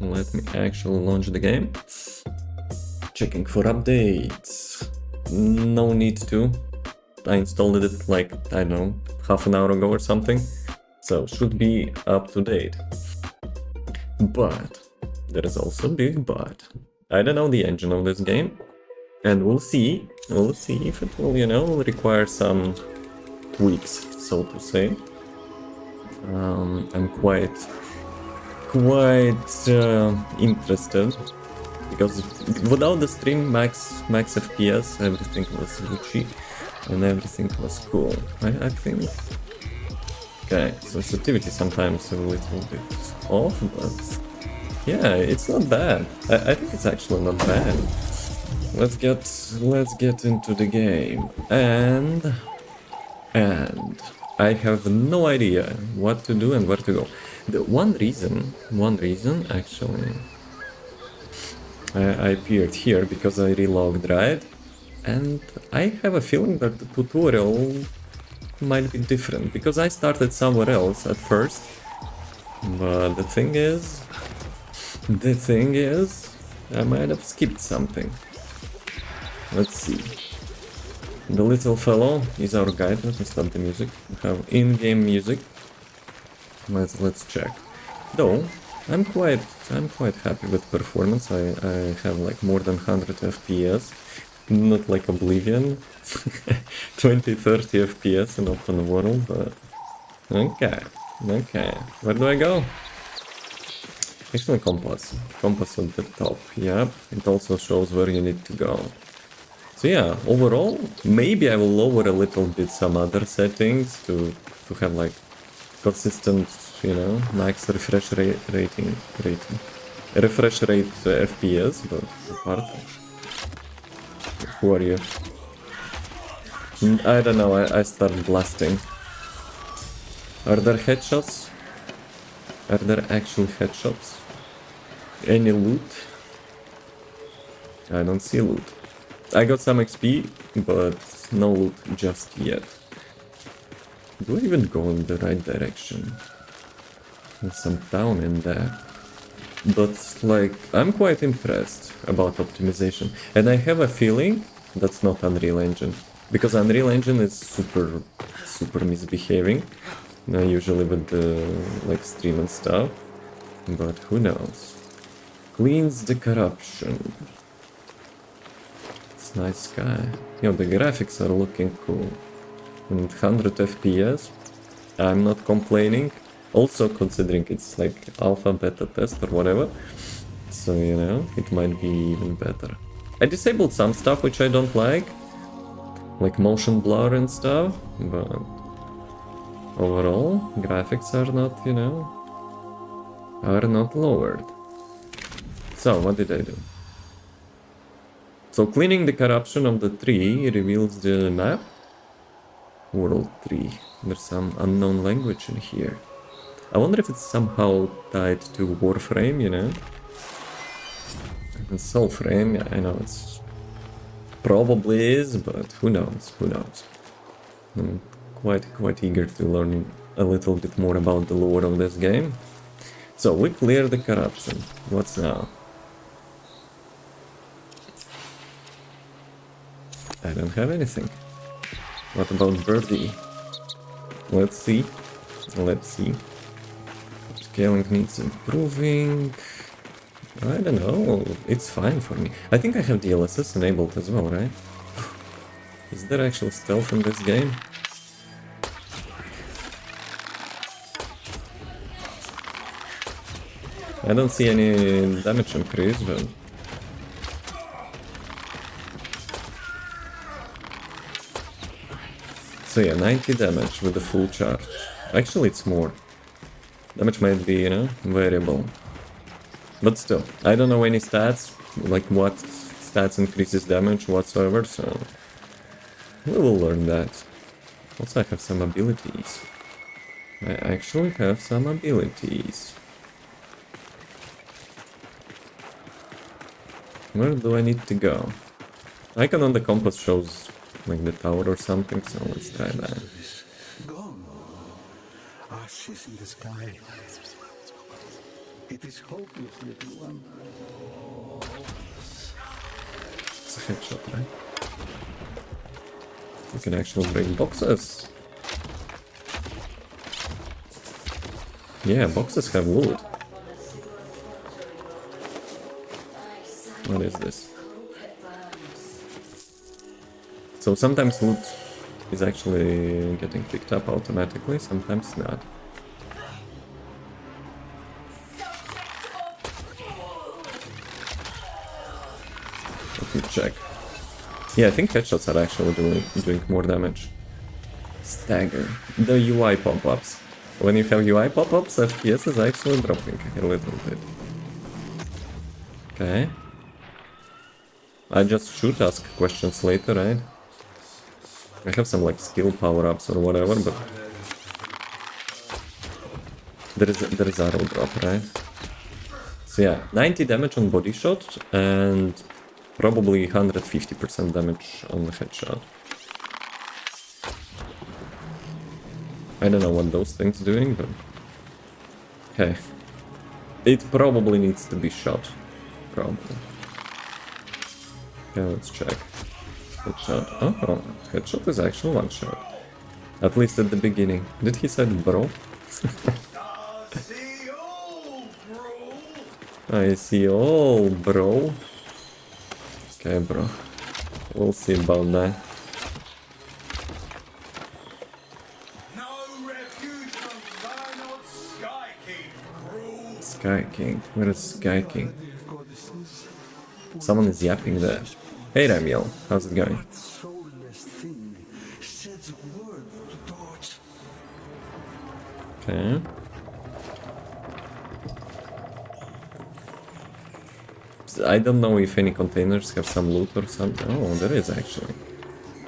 Let me actually launch the game. Checking for updates. No need to. I installed it like, I don't know, half an hour ago or something. So should be up to date. But there is also a big but. I don't know the engine of this game. And we'll see if it will, require some tweaks, so to say. I'm quite interested, because without the stream max FPS, everything was Gucci and everything was cool. I think. Okay, sensitivity sometimes a little bit off, but yeah, it's not bad. I think it's actually not bad. Let's get into the game, and I have no idea what to do and where to go. The one reason actually, I appeared here because I relogged, right? And I have a feeling that the tutorial might be different, because I started somewhere else at first. But the thing is, I might have skipped something. Let's see. The little fellow is our guide. Let me stop the music. We have in-game music. Let's check. Though I'm quite happy with performance. I have like more than 100 FPS. Not like Oblivion. 20-30 FPS in open world, but okay. Where do I go? Actually, compass at the top. Yep. It also shows where you need to go. So yeah, overall, maybe I will lower a little bit some other settings to have like consistent, max refresh rate FPS, but apart. Who are you? I don't know, I start blasting. Are there headshots? Are there actual headshots? Any loot? I don't see loot. I got some XP, but no loot just yet. Do I even go in the right direction? There's some town in there. But, like, I'm quite impressed about optimization. And I have a feeling that's not Unreal Engine. Because Unreal Engine is super misbehaving. Usually with the, like, stream and stuff. But who knows? Cleans the corruption. It's nice sky. The graphics are looking cool. And 100 FPS. I'm not complaining. Also considering it's like alpha, beta test or whatever. So, it might be even better. I disabled some stuff which I don't like motion blur and stuff, but overall, graphics are not, are not lowered. So, what did I do? So, cleaning the corruption of the tree reveals the map. World 3. There's some unknown language in here. I wonder if it's somehow tied to Warframe, And Soulframe, yeah, I know it's probably is, but who knows? I'm quite eager to learn a little bit more about the lore of this game. So we clear the corruption. What's now? I don't have anything. What about Birdie? Let's see. Scaling needs improving. I don't know, it's fine for me. I think I have DLSS enabled as well, right? Is there actual stealth in this game? I don't see any damage increase, but... So yeah, 90 damage with the full charge. Actually, it's more. Damage might be, variable. But still, I don't know any stats, like what stats increases damage whatsoever, so we will learn that. Also, I have some abilities. I actually have some abilities. Where do I need to go? Icon on the compass shows like the tower or something, so let's try that. Gone. Ashes in the sky. It is hopeless, little one. It's a headshot, right? You can actually bring boxes. Yeah, boxes have wood. What is this? So sometimes wood is actually getting picked up automatically, sometimes not. Let me check. Yeah, I think headshots are actually doing more damage. Stagger. The UI pop-ups. When you have UI pop-ups, FPS is actually dropping a little bit. Okay. I just should ask questions later, right? I have some like skill power-ups or whatever, but there is arrow drop, right? So yeah, 90 damage on body shot and probably 150% damage on the headshot. I don't know what those things doing, but okay. It probably needs to be shot. Probably. Okay, let's check. Headshot. Oh, headshot is actually one shot. At least at the beginning. Did he say bro? I see all, bro. Okay, bro. We'll see about that. Sky King. Where is Sky King? Someone is yapping there. Hey Ramiel, how's it going? Okay. I don't know if any containers have some loot or something. Oh, there is actually.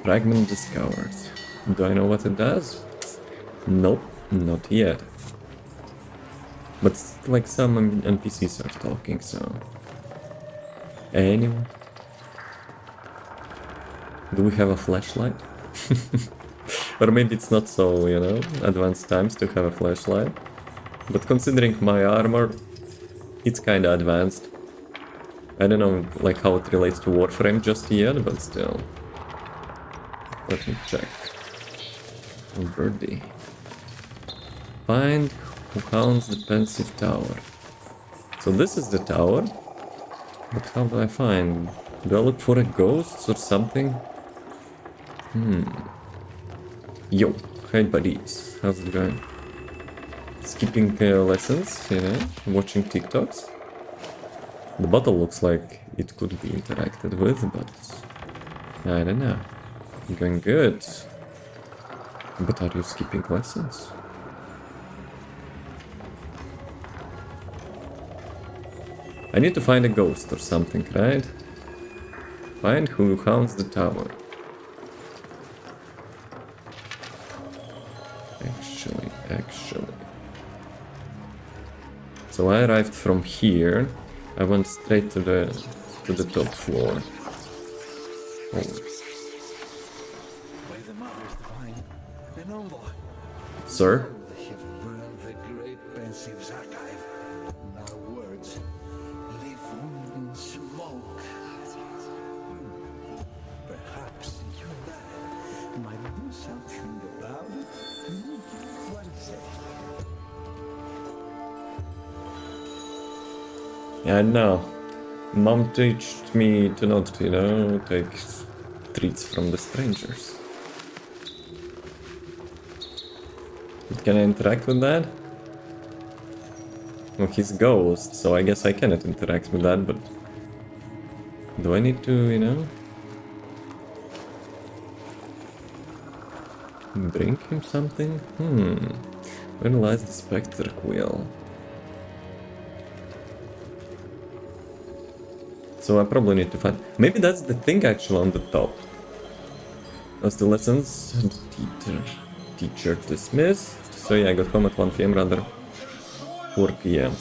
Fragment discovered. Do I know what it does? Nope, not yet. But like some NPCs are talking, so... Anyone? Do we have a flashlight? Or maybe it's not so, you know, advanced times to have a flashlight. But considering my armor, it's kinda advanced. I don't know like how it relates to Warframe just yet, but still. Let me check. Birdie. Find who owns the pensive tower. So this is the tower. But how do I find? Do I look for a ghost or something? Yo, hey buddies, how's it going? Skipping lessons, you know, watching TikToks. The bottle looks like it could be interacted with, but I don't know. Going good. But are you skipping lessons? I need to find a ghost or something, right? Find who haunts the tower. Actually. So I arrived from here. I went straight to the top floor. Oh. Sir? Yeah, I know. Mom taught me to not, you know, take treats from the strangers. But can I interact with that? Well, he's a ghost, so I guess I cannot interact with that, but... Do I need to, you know... bring him something? Where lies the specter quill? So I probably need to find... Maybe that's the thing actually on the top. That's the lessons. Teacher dismissed. So yeah, I got home at 1 PM rather. 4 PM.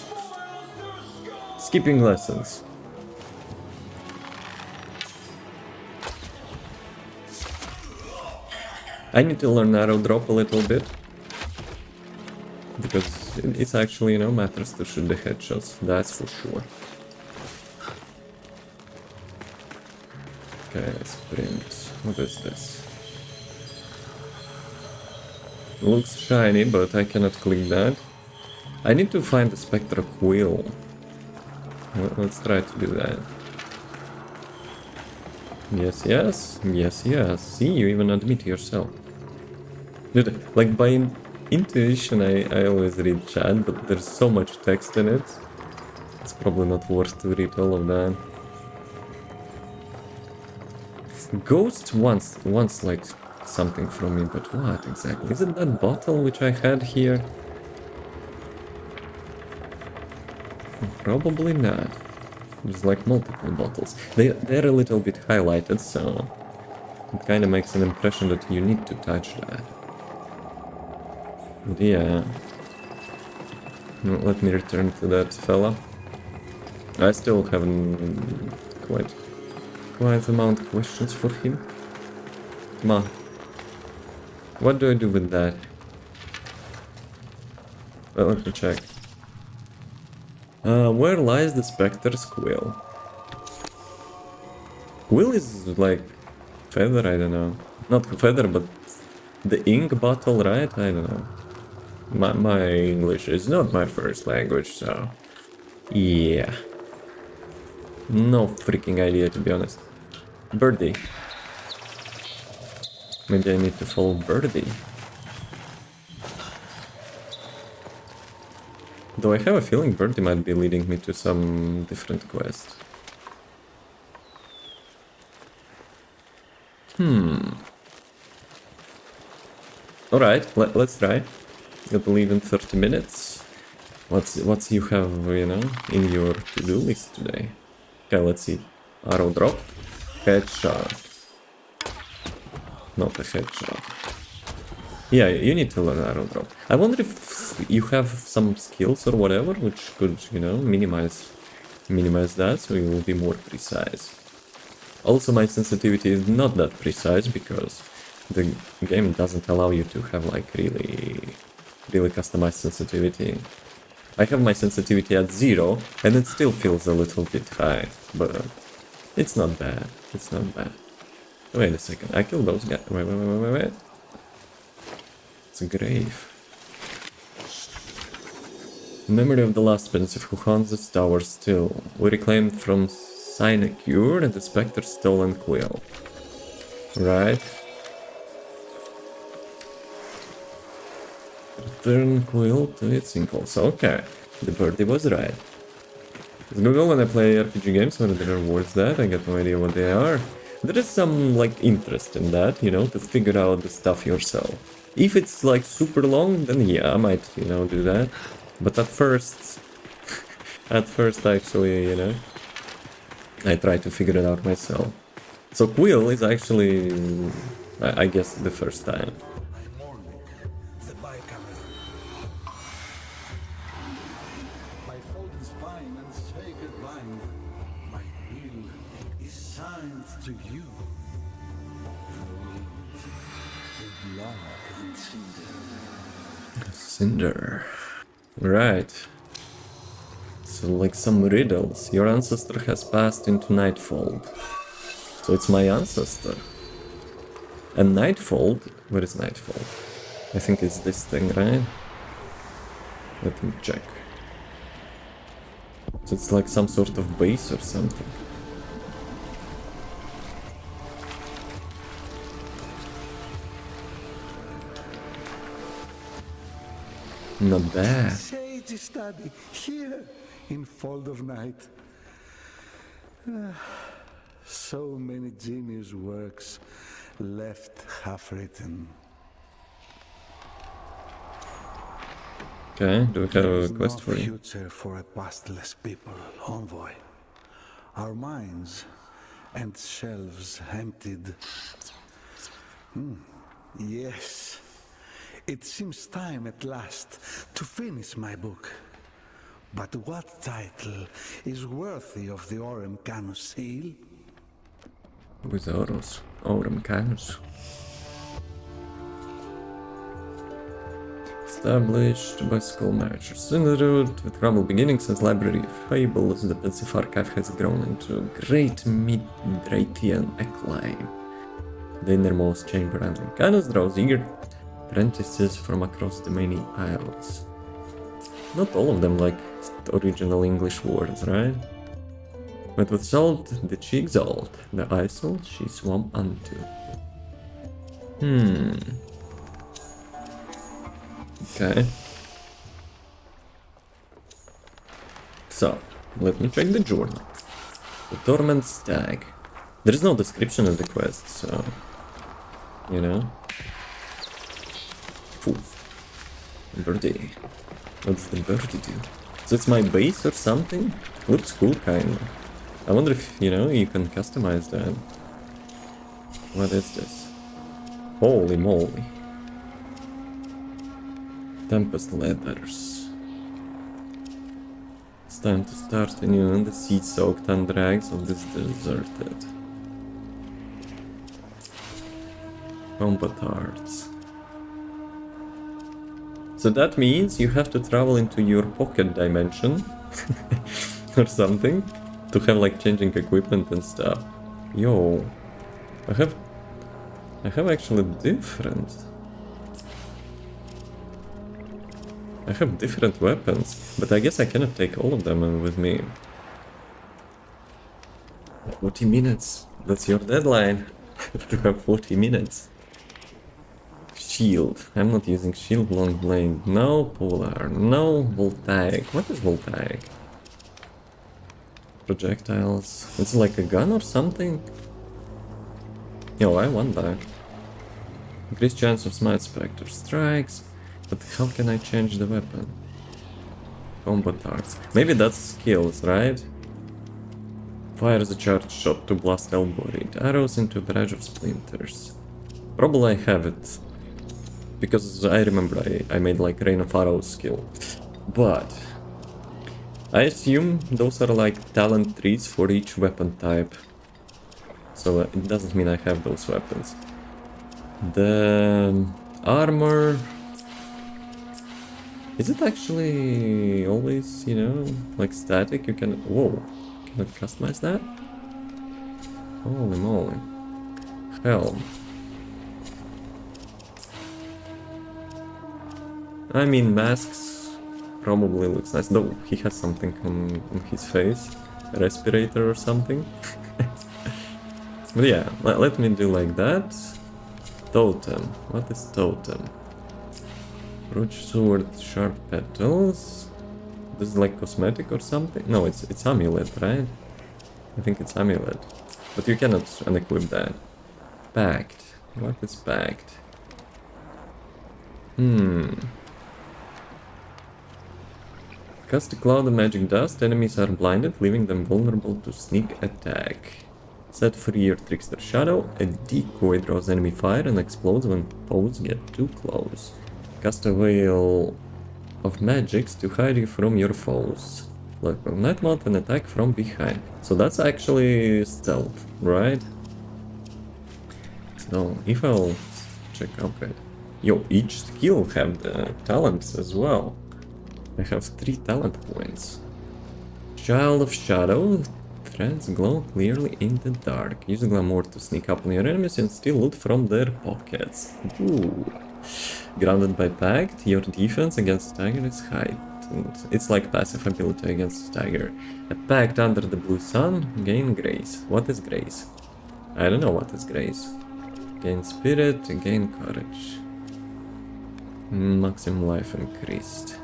Skipping lessons. I need to learn arrow drop a little bit. Because it's actually, you know, matters to shoot the headshots, that's for sure. Okay, sprint. What is this? Looks shiny, but I cannot click that. I need to find the Spectre Quill. Let's try to do that. Yes, yes, yes, yes. See, you even admit yourself. Dude, like by intuition, I always read chat, but there's so much text in it. It's probably not worth to read all of that. Ghost wants like something from me, but what exactly? Is it that bottle which I had here? Probably not. There's like multiple bottles. They're a little bit highlighted, so it kind of makes an impression that you need to touch that. But yeah. Let me return to that fella. I still haven't quite amount of questions for him. Come on. What do I do with that? Well, let me check. Where lies the Spectre's quill? Quill is like feather, I don't know. Not feather, but the ink bottle, right? I don't know. My English is not my first language, so yeah. No freaking idea, to be honest. Birdie. Maybe I need to follow Birdie. Though I have a feeling Birdie might be leading me to some different quest. Alright, let's try. I believe in 30 minutes. What's you have, you know, in your to-do list today? Okay, let's see. Arrow drop. Headshot. Not a headshot. Yeah, you need to learn arrow drop. I wonder if you have some skills or whatever which could, you know, minimize that so you will be more precise. Also, my sensitivity is not that precise because the game doesn't allow you to have like really customized sensitivity. I have my sensitivity at 0 and it still feels a little bit high, but it's not bad. It's not bad. Wait a second, I killed those guys. Wait. It's a grave. Memory of the last pensive who haunts this tower still. We reclaimed from Sinecure the Spectre's stolen quill. Right. Return quill to its impulse. Okay. The birdie was right. It's Google when I play RPG games when there are words that I got no idea what they are. There is some like interest in that, you know, to figure out the stuff yourself. If it's like super long, then yeah, I might, you know, do that. But at first actually, you know, I try to figure it out myself. So quill is actually, I guess, the first time. My folded spine and sacred bind, my will is signed to you. The blood and cinder. Cinder. Right. So like some riddles. Your ancestor has passed into Nightfold. So it's my ancestor. And Nightfold? Where is Nightfold? I think it's this thing, right? Let me check. So it's like some sort of base or something. Not bad. Sage study here in Fold of Night. So many genius works left half written. Okay, do we have a quest no for you? future for a pastless people, Envoy. Our minds and shelves emptied. Yes. It seems time at last to finish my book. But what title is worthy of the Aurum Canus seal? With Oros. Aurum Canus. established by schoolmasters. In the road with humble beginnings as library of fables, the pensive archive has grown into a great Mithracian acclaim. The innermost chamber and Canos draws eager apprentices from across the many isles. Not all of them like original English words, right? But with salt did she exalt, the isle she swam unto. Okay. So, let me check the journal. The Torment Stag. There is no description of the quest, so... You know? Poof. Birdie. What's the birdie do? So it's my base or something? Looks cool, kinda. I wonder if, you know, you can customize that. What is this? Holy moly. Tempest letters. It's time to start anew in the sea-soaked undrags of this deserted. Combat arts. So that means you have to travel into your pocket dimension or something to have like changing equipment and stuff. Yo, I have actually different. I have different weapons, but I guess I cannot take all of them with me. 40 minutes. That's your deadline. To have 40 minutes. Shield. I'm not using shield, long blade. No polar. No voltaic. What is voltaic? Projectiles. It's like a gun or something? Yo, I want that. Increased chance of smite spectre strikes. But how can I change the weapon? Combat arts. Maybe that's skills, right? Fires a charged shot to blast elbow-reed arrows into a barrage of splinters. Probably I have it. Because I remember I made like Rain of Arrows skill. But I assume those are like talent trees for each weapon type. So it doesn't mean I have those weapons. The armor... Is it actually always, you know, like static? You can... Whoa. Can I customize that? Holy moly. Helm. I mean, masks probably looks nice. Though he has something on his face. A respirator or something. But yeah, let me do like that. Totem. What is totem? Roach sword, sharp petals. This is like cosmetic or something? No, it's amulet, right? I think it's amulet. But you cannot unequip that. Pact. What is pact? Cast a cloud of magic dust, enemies are blinded, leaving them vulnerable to sneak attack. Set free your trickster shadow, a decoy draws enemy fire and explodes when foes get too close. Cast a veil of magics to hide you from your foes. Like a night mount and attack from behind. So that's actually stealth, right? So if I'll check upgrade. Yo, each skill have the talents as well. I have 3 talent points. Child of Shadow. Threads glow clearly in the dark. Use glamour to sneak up on your enemies and steal loot from their pockets. Ooh. Grounded by Pact, your defense against Stagger is heightened. It's like passive ability against Stagger. A Pact under the blue sun, gain grace. What is grace? I don't know what is grace. Gain spirit, gain courage. Maximum life increased.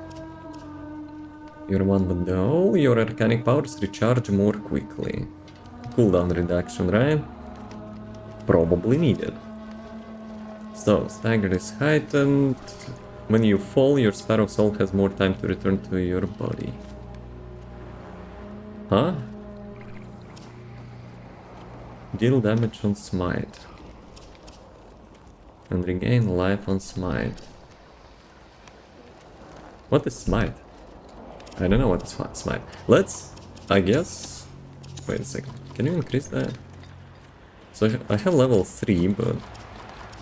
You're one with the all, your arcanic powers recharge more quickly. Cooldown reduction, right? Probably needed. So, stagger is heightened. When you fall, your sparrow soul has more time to return to your body. Huh? Deal damage on smite. And regain life on smite. What is smite? I don't know what is smite. Let's, I guess... Wait a second. Can you increase that? So I have level 3, but...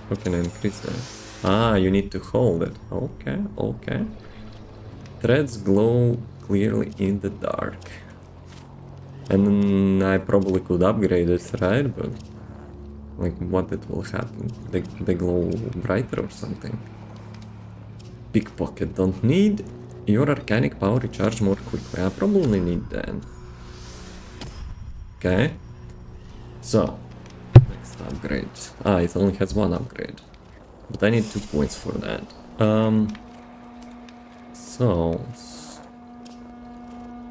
How can I increase that? Ah, you need to hold it. Okay, okay. Threads glow clearly in the dark. And I probably could upgrade it, right? But like, what it will happen? They glow brighter or something? Pickpocket. Don't need your arcanic power recharge more quickly. I probably need that. Okay. So, next upgrade. Ah, it only has one upgrade. But I need 2 points for that. So...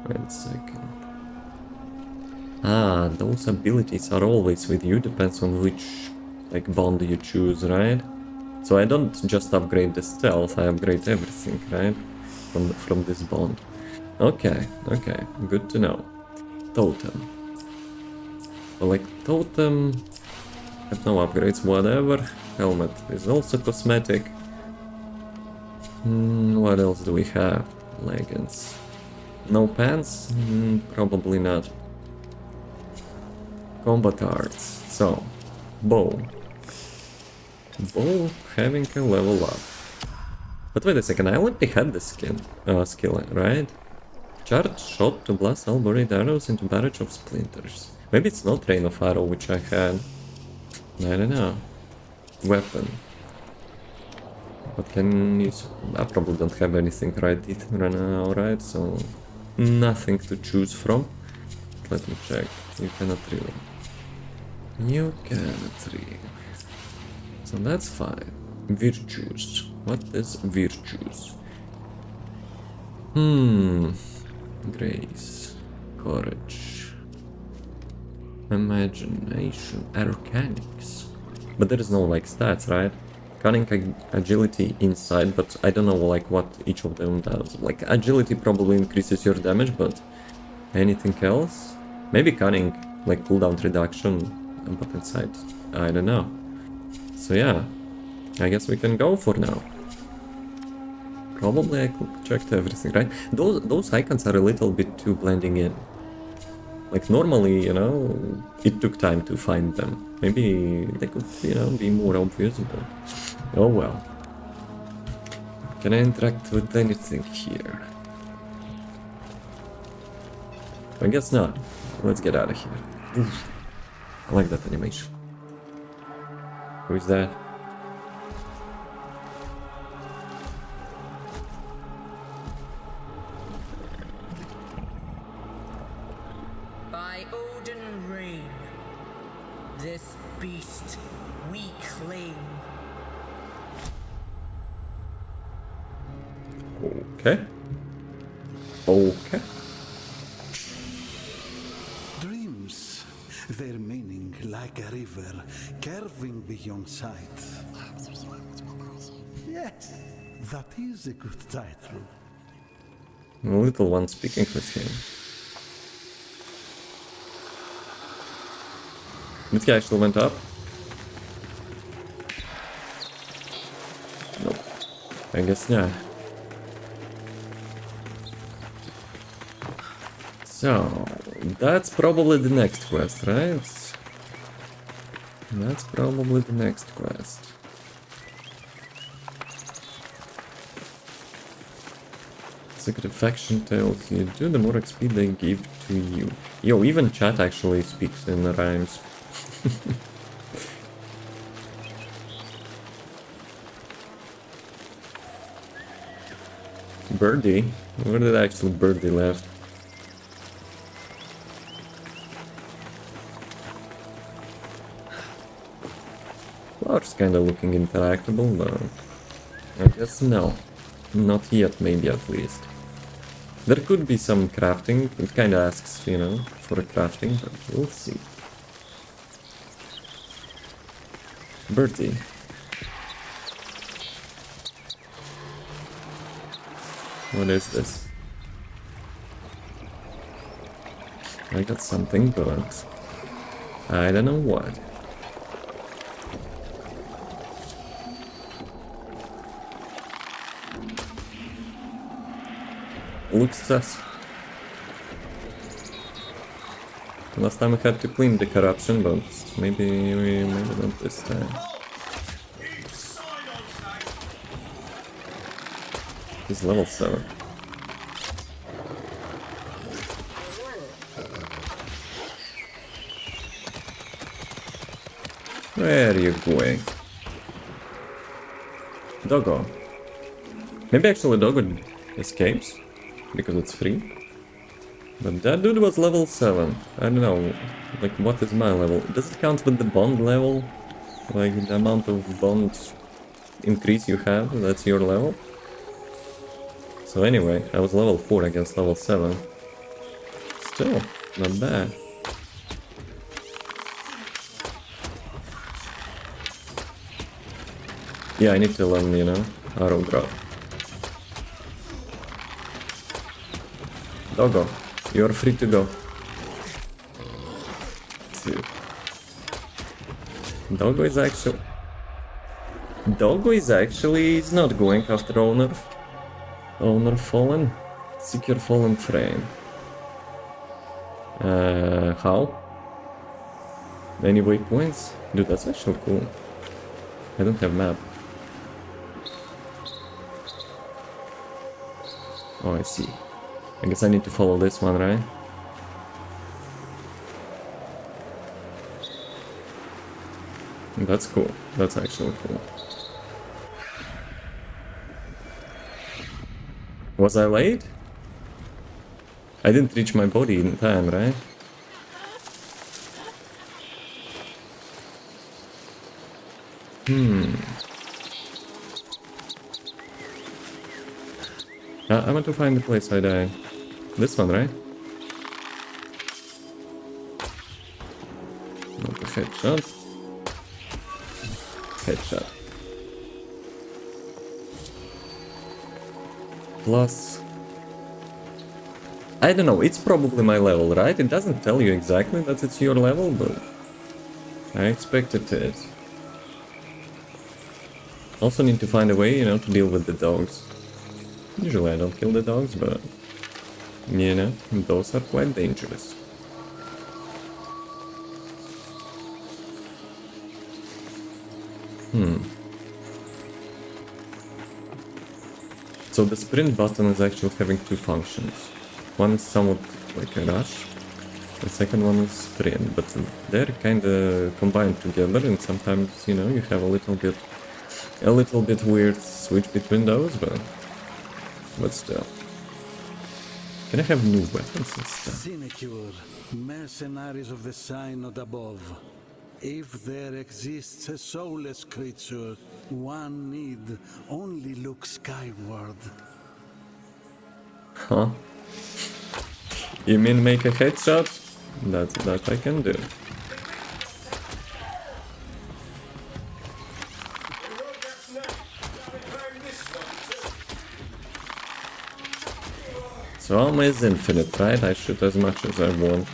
Wait a second. Ah, those abilities are always with you, depends on which, like, bond you choose, right? So I don't just upgrade the stealth, I upgrade everything, right? From this bond. Okay, okay, good to know. Totem. So, like, totem... have no upgrades, whatever. Helmet is also cosmetic. What else do we have? Leggings. No pants? Probably not. Combat arts. So, bow. Bow having a level up. But wait a second, I already had this skill, right? Charge shot to blast all buried arrows into barrage of splinters. Maybe it's not Rain of Arrow, which I had. I don't know. Weapon. What can use? I probably don't have anything right now, right? So nothing to choose from. Let me check. You cannot read. You cannot read. So that's fine. Virtues. What is virtues? Grace. Courage. Imagination. Arcanics. But there is no like stats, right? Cunning, agility, insight, but I don't know like what each of them does. Like agility probably increases your damage, but anything else? Maybe cunning, like cooldown reduction, but insight, I don't know. So yeah, I guess we can go for now. Probably I could check everything, right? Those icons are a little bit too blending in. Like normally, you know, it took time to find them. Maybe they could, you know, be more obvious, but oh well. Can I interact with anything here? I guess not. Let's get out of here. Oof. I like that animation. Who is that? By Odin Rain, this beast we claim. Okay. Okay. Dreams, their meaning like a river, curving beyond sight. Yes, that is a good title. The little one speaking with him. This guy actually went up. Nope. I guess not. So, that's probably the next quest, right? That's probably the next quest. Secret faction tells you do, the more XP they give to you. Yo, even chat actually speaks in rhymes. Birdie? Where did actually Birdie left? Flower's kinda looking interactable, but I guess no. Not yet, maybe at least. There could be some crafting, it kinda asks, you know, for a crafting, but we'll see. Birdie. What is this? I got something, but I don't know what. Looks sus. Last time I had to clean the corruption, but maybe not this time. He's level 7. Where are you going? Doggo. Maybe actually Doggo escapes, because it's free. But that dude was level 7. I don't know, like what is my level? Does it count with the bond level? Like the amount of bond increase you have, that's your level? So anyway, I was level 4 against level 7. Still, not bad. Yeah, I need to learn, you know, arrow drop. Doggo, you're free to go. Dude. Doggo is actually is not going after owner. Owner fallen. Secure fallen frame. How? Any waypoints? Dude, that's actually cool. I don't have map. Oh, I see. I guess I need to follow this one, right? That's cool. That's actually cool. Was I late? I didn't reach my body in time, right? I want to find the place I died. This one, right? Not a headshot. Headshot. Plus... I don't know, it's probably my level, right? It doesn't tell you exactly that it's your level, but... I expect it is. Also need to find a way, you know, to deal with the dogs. Usually I don't kill the dogs, but... you know, those are quite dangerous. So the sprint button is actually having two functions. One is somewhat like a rush, the second one is sprint, but they're kinda combined together, and sometimes, you know, you have a little bit weird switch between those, but still. Can I have new weapons and stuff? Sinecure, mercenaries of the synod above. If there exists a soulless creature, one need only look skyward. Huh? You mean make a headshot? That I can do. So armor is infinite, right? I shoot as much as I want.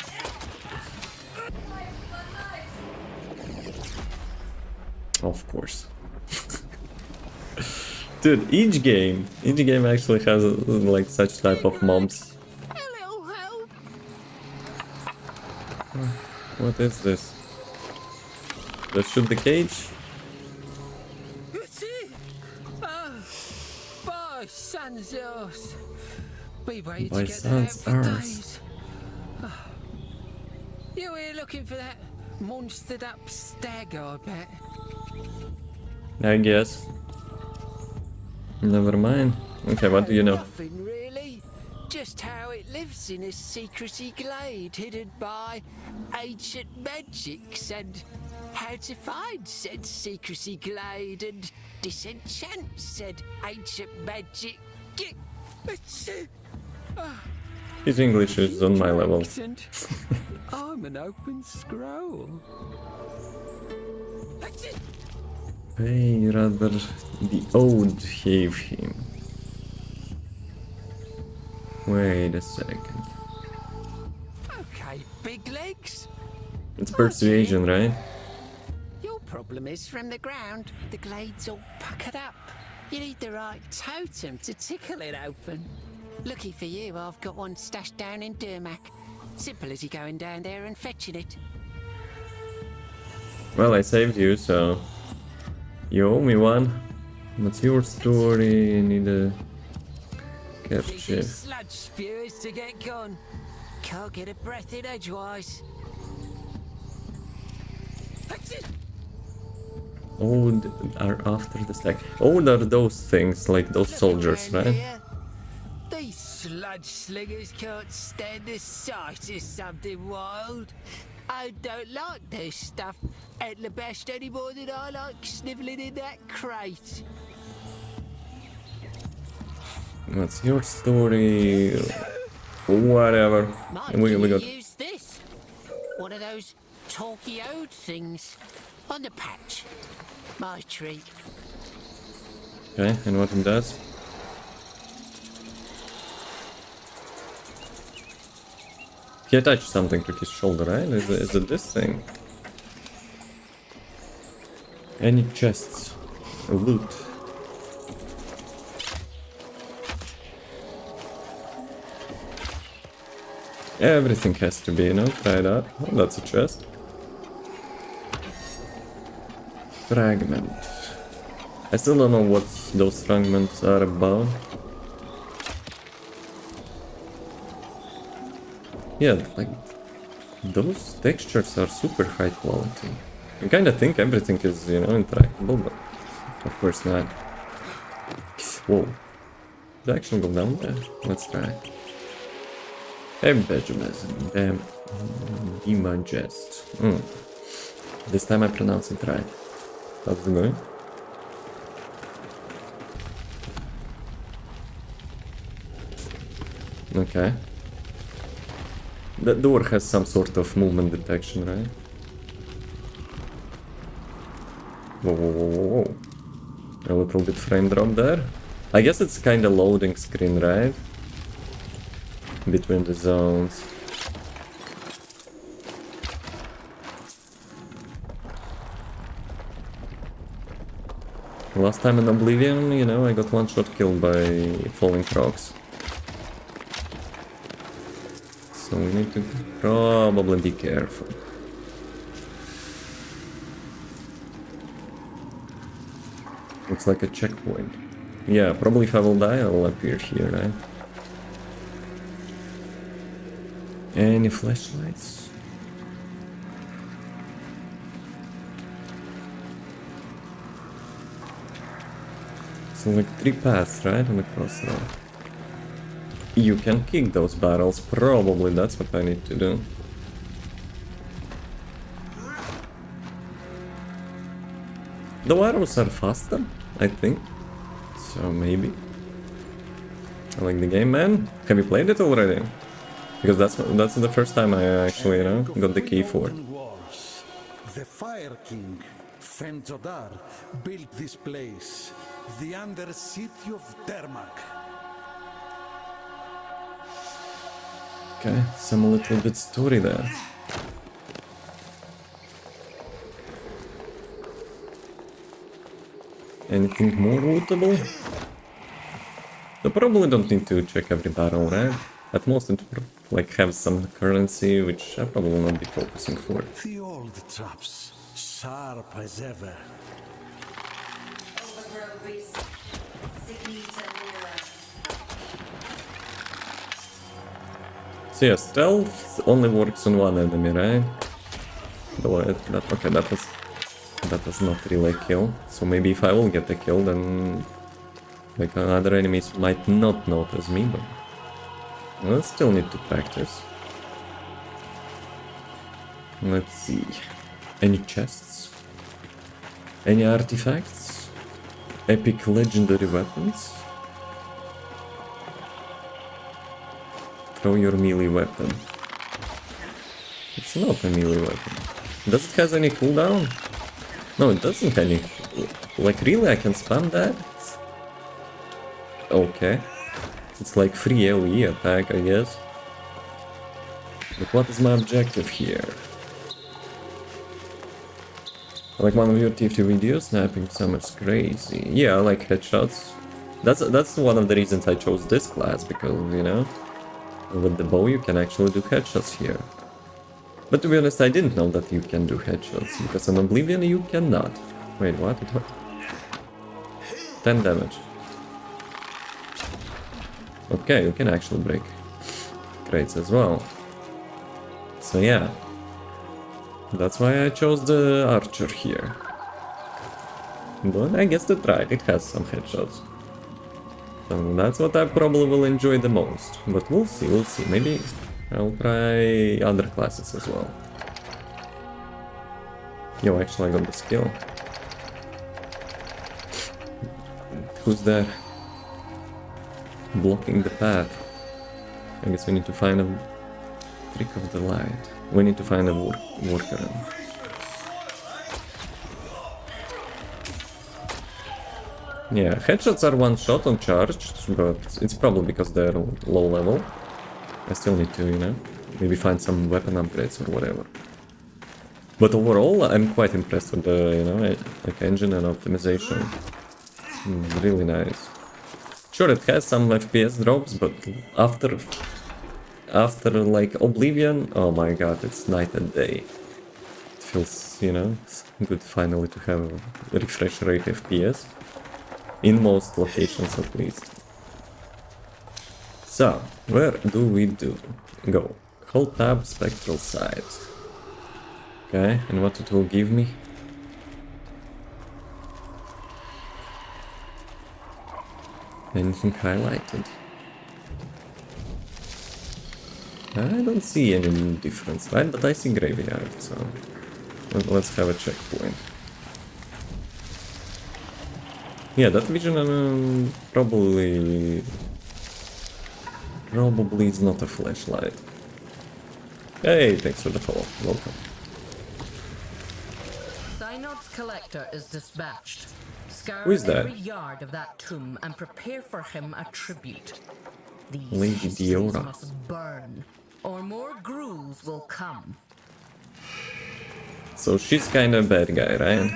Of course. Dude, each game actually has like such type of mobs. What is this? Let's shoot the cage? By Sans Earth. We waited By to get that out Sans for Earth. days. You were looking for that monstered up stag, I bet. I guess. Never mind. Okay, what do you know? Nothing really. Just how it lives in a secrecy glade hidden by ancient magics, and how to find said secrecy glade and disenchant said ancient magic. His English is on my level. Accent. I'm an open scroll. Hey, rather the ode gave him. Wait a second. Okay, big legs. It's persuasion, right? Your problem is from the ground, the glade's all puckered up. You need the right totem to tickle it open. Lucky for you, I've got one stashed down in Durmac. Simple as you going down there and fetching it. Well, I saved you, so you owe me one. What's your story? Need a Leave kerchief. these sludge spewers to get gone. Can't get a breath in edgewise. Oh, are after the stack. Oh, they're those things, like those soldiers, Look around right? here. These sludge slingers can't stand the sight of something wild. I don't like this stuff at the best any more than I like snivelling in that crate. What's your story? Whatever. Might And we got. use this. One of those talky ode things on the patch. My treat. Okay, and what it does? He attached something to his shoulder, right? Is it this thing? Any chests? Loot. Everything has to be, you know, tied up. Oh, that's a chest. Fragment. I still don't know what those fragments are about. Yeah, like, those textures are super high quality. I kinda think everything is, you know, interactable, but of course not. Whoa. Did I actually go down there? Let's try. Hey, Benjamin. Imagest. This time I pronounce it right. How's it going? Okay. That door has some sort of movement detection, right? Whoa, whoa, whoa, whoa, whoa. A little bit frame drop there. I guess it's kinda loading screen, right? Between the zones. Last time in Oblivion, you know, I got one shot killed by falling rocks. So we need to probably be careful. Looks like a checkpoint. Yeah, probably if I will die, I will appear here, right? Any flashlights? So like 3 paths, right, on the crossroad. You can kick those barrels, probably that's what I need to do. The arrows are faster, I think. So maybe. I like the game, man. Have you played it already? Because that's the first time I actually, you know, got the key for it. The Fire King, Fenjodar, built this place, the Under City of Dermak. Okay, some little bit story there. Anything more lootable? I probably don't need to check every barrel, right? At most it like have some currency, which I probably will not be focusing for. The old traps, sharp as ever. So yeah, stealth only works on one enemy, right? Though okay, that was not really a kill. So maybe if I will get a kill, then like other enemies might not notice me, but I'll still need to practice. Let's see. Any chests? Any artifacts? Epic legendary weapons? Throw your melee weapon. It's not a melee weapon. Does it have any cooldown? No, it doesn't any. Like really, I can spam that? Okay. It's like free AoE attack, I guess. But what is my objective here? Like one of your TFT videos, snapping summer's crazy. Yeah, I like headshots. That's one of the reasons I chose this class, because, you know, with the bow you can actually do headshots here. But to be honest, I didn't know that you can do headshots, because in Oblivion you cannot. Wait, what? 10 damage. Okay, you can actually break crates as well. So yeah, that's why I chose the archer here. But I guess that's right, it has some headshots. So that's what I probably will enjoy the most. But we'll see. Maybe I'll try other classes as well. Yo, actually I got the skill. Who's there? Blocking the path. I guess we need to find a trick of the light. We need to find a workaround. Yeah, headshots are one shot on charge, but it's probably because they're low level. I still need to, you know, maybe find some weapon upgrades or whatever. But overall, I'm quite impressed with the, you know, like engine and optimization. Really nice. Sure, it has some FPS drops, but after like Oblivion, oh my god, it's night and day. It feels, you know, good finally to have a refresh rate FPS. In most locations at least. So, where do we go? Hold tab, spectral sight. Okay, and what it will give me? Anything highlighted? I don't see any difference, right? But I see graveyard, so let's have a checkpoint. Yeah, that vision probably is not a flashlight. Hey, thanks for the follow. Welcome. Synod's collector is dispatched. Scour Who is that? every yard of that tomb and prepare for him a tribute. These Lady histories Diora. must burn, or more ghouls will come. So she's kinda a bad guy, right?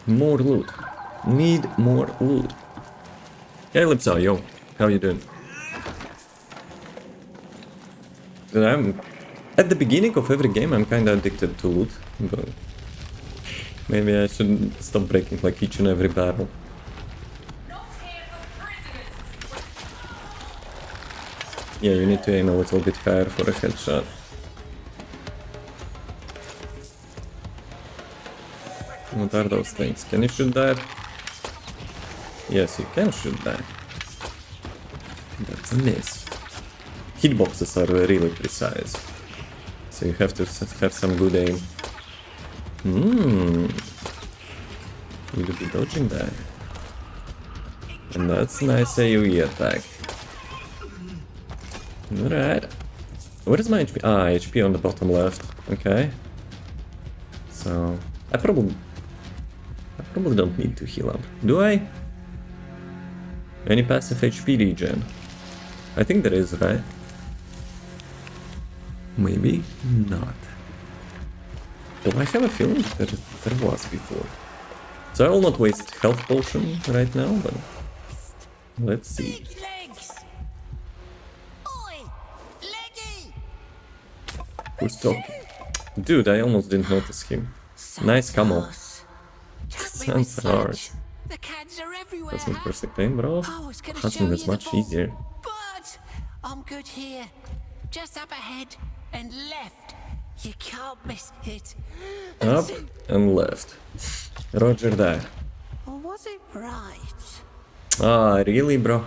More loot. Need more loot. Hey Lipsa, yo. How you doing? At the beginning of every game I'm kinda addicted to loot, but maybe I should stop breaking like each and every barrel. Yeah, you need to aim a little bit higher for a headshot. What are those things? Can you shoot that? Yes, you can shoot that. That's a miss. Hitboxes are really precise. So you have to have some good aim. You'll be dodging that. And that's nice AoE attack. Alright. Where is my HP? Ah, HP on the bottom left. Okay. So I probably don't need to heal up. Do I? Any passive HP regen? I think there is, right? Maybe not. Though I have a feeling that there was before. So I will not waste health potion right now, but let's see. Big legs! Oi! Leggy! Who's talking? Dude, I almost didn't notice him. Nice camo. Sounds harsh. The cats are everywhere. That's not perfect aim, bro. I was gonna Hunting show is you the much vault, easier. But I'm good here. Just up ahead and left. You can't miss it. Up and left. Roger that. Or was it right? Ah, really, bro?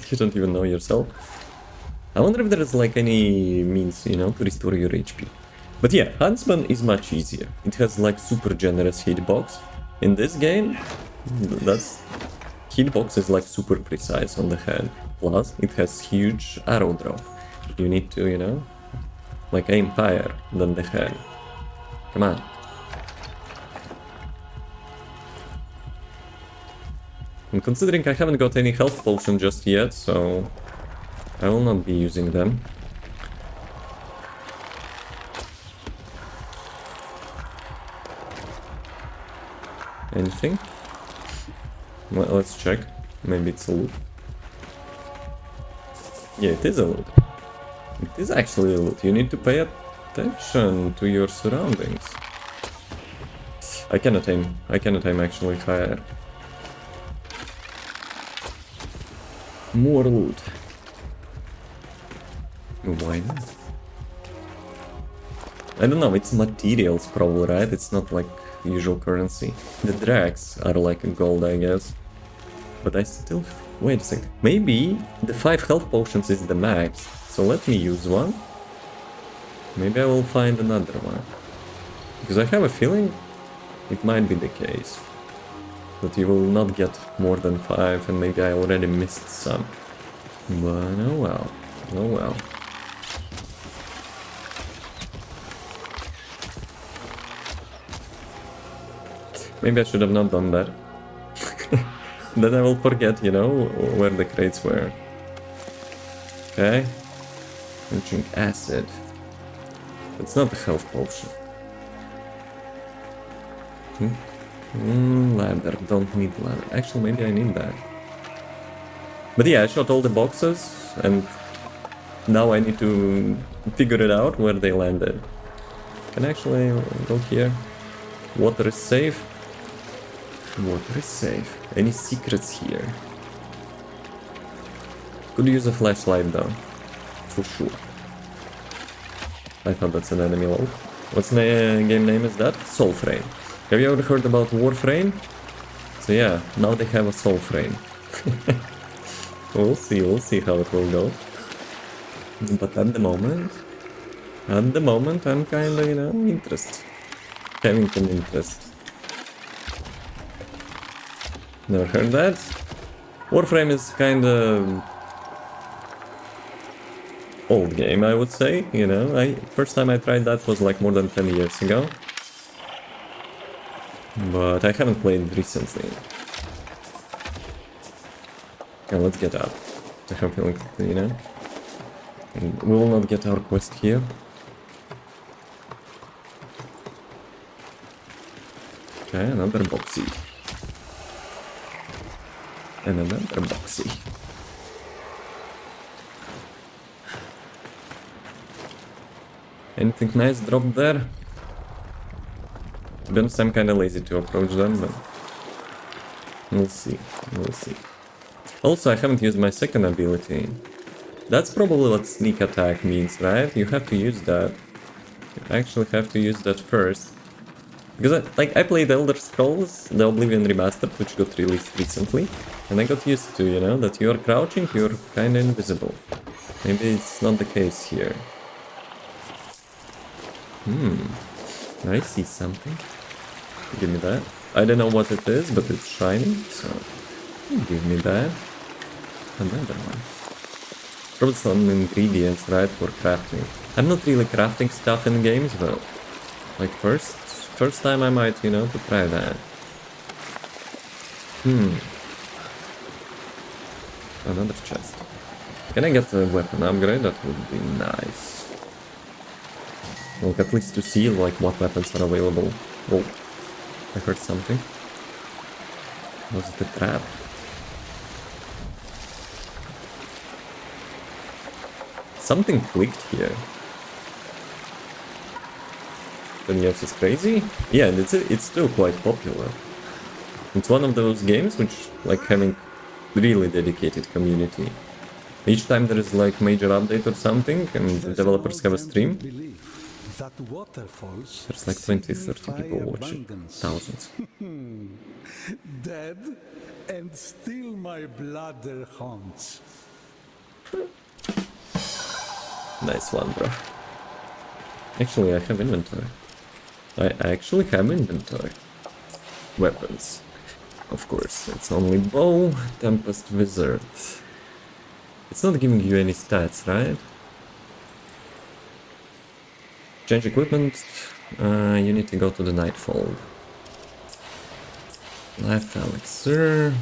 You don't even know yourself? I wonder if there is like any means, you know, to restore your HP. But yeah, Huntsman is much easier. It has like super generous hitbox. In this game, that's hitbox is like super precise on the head. Plus, it has huge arrow drop. You need to, you know, like aim higher than the head. Come on. And considering I haven't got any health potion just yet, so I will not be using them. Anything? Well, let's check. Maybe it's a loot. Yeah, it is a loot. It is actually a loot. You need to pay attention to your surroundings. I cannot aim. I cannot aim actually higher. More loot. Why not? I don't know, it's materials probably, right? It's not like usual currency. The drags are like gold, I guess. But I still... Wait a second. Maybe the 5 health potions is the max. So let me use one. Maybe I will find another one. Because I have a feeling it might be the case. That you will not get more than 5 and maybe I already missed some. But oh well. Oh well. Maybe I should have not done that. Then I will forget, you know, where the crates were. Okay. Drink acid. It's not a health potion. Ladder. Don't need ladder. Actually, maybe I need that. But yeah, I shot all the boxes and now I need to figure it out where they landed. Can I actually go here? Water is safe. Water is safe. Any secrets here? Could use a flashlight though. For sure. I thought that's an enemy lol. What's the game name is that? Soulframe. Have you ever heard about Warframe? So yeah, now they have a Soulframe. We'll see how it will go. But at the moment, I'm kinda, you know, interested. Having an interest. Never heard that? Warframe is kinda old game, I would say, you know. First time I tried that was like more than 10 years ago. But I haven't played recently. Yeah, let's get out. I have a feeling, you know. And we will not get our quest here. Okay, another boxy. And another boxy. Anything nice dropped there? To be honest, I'm kinda lazy to approach them, but we'll see, we'll see. Also, I haven't used my second ability. That's probably what sneak attack means, right? You have to use that. You actually have to use that first. Because I played Elder Scrolls, the Oblivion Remastered, which got released recently, and I got used to, you know, that you're crouching, you're kinda invisible. Maybe it's not the case here. I see something. Give me that. I don't know what it is, but it's shiny, so give me that. Another one. Probably some ingredients, right, for crafting. I'm not really crafting stuff in games, but like first time I might, you know, to try that. Another chest. Can I get a weapon upgrade? That would be nice. Well, at least to see like what weapons are available. Oh, I heard something. Was it a trap? Something clicked here. Then yes, it's crazy. Yeah, and it's still quite popular. It's one of those games which like having really dedicated community. Each time there is like major update or something and the developers have a stream, there's like 20-30 people watching. Thousands. Dead and still my bladder haunts. Nice one, bro. Actually, I have inventory. I actually have inventory. Weapons. Of course, it's only bow, Tempest Wizard. It's not giving you any stats, right? Change equipment. You need to go to the Nightfall. Life elixir.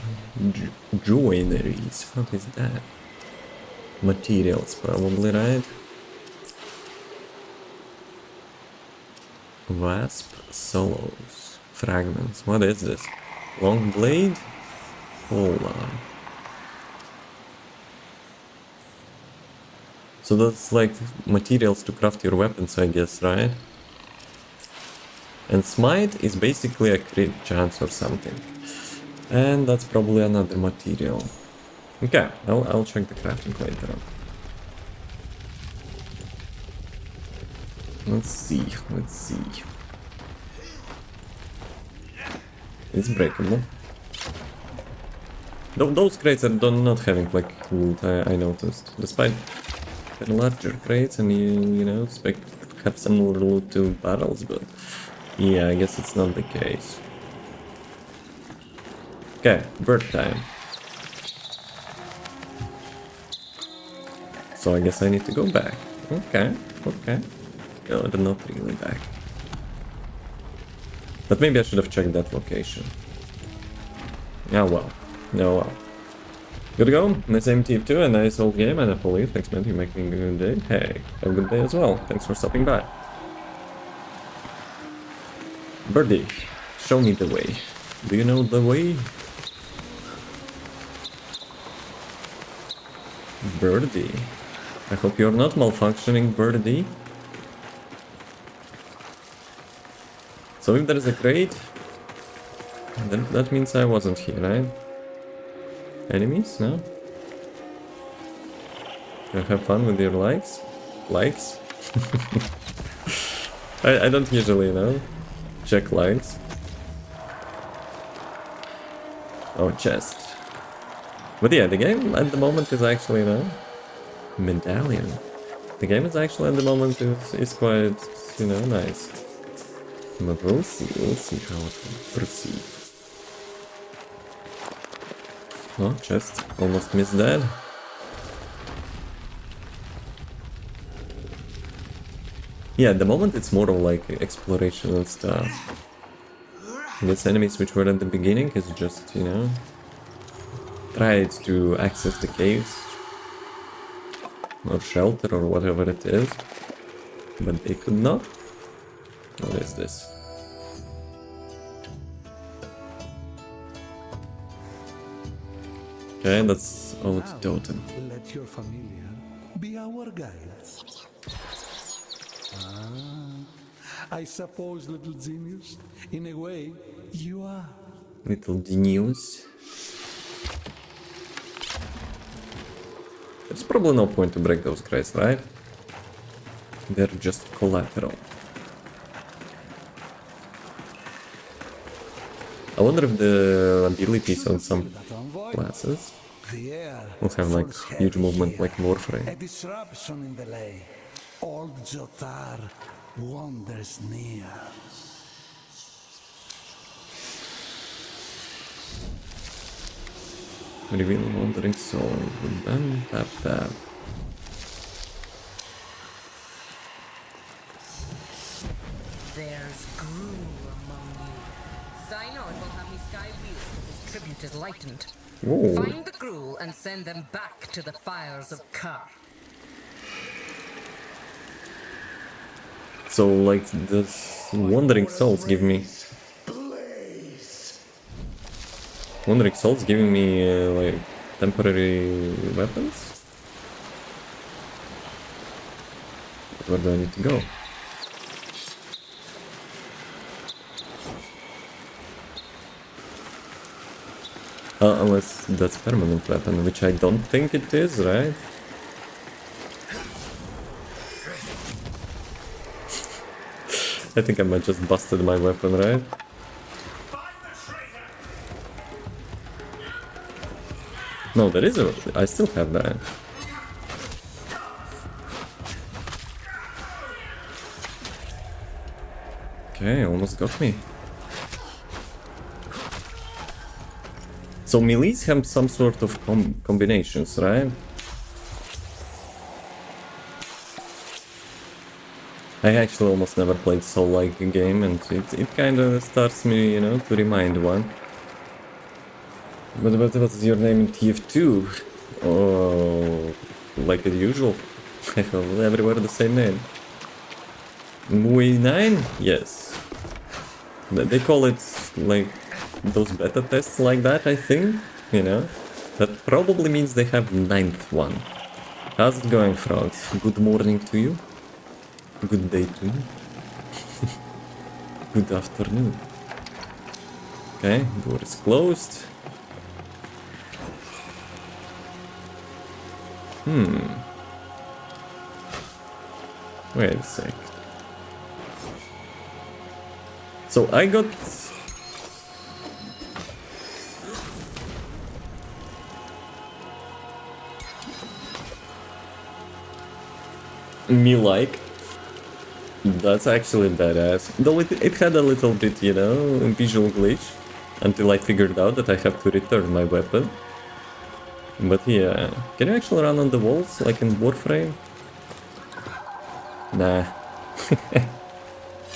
Joineries. What is that? Materials, probably, right? Wasp solos. Fragments. What is this? Long blade? Hold on. So that's like materials to craft your weapons, I guess, right? And smite is basically a crit chance or something. And that's probably another material. Okay, I'll check the crafting later on. Let's see. It's breakable. Those crates are not having like loot, I noticed. Despite having larger crates and you know, expect to have some more loot to barrels, but yeah, I guess it's not the case. Okay, bird time. So I guess I need to go back. Okay. No, they're not really back. But maybe I should have checked that location. Oh well. Good to go. Nice MTF2, a nice old game, and a police. Thanks man, you make me a good day. Hey, have a good day as well. Thanks for stopping by. Birdie, show me the way. Do you know the way? Birdie. I hope you're not malfunctioning, Birdie. So if there is a crate, then that means I wasn't here, right? Enemies? No? You have fun with your likes? Likes? I don't usually, you know, check likes. Oh, chest. But yeah, the game at the moment is actually, you know, medallion. The game is actually at the moment is quite, you know, nice. But we'll see how it will proceed. Oh, chest. Almost missed that. Yeah, at the moment it's more of like exploration and stuff. These enemies which were at the beginning is just, you know, tried to access the caves or shelter or whatever it is, but they could not. What is this? Okay, that's old totem. Let your familiar be our guides. I suppose, little genius, in a way, you are. Little genius. There's probably no point to break those crates, right? They're just collateral. I wonder if the abilities on some classes will have like huge movement like Warframe. A disruption in the lay. Old Jotar wanders near. Reveal Wandering Soul. Then tap. There's Gru among you. Synod will have me sky wheels if his tribute is lightened. Ooh. Find the Gruul and send them back to the fires of Kar. So like this Wandering Souls give me... Wandering Souls giving me like temporary weapons? Where do I need to go? Unless that's permanent weapon, which I don't think it is, right? I think I might just busted my weapon, right? No, there is a... I still have that. Okay, almost got me. So melees have some sort of combinations, right? I actually almost never played Soul-like game, and it kind of starts me, you know, to remind one. But what's your name in TF2? Oh, like the usual. Everywhere the same name. Envoy 9? Yes. They call it like those beta tests like that, I think. You know, that probably means they have 9th one. How's it going, frogs? Good morning to you. Good day to you. Good afternoon. Okay, door is closed. Wait a sec. So I got... me like. That's actually badass. Though it had a little bit, you know, visual glitch. Until I figured out that I have to return my weapon. But yeah, can you actually run on the walls, like in Warframe? Nah.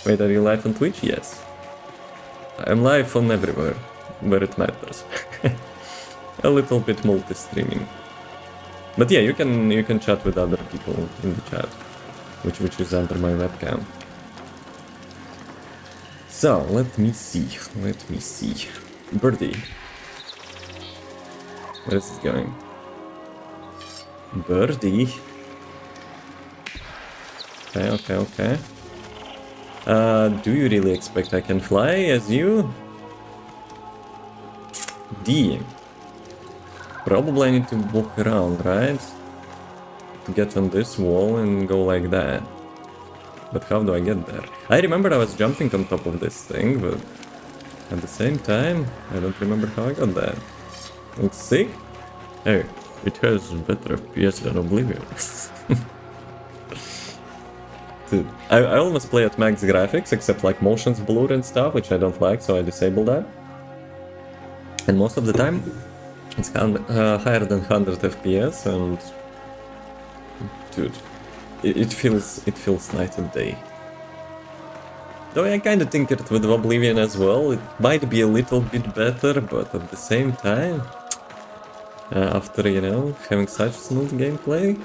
Wait, are you live on Twitch? Yes. I'm live on everywhere, where it matters. A little bit multi-streaming. But yeah, you can chat with other people in the chat, which is under my webcam. So, let me see. Birdie. Where is it going? Birdie. Okay. Do you really expect I can fly as you? D. Probably I need to walk around, right? To get on this wall and go like that. But how do I get there? I remember I was jumping on top of this thing, but at the same time, I don't remember how I got that. Looks sick? Hey, it has better FPS than Oblivion. Dude, I almost play at max graphics, except like motion's blurred and stuff, which I don't like, so I disable that. And most of the time, it's higher than 100 FPS, and dude, it feels night and day. Though I kinda tinkered with Oblivion as well, it might be a little bit better, but at the same time, after, you know, having such smooth gameplay,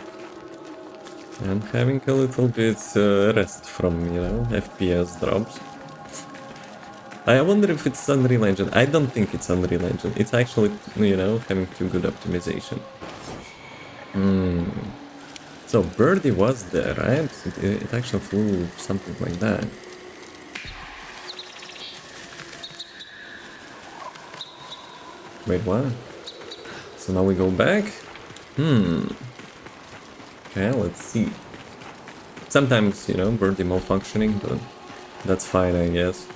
I'm having a little bit rest from, you know, FPS drops. I wonder if it's Unreal Engine. I don't think it's Unreal Engine. It's actually, you know, having too good optimization. So Birdie was there, right? It actually flew something like that. Wait, what? So now we go back? Okay, let's see. Sometimes, you know, Birdie malfunctioning, but that's fine, I guess.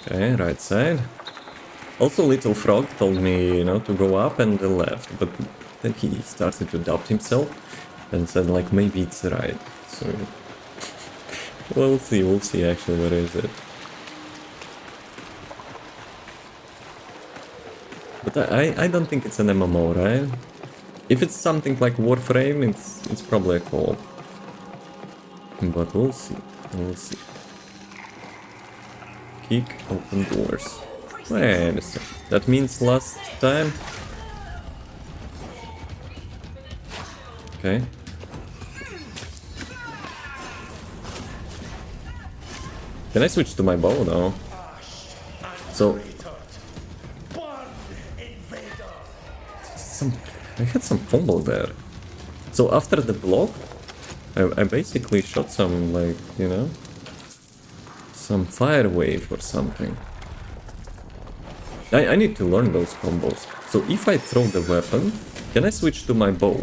Okay, right side. Also, Little Frog told me, you know, to go up and the left, but then he started to doubt himself and said, like, maybe it's right. So, we'll see actually, where is it? But I don't think it's an MMO, right? If it's something like Warframe, it's probably a co-op. But we'll see. Kick open doors. Wait a second. That means last time? Okay. Can I switch to my bow now? So... I had some fumble there. So after the block, I basically shot some, like, you know, some fire wave or something. I need to learn those combos. So if I throw the weapon, can I switch to my bow?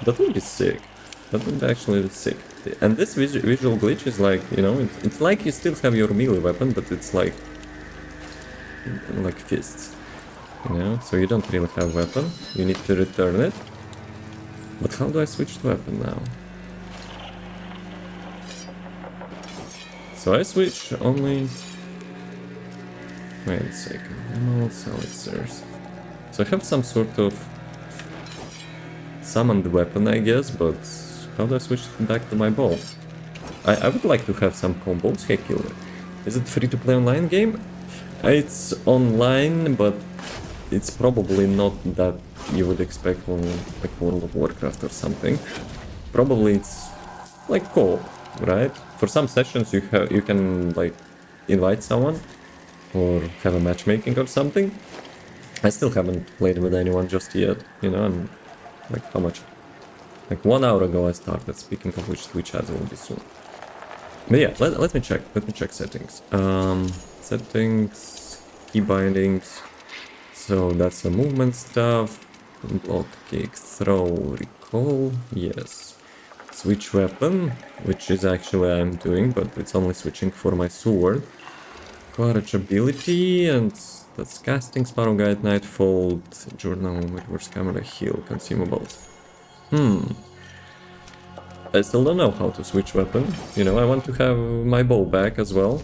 That would be sick. That would actually be sick. And this visual glitch is like, you know, it's like you still have your melee weapon, but it's like fists, you know, so you don't really have weapon, you need to return it. But how do I switch to weapon now? So I switch only... Wait a second, emerald silencers. So I have some sort of summoned weapon, I guess, but how do I switch back to my bow? I would like to have some combos. Hey killer, is it free to play online game? It's online, but it's probably not that you would expect from like World of Warcraft or something. Probably it's like co-op, right? For some sessions you can like invite someone or have a matchmaking or something. I still haven't played with anyone just yet, you know, Like how much? Like 1 hour ago I started. Speaking of which, Twitch ads will be soon. But yeah, let me check. Let me check settings. Settings, key bindings. So that's the movement stuff. Block, kick, throw, recall. Yes. Switch weapon, which is actually I'm doing, but it's only switching for my sword. Courage ability, and that's casting, Sparrow Guide, Nightfold, Journal, Reverse Camera, Heal, consumables. I still don't know how to switch weapon. You know, I want to have my bow back as well.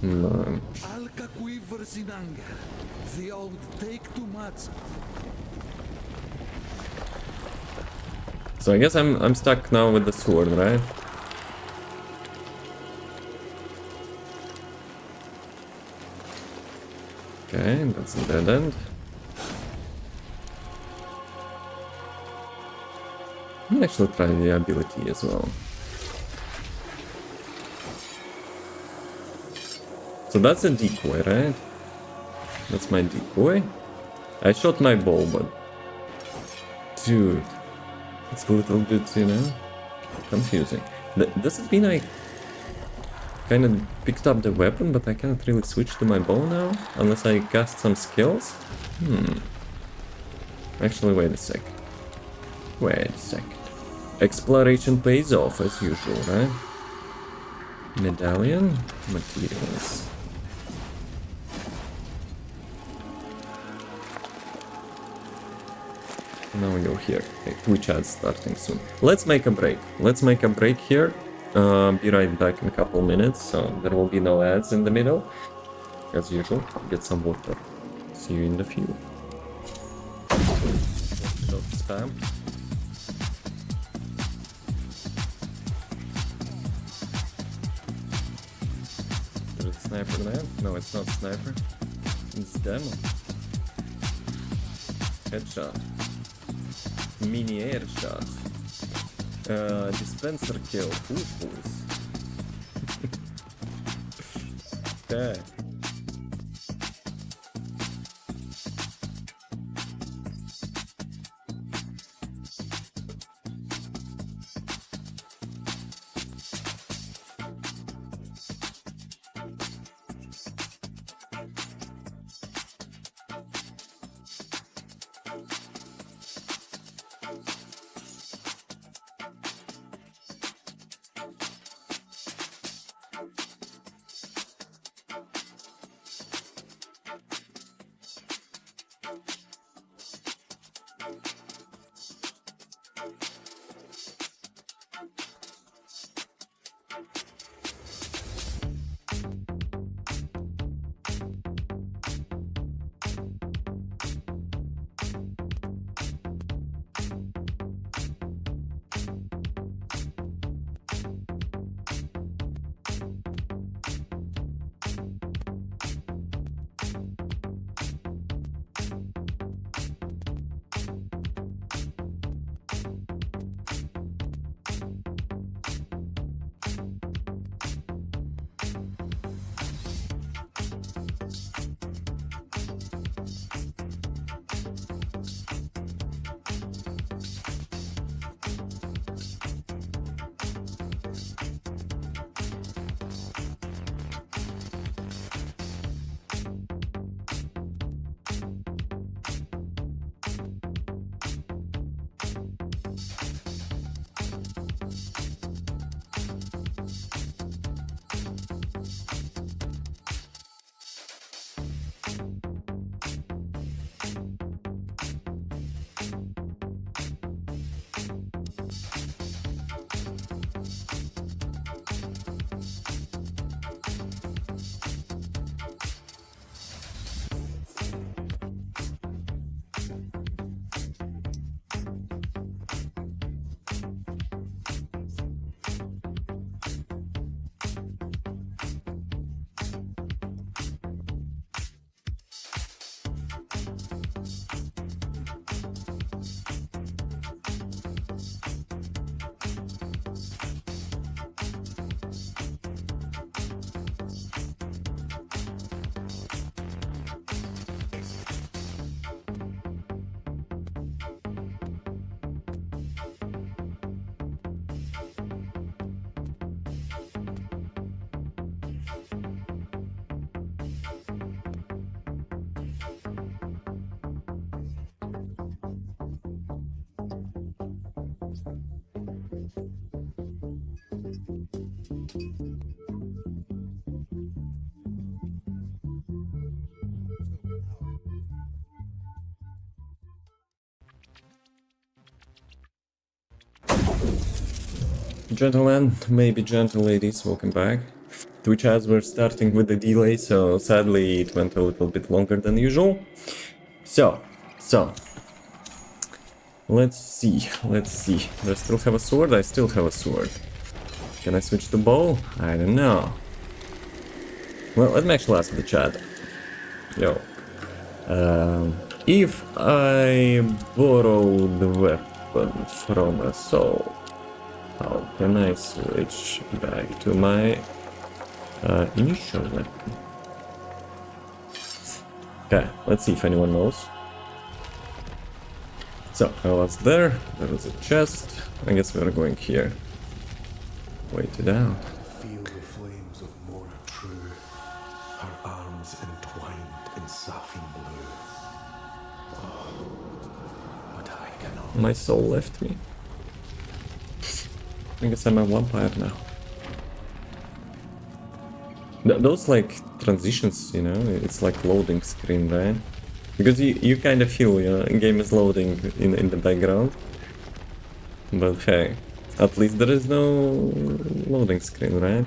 Alka quivers in anger. The old take too much. So I guess I'm stuck now with the sword, right? Okay, that's a dead end. I'll actually try the ability as well. So that's a decoy, right? That's my decoy. I shot my bow, but... Dude... It's a little bit, you know, confusing. Does it mean I kind of picked up the weapon, but I cannot really switch to my bow now? Unless I cast some skills? Actually, wait a sec. Wait a sec. Exploration pays off, as usual, right? Medallion? Materials. Now you're here. Okay, Twitch ads starting soon. Let's make a break. Let's make a break here. Be right back in a couple minutes, so there will be no ads in the middle. As usual, get some water. See you in the field. Don't spam. There's a sniper there? No, it's not sniper. It's demo. Headshot. Mini air shot. Dispenser kill. Fools. Okay. Gentlemen, maybe gentle ladies, welcome back. Twitch ads were starting with a delay, so sadly it went a little bit longer than usual. So, let's see. Do I still have a sword? I still have a sword. Can I switch the bow? I don't know. Well, let me actually ask the chat. Yo. If I borrow the weapon from a soul, how can I switch back to my initial weapon? Okay, let's see if anyone knows. So, I was there was a chest. I guess we're going here. Wait it out. Feel the flames of Mora true, her arms entwined in saffron blue. Oh, but I cannot. My soul left me. I guess I'm a vampire now. Those like transitions, you know, it's like loading screen, right? Because you kind of feel, you know, game is loading in the background. But hey, at least there is no loading screen, right?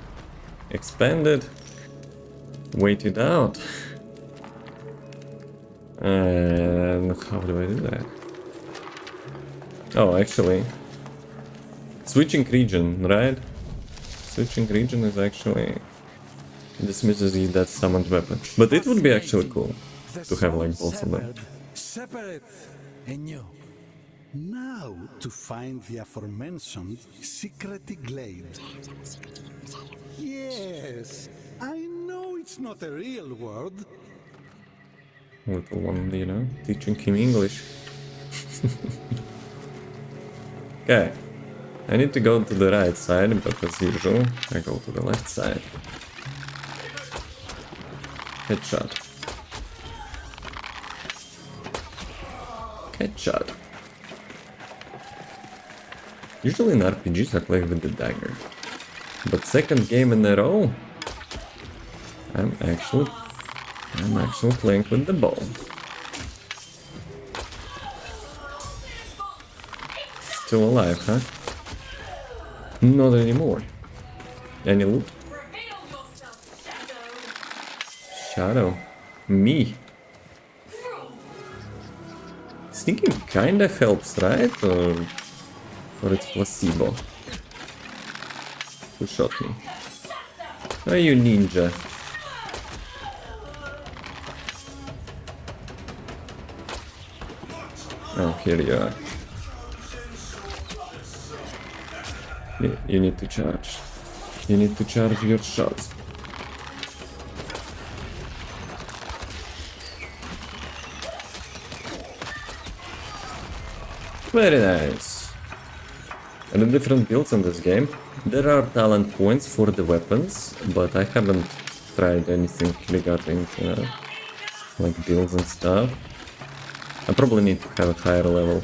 Expanded. Wait it out. And how do I do that? Oh, actually, switching region, right? Switching region is actually dismisses you that summoned weapon. But it would be actually cool to have like both of them. Separate and new. Now to find the aforementioned secret glade. Yes, I know it's not a real word. Little one, you know, teaching him English. Okay, I need to go to the right side, but as usual, I go to the left side. Headshot. Headshot. Usually in RPGs I play with the dagger. But second game in a row, I'm actually playing with the bow. Still alive, huh? Not anymore. Any loot? Shadow. Me. Sneaking kinda helps, right? Or it's placebo? Who shot me? Oh, you ninja. Oh, here you are. You need to charge. You need to charge your shots. Very nice. And the different builds in this game. There are talent points for the weapons, but I haven't tried anything regarding, you know, like builds and stuff. I probably need to have a higher level.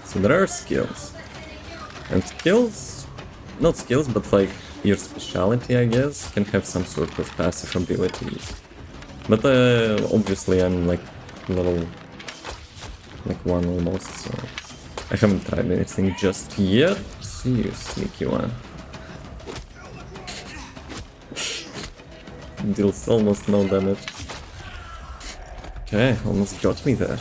So there are skills. And skills, not skills, but like your specialty, I guess, can have some sort of passive abilities. But obviously I'm like level like 1 almost, so I haven't tried anything just yet. See you, sneaky one. Deals almost no damage. Okay, almost got me there.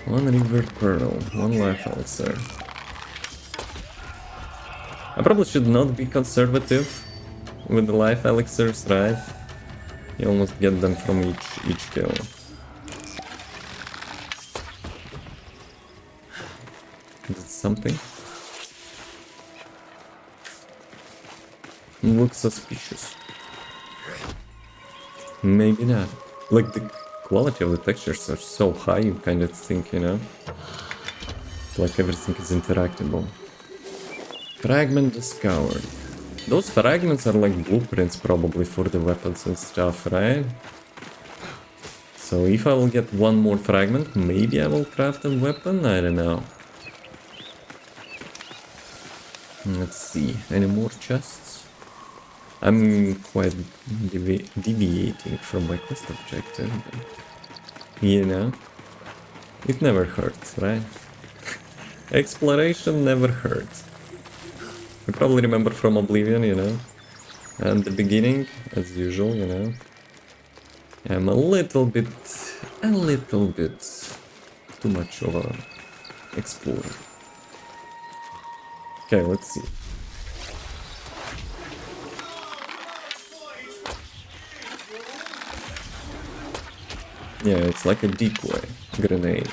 1 river pearl, 1 life elixir. I probably should not be conservative with the life elixirs, right? You almost get them from each kill. Is it something? Looks suspicious. Maybe not. Like the quality of the textures are so high, you kind of think, you know, like everything is interactable. Fragment discovered. Those fragments are like blueprints probably for the weapons and stuff, right? So if I will get one more fragment, maybe I will craft a weapon? I don't know. Let's see, any more chests? I'm quite deviating from my quest objective, but, you know, it never hurts, right? Exploration never hurts. You probably remember from Oblivion, you know, and the beginning, as usual, you know, I'm a little bit too much of a explorer. Okay, let's see. Yeah, it's like a decoy grenade.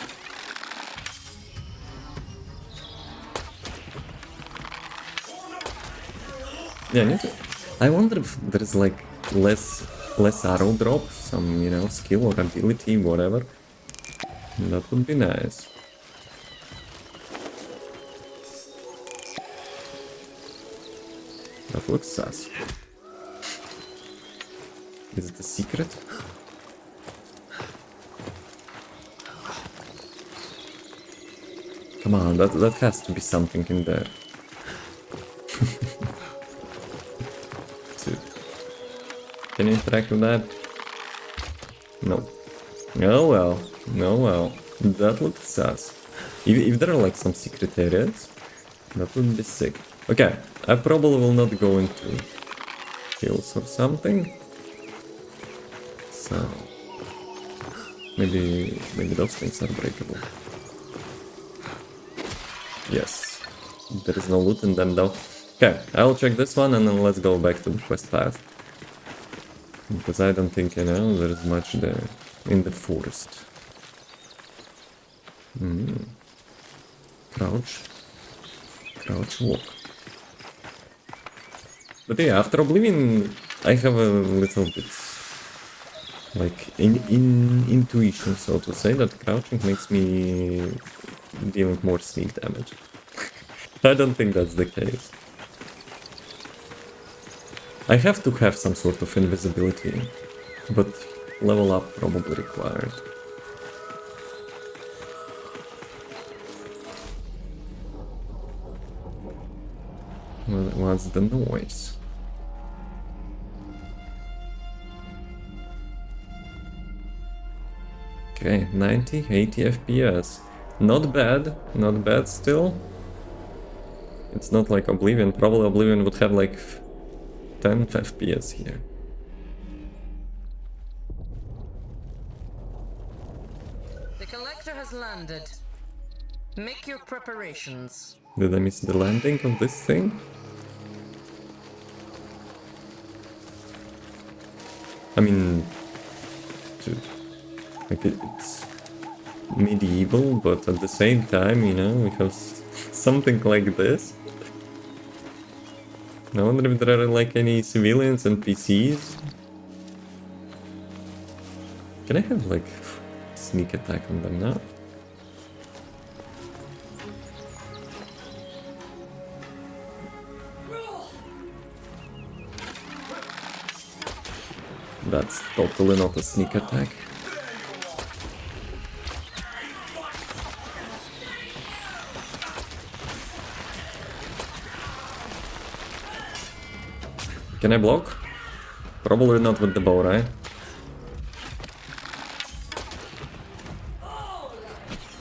Yeah, I wonder if there's like less arrow drop, some, you know, skill or ability, whatever. That would be nice. That looks sus. Is it a secret? Come on, that has to be something in there. Dude. Can you interact with that? No. Oh well. No well. That looks sus. If there are like some secret areas, that would be sick. Okay, I probably will not go into hills or something. So maybe those things are breakable. Yes. There is no loot in them though. Okay, I'll check this one and then let's go back to the quest path. Because I don't think, you know, there is much there in the forest. Crouch. Crouch walk. But yeah, after Oblivion, I have a little bit like intuition, so to say, that crouching makes me dealing more sneak damage. I don't think that's the case. I have to have some sort of invisibility, but level up probably required. What's the noise? Okay, 90, 80 FPS. Not bad still. It's not like Oblivion. Probably Oblivion would have like 10 FPS here. The collector has landed. Make your preparations. Did I miss the landing of this thing? I mean, dude, like it's medieval, but at the same time, you know, we have something like this. I wonder if there are like any civilians and PCs. Can I have like sneak attack on them now? That's totally not a sneak attack. Can I block? Probably not with the bow, right?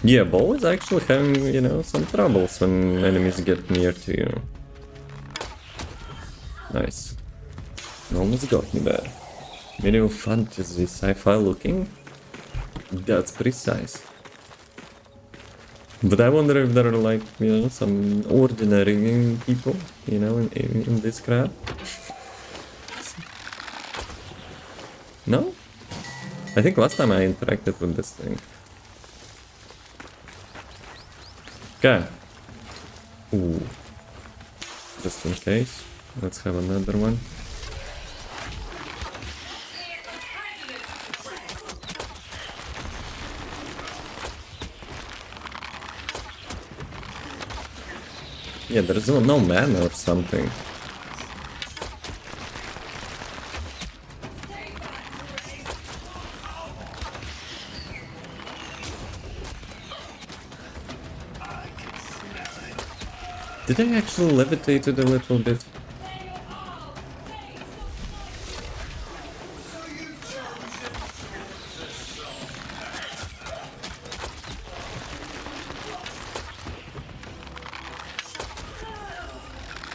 Yeah, bow is actually having, you know, some troubles when enemies get near to you. Nice. Almost got me there. Medieval fantasy, sci-fi looking. That's precise. But I wonder if there are like, you know, some ordinary people, you know, in this crowd. No? I think last time I interacted with this thing. Okay. Ooh. Just in case. Let's have another one. Yeah, there's no mana or something. Did I actually levitate it a little bit?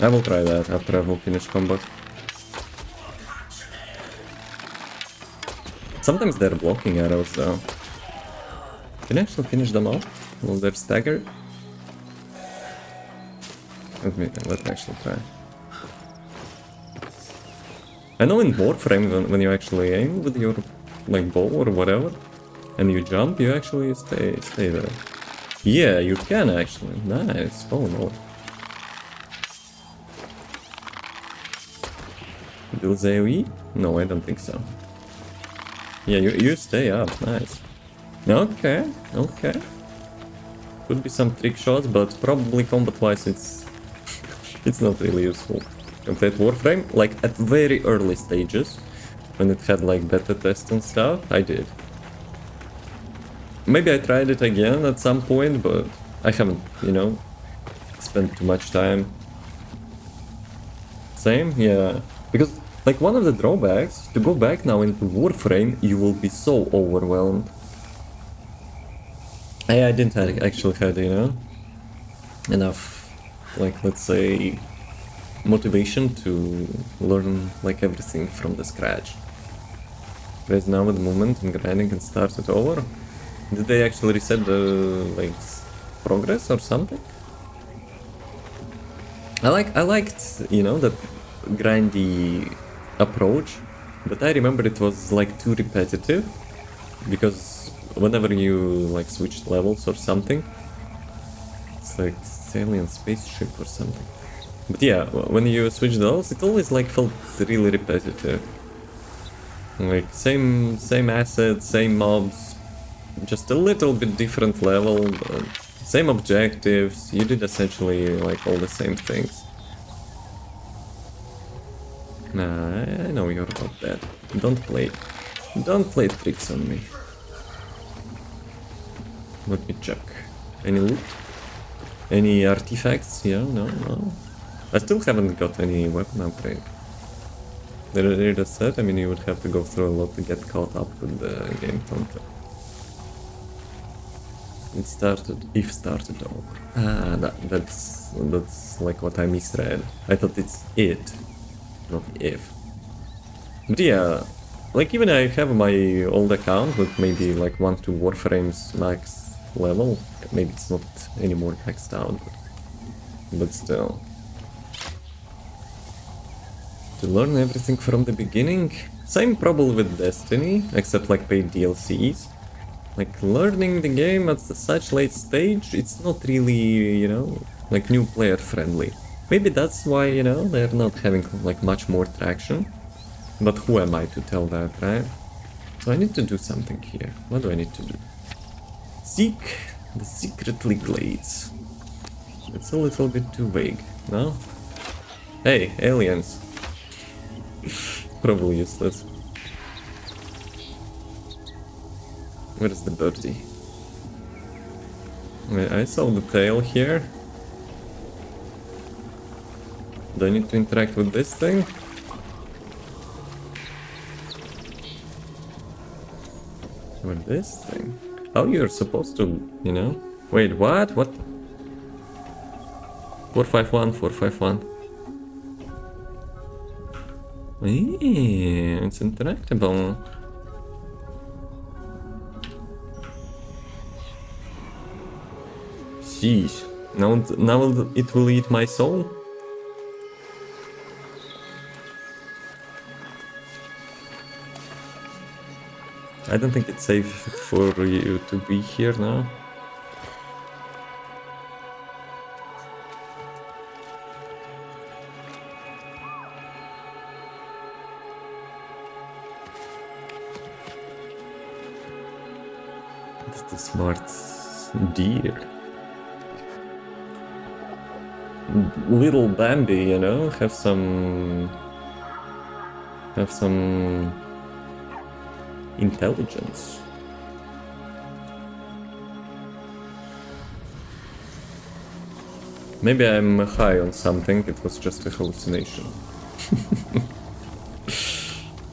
I will try that after I will finish combat. Sometimes they're blocking arrows though. Can I actually finish them off? Will they stagger? Let me actually try. I know in Warframe when you actually aim with your like bow or whatever and you jump, you actually stay there. Yeah, you can actually. Nice. Oh no. Builds AoE? No, I don't think so. Yeah, you stay up. Nice. Okay, okay. Could be some trick shots, but probably combat-wise it's not really useful. Compared to Warframe, like at very early stages, when it had like beta tests and stuff, I did. Maybe I tried it again at some point, but I haven't, you know, spent too much time. Same? Yeah. Because, like, one of the drawbacks, to go back now into Warframe, you will be so overwhelmed. I didn't actually have, you know, enough, like, let's say, motivation to learn, like, everything from the scratch. Whereas now at the moment I'm grinding and start it over. Did they actually reset the, like, progress or something? I liked, you know, that grindy approach, but I remember it was like too repetitive, because whenever you like switched levels or something, it's like alien spaceship or something. But yeah, when you switch levels, it always like felt really repetitive. Like same assets, same mobs, just a little bit different level, same objectives. You did essentially like all the same things. Nah, I know you're about that. Don't play tricks on me. Let me check. Any loot? Any artifacts? Yeah, no. I still haven't got any weapon upgrade. They're just said, I mean, you would have to go through a lot to get caught up with the game content. It started over. Ah, that's like what I misread. I thought it's it, not if. But yeah, like even I have my old account with maybe like 1-2 Warframes max level. Maybe it's not anymore maxed out, but still. To learn everything from the beginning? Same problem with Destiny, except like paid DLCs. Like learning the game at such late stage, it's not really, you know, like new player friendly. Maybe that's why, you know, they're not having like much more traction. But who am I to tell that, right? So I need to do something here. What do I need to do? Seek the secretly glades. It's a little bit too vague, no? Hey, aliens. Probably useless. Where is the birdie? Wait, I saw the tail here. Do I need to interact with this thing? With this thing? Oh, you're supposed to, you know? Wait, what? What? 451, 451. Yeah, it's interactable. Sheesh. Now it will eat my soul? I don't think it's safe for you to be here now. It's the smart deer. Little Bambi, you know, have some intelligence. Maybe I'm high on something, it was just a hallucination.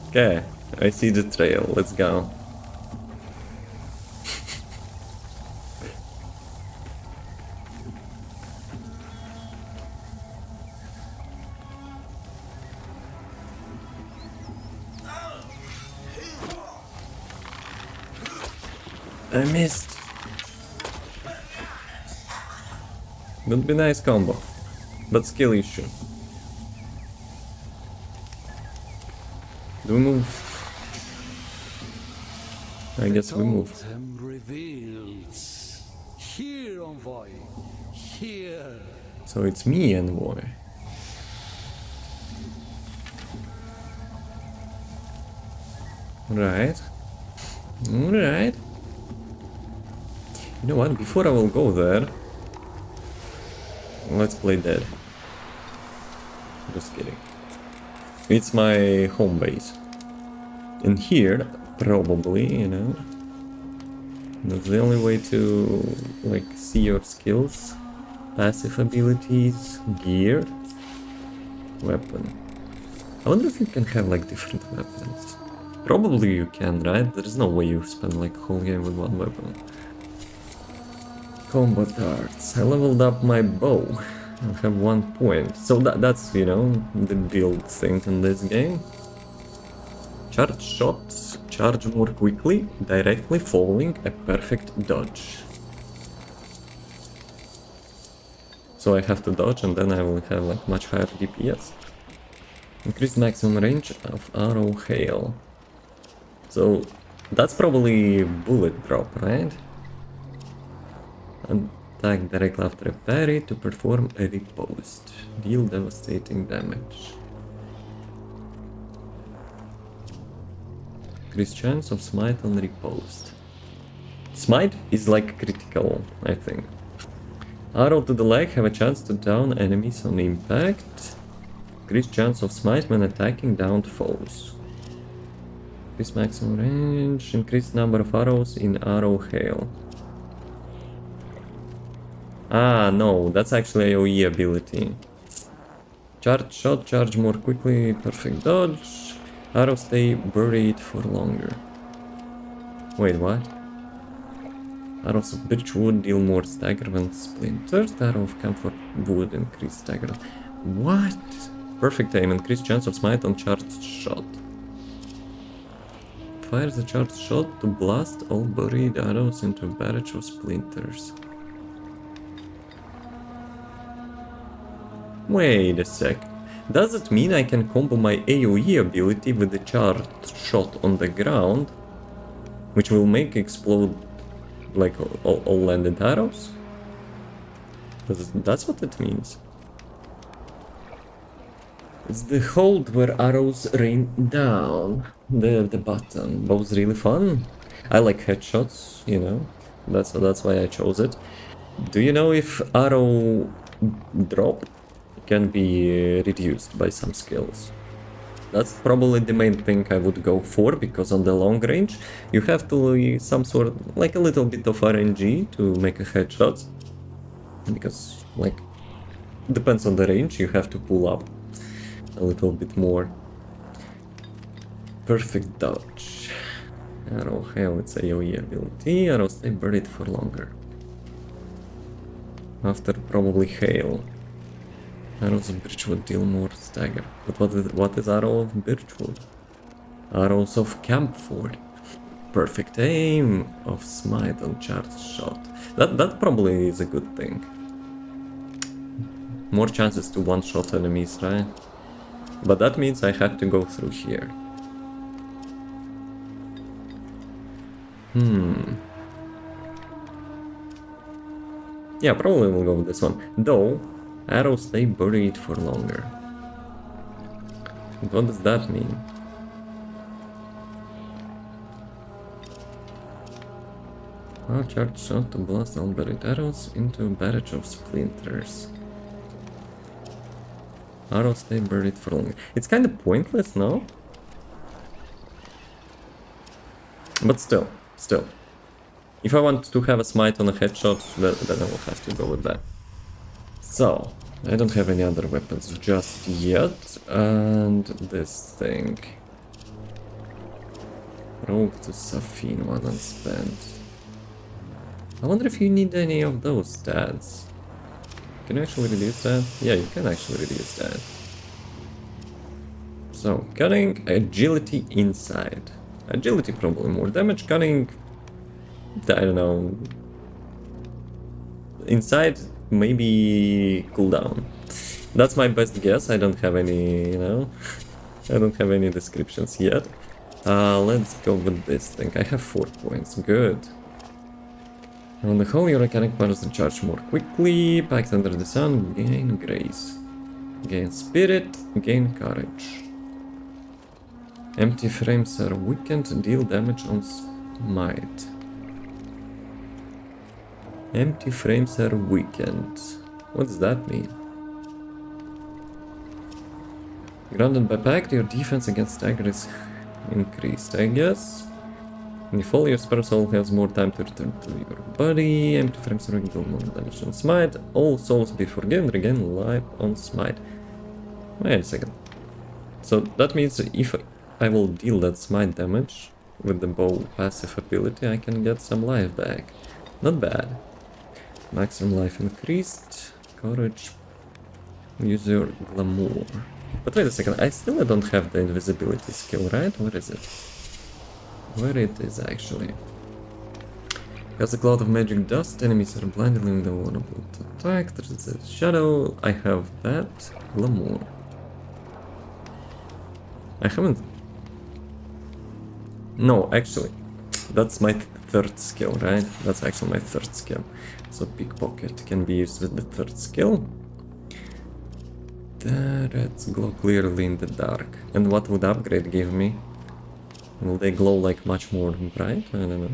Okay, I see the trail, let's go. I missed. Would be nice combo, but skill issue. Do we move? I guess we move. Totem reveals. Here, Envoy. Here. So it's me, Envoy. Right. Alright. You know what? Before I will go there, let's play dead. Just kidding. It's my home base. And here, probably, you know, that's the only way to, like, see your skills, passive abilities, gear, weapon. I wonder if you can have, like, different weapons. Probably you can, right? There is no way you spend, like, a whole game with one weapon. Combat arts. I leveled up my bow. I have 1 point. So that's, you know, the build thing in this game. Charge shots. Charge more quickly, directly following a perfect dodge. So I have to dodge and then I will have like much higher DPS. Increased maximum range of arrow hail. So that's probably bullet drop, right? Attack directly after a parry to perform a riposte. Deal devastating damage. Increased chance of smite on riposte. Smite is like critical, I think. Arrow to the leg, have a chance to down enemies on impact. Increased chance of smite when attacking downed foes. Increased maximum range, increased number of arrows in arrow hail. Ah, no, that's actually AoE ability. Charge shot, charge more quickly, perfect dodge. Arrows stay buried for longer. Wait, what? Arrows of birchwood deal more stagger when splintered. Arrow of camphor wood increase stagger. What? Perfect aim, increased chance of smite on charged shot. Fires a charged shot to blast all buried arrows into a barrage of splinters. Wait a sec. Does it mean I can combo my AoE ability with the charged shot on the ground, which will make explode like all landed arrows? That's what it means. It's the hold where arrows rain down. The button. Both really fun. I like headshots, you know. That's why I chose it. Do you know if arrow drop can be reduced by some skills? That's probably the main thing I would go for, because on the long range you have to some sort of, like a little bit of RNG to make a headshot, because like depends on the range, you have to pull up a little bit more. Perfect dodge. Arrow hail, it's AoE ability. Arrows stay buried for longer. After probably hail. Arrows of birchwood deal more stagger. But what is arrow of birchwood? Arrows of camphor. Perfect aim of smite on charged shot. That probably is a good thing. More chances to one-shot enemies, right? But that means I have to go through here. Yeah, probably we'll go with this one. Though, arrows stay buried for longer. What does that mean? Our charged shot to blast all buried arrows into a barrage of splinters. Arrows stay buried for longer. It's kind of pointless, no? But still. If I want to have a smite on a headshot, then I will have to go with that. So, I don't have any other weapons just yet, and this thing. Rogue to Safin, one unspent. I wonder if you need any of those stats. Can you actually reduce that? Yeah, you can actually reduce that. So, cutting, agility inside. Agility probably more damage, cutting, I don't know. Inside, maybe cooldown. That's my best guess, I don't have any, you know, I don't have any descriptions yet. Let's go with this thing. I have 4 points, good. On the whole, your mechanic powers to charge more quickly. Packed under the sun, gain grace. Gain spirit, gain courage. Empty frames are weakened, deal damage on smite. Empty frames are weakened. What does that mean? Grounded by pact, your defense against stagger is increased, I guess. In the fall, your spare soul has more time to return to your body. Empty frames are deal more damage on smite. All souls be forgiven, regain life on smite. Wait a second. So that means if I will deal that smite damage with the bow passive ability, I can get some life back. Not bad. Maximum life increased. Courage. Use your glamour. But wait a second, I still don't have the invisibility skill, right? Where is it? Where it is actually. As a cloud of magic dust, enemies are blinded, leaving them vulnerable to attack. There's a shadow. I have that. Glamour. I haven't... No, actually. That's my third skill, right? That's actually my third skill. So pickpocket can be used with the third skill. Let's glow clearly in the dark. And what would upgrade give me? Will they glow like much more bright? I don't know.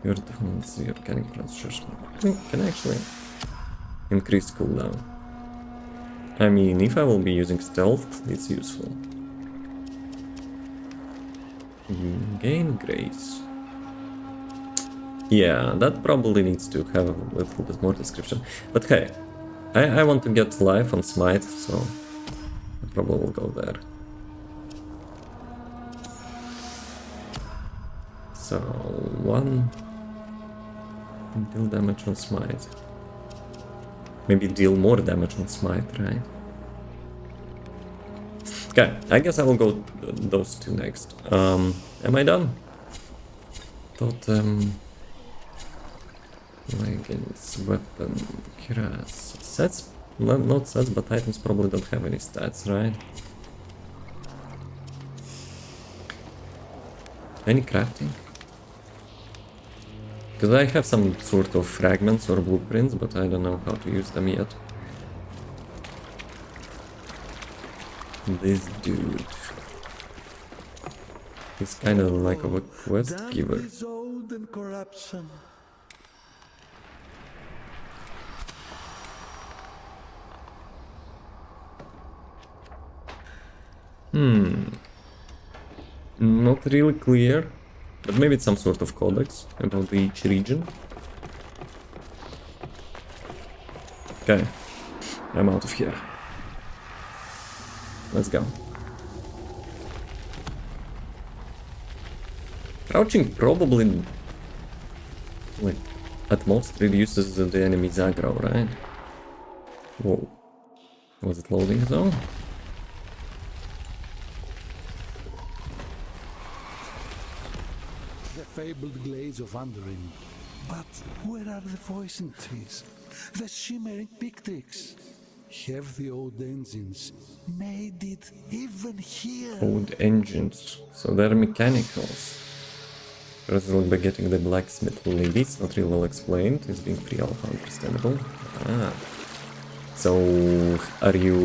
Your defense, your mechanic transfers can actually increase cooldown. I mean, if I will be using stealth, it's useful. Gain grace. Yeah, that probably needs to have a little bit more description. But hey, I want to get life on smite, so I probably will go there. So, 1 deal damage on smite. Maybe deal more damage on smite, right? Okay, I guess I will go those two next. Am I done? Totem, leggings, weapon, cuirass. Sets? Not sets, but items probably don't have any stats, right? Any crafting? Because I have some sort of fragments or blueprints, but I don't know how to use them yet. This dude is kind of like a quest giver. Is old and corruption. Not really clear, but maybe it's some sort of codex about each region. Okay, I'm out of here. Let's go. Crouching probably, like, at most reduces the enemy's aggro, right? Whoa. Was it loading zone? The fabled glades of Underin. But where are the poison trees? The shimmering pictics? Have the old engines made it even here? Old engines, so they're mechanicals. First by getting the blacksmith lady, it's not really well explained, it's being pre-alpha, understandable. Ah. So, are you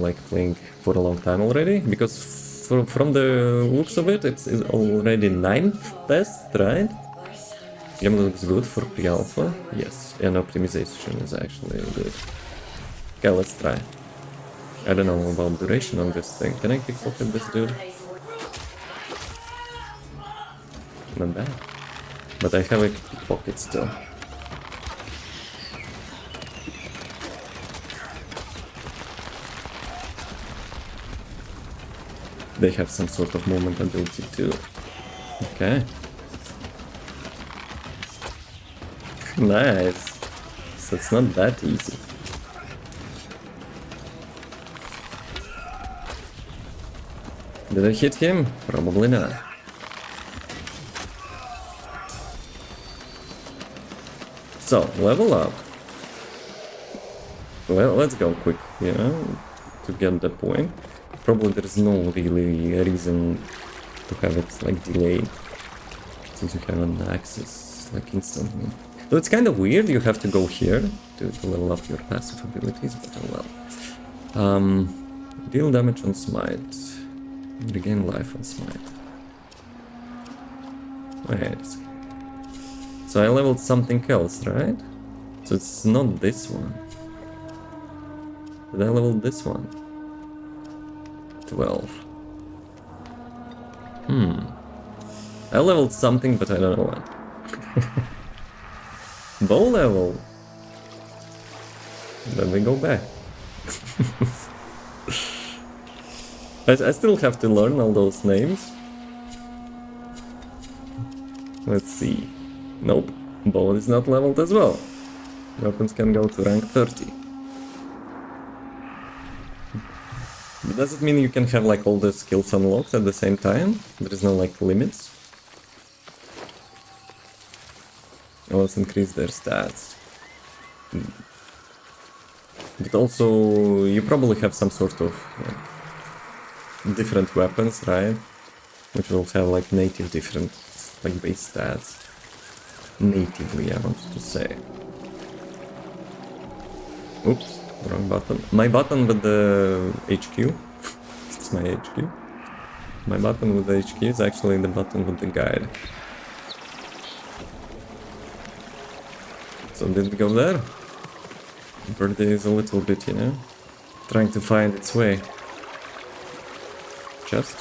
like playing for a long time already? Because from the looks of it, it's already 9th test, right? Game looks good for pre-alpha, yes, and optimization is actually good. Okay, let's try. I don't know about duration on this thing. Can I pickpocket this dude? Not bad. But I have a pickpocket still. they have some sort of movement ability too. Okay. Nice. So it's not that easy. Did I hit him? Probably not. So, level up. Well, let's go quick, you know, to get the point. Probably there's no really reason to have it like delayed, since you have an access like instantly. So it's kind of weird, you have to go here to level up your passive abilities, but oh well. Deal damage on smite. Regain life on smite. Wait. So I leveled something else, right? So it's not this one. Did I level this one? 12. I leveled something, but I don't know what. Bow level. Then we go back. I still have to learn all those names. Let's see. Nope. Bow is not leveled as well. Weapons can go to rank 30. But does it mean you can have like all the skills unlocked at the same time? There is no like limits? Oh, let's increase their stats. But also, you probably have some sort of different weapons, right? Which will have like native different like base stats. Natively, I wanted to say. Oops, wrong button. My button with the HQ. It's my HQ. My button with the HQ is actually the button with the guide. So did it go there? Birdie is a little bit, you know, trying to find its way. Chest?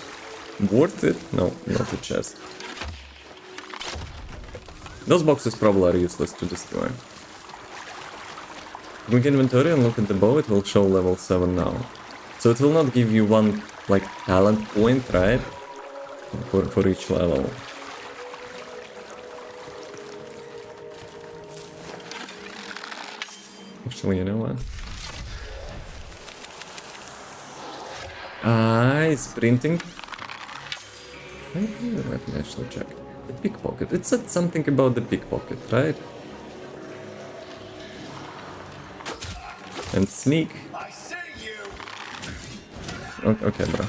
Worth it? No, not a chest. Those boxes probably are useless to destroy. Quick inventory and look at the bow, it will show level 7 now. So it will not give you one, like, talent point, right? For each level. Actually, you know what? It's printing. Let me actually check. The pickpocket. It said something about the pickpocket, right? And sneak. Okay, bro.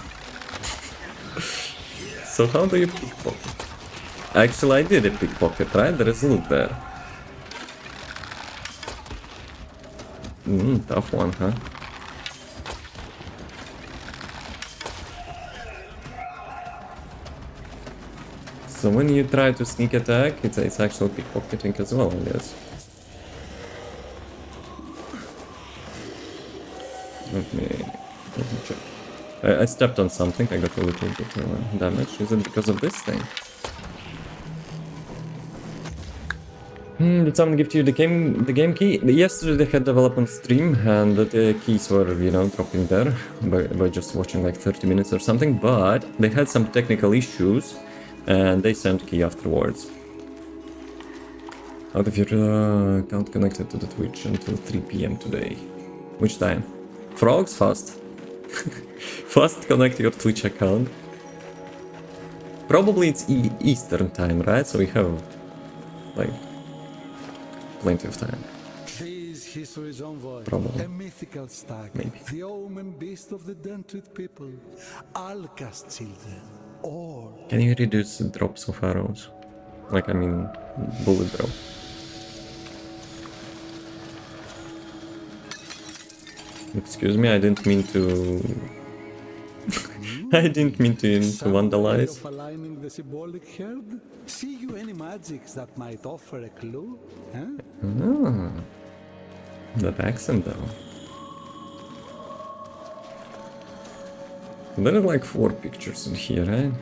So how do you pickpocket? Actually, I did a pickpocket, right? There is loot there. Tough one, huh? So when you try to sneak attack, it's actually pickpocketing as well, I guess. Let me check. I stepped on something, I got a little bit of damage. Is it because of this thing? Did someone give you the game key? Yesterday they had development stream and the keys were, you know, dropping there by just watching like 30 minutes or something, but they had some technical issues and they sent key afterwards. Out of your account connected to the Twitch until 3 PM today. Which time? Frogs? Fast. Fast connect your Twitch account. Probably it's Eastern time, right? So we have like plenty of time. This history's Envoy, Probably. a mythical stag, Maybe. the omen beast of the Dentwith people, Alka's children, all. Can you reduce the drops of arrows? Like, I mean, bullet drop. Excuse me, I didn't mean to... I didn't mean to vandalize. Of aligning the symbolic herd? See you any magics that might offer a clue? Huh? That accent though. There are like 4 pictures in here, right?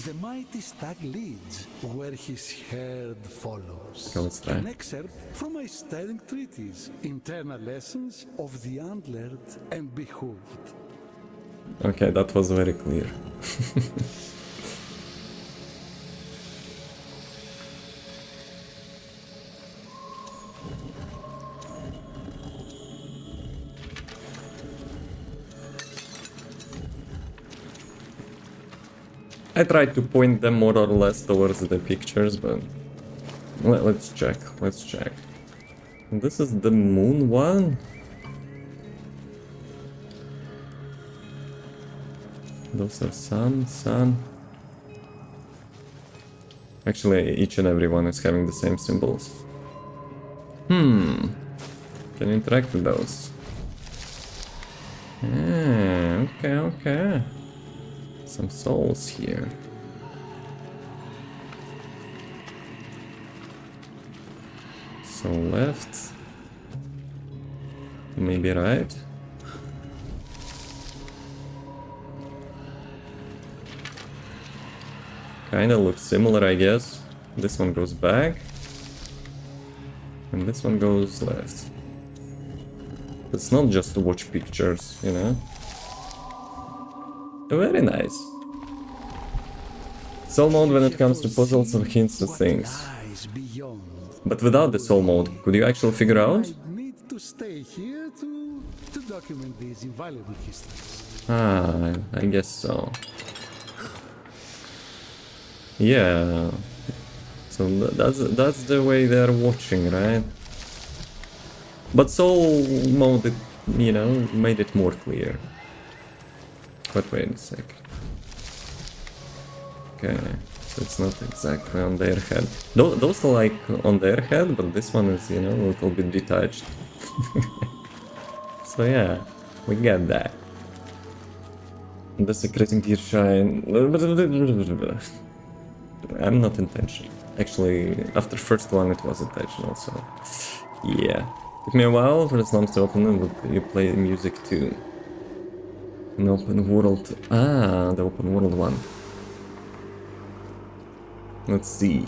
The mighty mighty stag leads, where his herd follows. Okay, let's try. An excerpt from my sterling treatise, Internal Lessons of the Antlered and Behooved. Okay, that was very clear. I tried to point them more or less towards the pictures, but let's check. Let's check. This is the moon one. Those are sun. Actually, each and every one is having the same symbols. Can interact with those. Okay. Some souls here. So left. Maybe right. Kinda looks similar, I guess. This one goes back. And this one goes left. It's not just to watch pictures, you know? Very nice. Soul mode when it comes to puzzles or hints to things. But without the soul mode, could you actually figure out? I need to stay here to document these invaluable histories. Ah, I guess so. Yeah. So that's the way they're watching, right? But soul mode, you know, made it more clear. But wait a sec. Okay, so it's not exactly on their head. Those are like on their head, but this one is, you know, a little bit detached. So yeah, we get that. Desecrating Gear Shine. I'm not intentional. Actually, after first one it was intentional, so yeah. Took me a while for the slums to open them, but you play music too. An open world. Ah, the open world one. Let's see.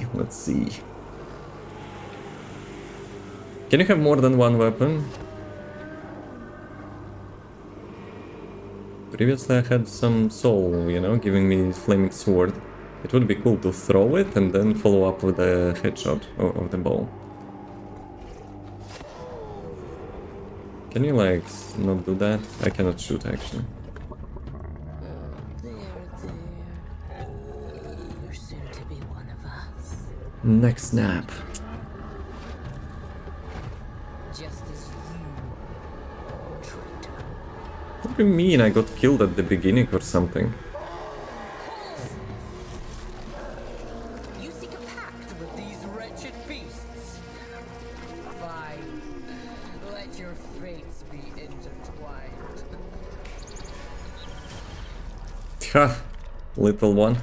Can you have more than one weapon? Previously I had some soul, you know, giving me flaming sword. It would be cool to throw it and then follow up with a headshot of the bow. Can you like not do that? I cannot shoot actually. You're soon to be one of us. Next snap. Just as you, traitor. What do you mean I got killed at the beginning or something? You seek a pact with these wretched beasts. Fine. Let your fates be intertwined. Ha! Little one.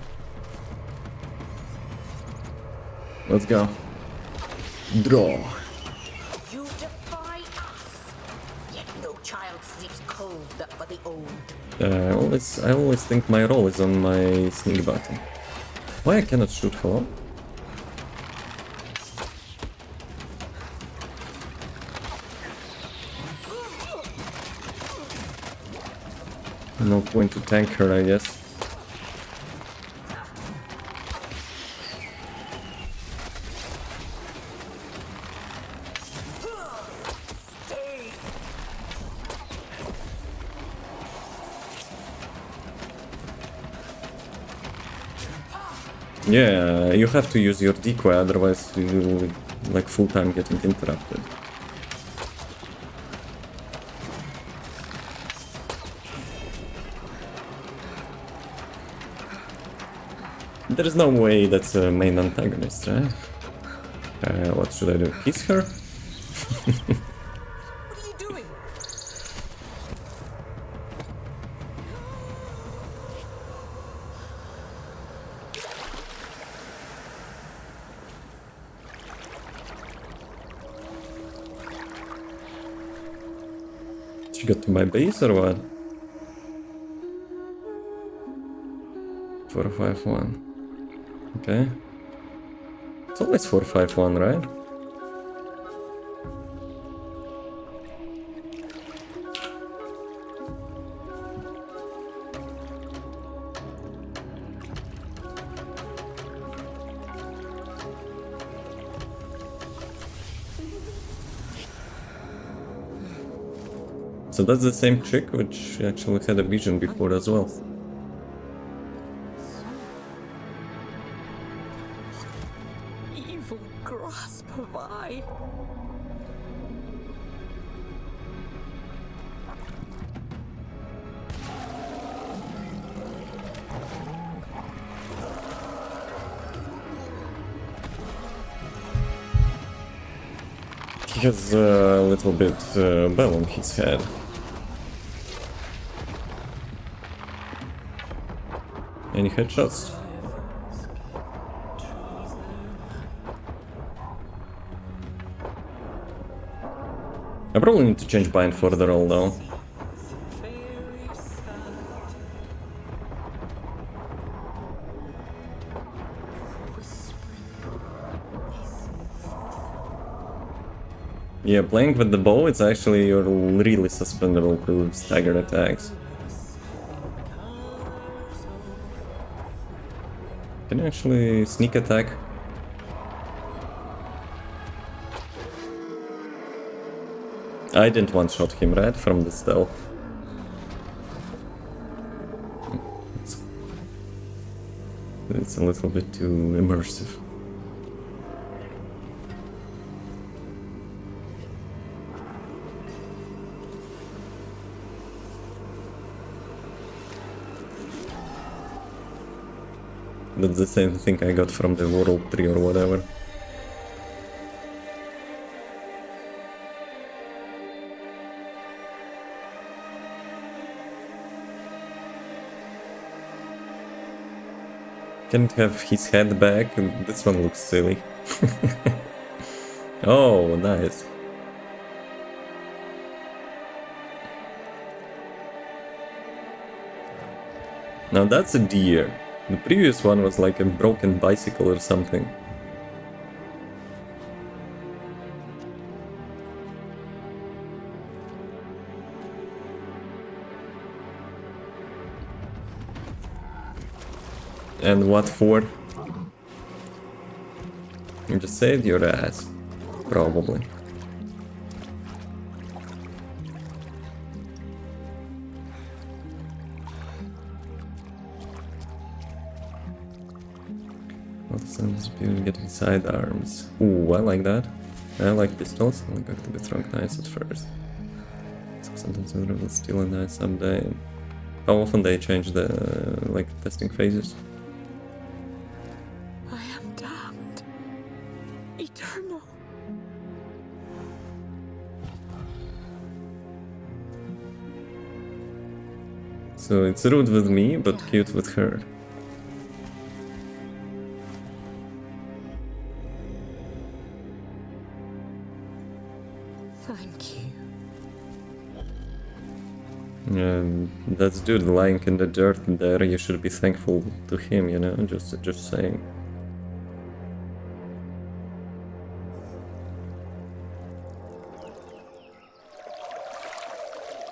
Let's go. Draw. You defy us. Yet no child sleeps cold but for the old. I always think my role is on my sneak button. Why I cannot shoot? Hello? No point to tank her, I guess. Yeah, you have to use your decoy, otherwise you will like full time getting interrupted. There is no way that's a main antagonist, right? What should I do? Kiss her? What are you doing? She got to my base or what? 451. Okay. It's always 4-5-1, right? So that's the same chick which actually had a vision before as well. Evil grasp have I. He has a little bit bell on his head. Any headshots? I probably need to change bind for the roll though. Yeah, playing with the bow, it's actually you're really suspendable to staggered attacks. Can you actually sneak attack? I didn't one-shot him, right? From the stealth. It's a little bit too immersive. That's the same thing I got from the World 3 or whatever. Can't have his head back, this one looks silly. Oh, nice. Now that's a deer. The previous one was like a broken bicycle or something. And what for? You just saved your ass. Probably. Sounds people getting sidearms. Ooh, I like that. I like pistols. I like to be strong knives at first. So sometimes we will steal a knife someday. How often they change the like testing phases? I am damned. Eternal. So it's rude with me, but cute with her. Thank you. That's dude lying in the dirt there. You should be thankful to him, you know. Just saying.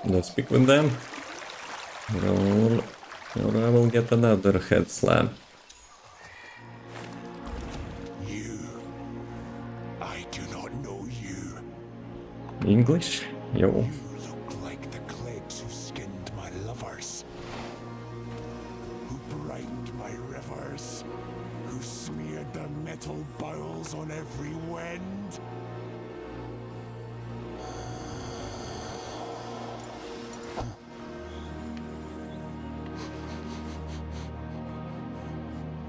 Let's speak with them. Or I will get another head slam. You. I do not know you. English? Yo. You look like the clegs who skinned my lovers, who brightened my rivers, who smeared their metal bowels on every wind.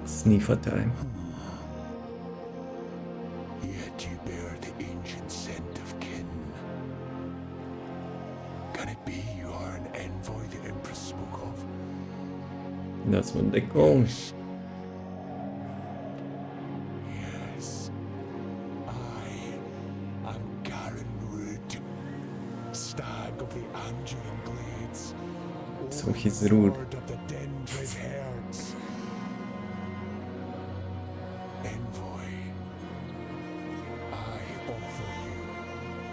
Sniffer time. Yet you bear the ancient scent of kin. Can it be you are an envoy the Empress spoke of? That's what they call me. Yes. I am Garen Rood, stag of the Anduin Glades. So he's rude. Lord of the Dendrid herds.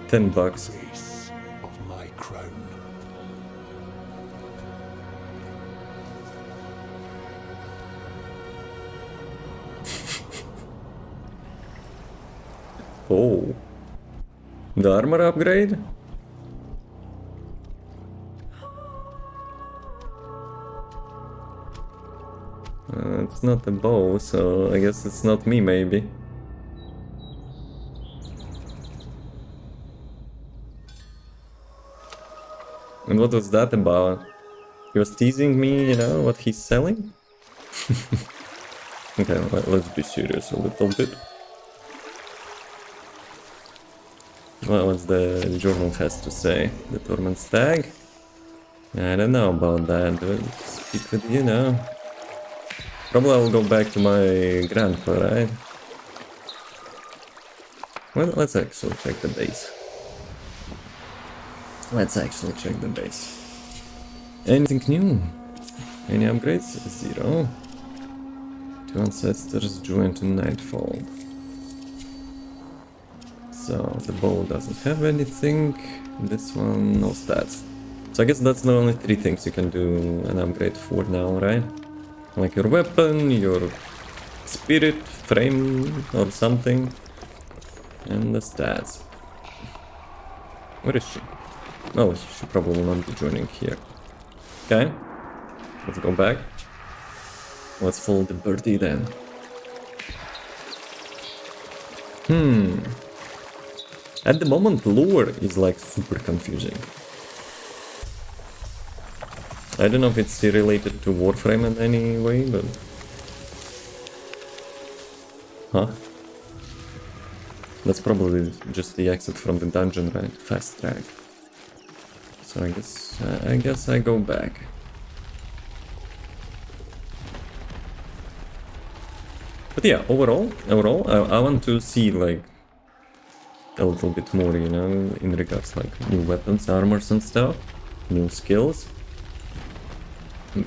$10 bucks. Ace of my crown. Oh. The armor upgrade? It's not a bow, so I guess it's not me, maybe. And what was that about? He was teasing me, you know, what he's selling? Okay, let's be serious a little bit. Well, what's the journal has to say? The Torment Stag? I don't know about that, dude. Speak with you now. Probably I'll go back to my grandpa, right? Well, let's actually check the base. Let's actually check the base. Anything new? Any upgrades? 0. 2 ancestors joined to Nightfall. So the bow doesn't have anything. This one, no stats. So I guess that's the only 3 things you can do an upgrade for now, right? Like your weapon, your spirit, frame or something. And the stats. Where is she? Oh, she probably will not be joining here. Okay. Let's go back. Let's follow the birdie then. At the moment, lore is like super confusing. I don't know if it's related to Warframe in any way, but... Huh? That's probably just the exit from the dungeon, right? Fast track. So I guess I go back. But yeah, overall, I want to see like a little bit more, you know, in regards like new weapons, armors and stuff, new skills.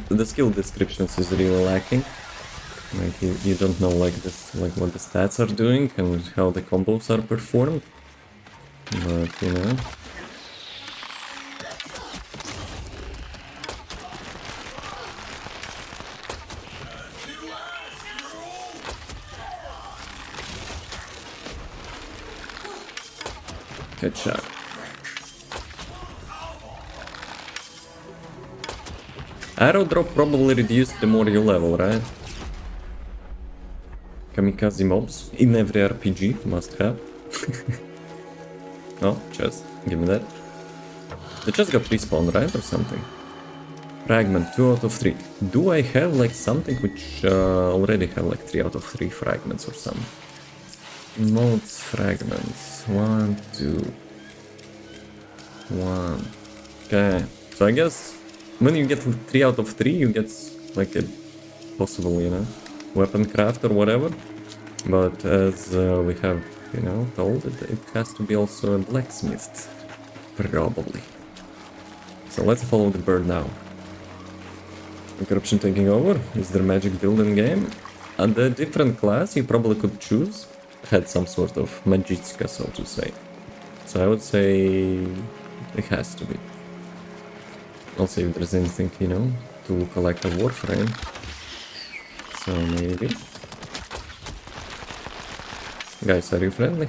The skill descriptions is really lacking. Like you don't know like this, like what the stats are doing and how the combos are performed. But you know. Good shot. Arrow drop probably reduced the more you level, right? Kamikaze mobs in every RPG must have. Oh, chest. Give me that. The chest got respawned, right? Or something. Fragment 2 out of 3. Do I have like something which already have like 3 out of 3 fragments or something? Modes fragments. 1, 2. 1. Okay. So I guess when you get 3 out of 3, you get like a possible, you know, weapon craft or whatever. But as we have, you know, told, it has to be also a blacksmith. Probably. So let's follow the bird now. Corruption taking over. Is there magic build in game? And the different class you probably could choose had some sort of magicka, so to say. So I would say it has to be. Also, if there's anything, you know, to collect a Warframe. So maybe. Guys, are you friendly?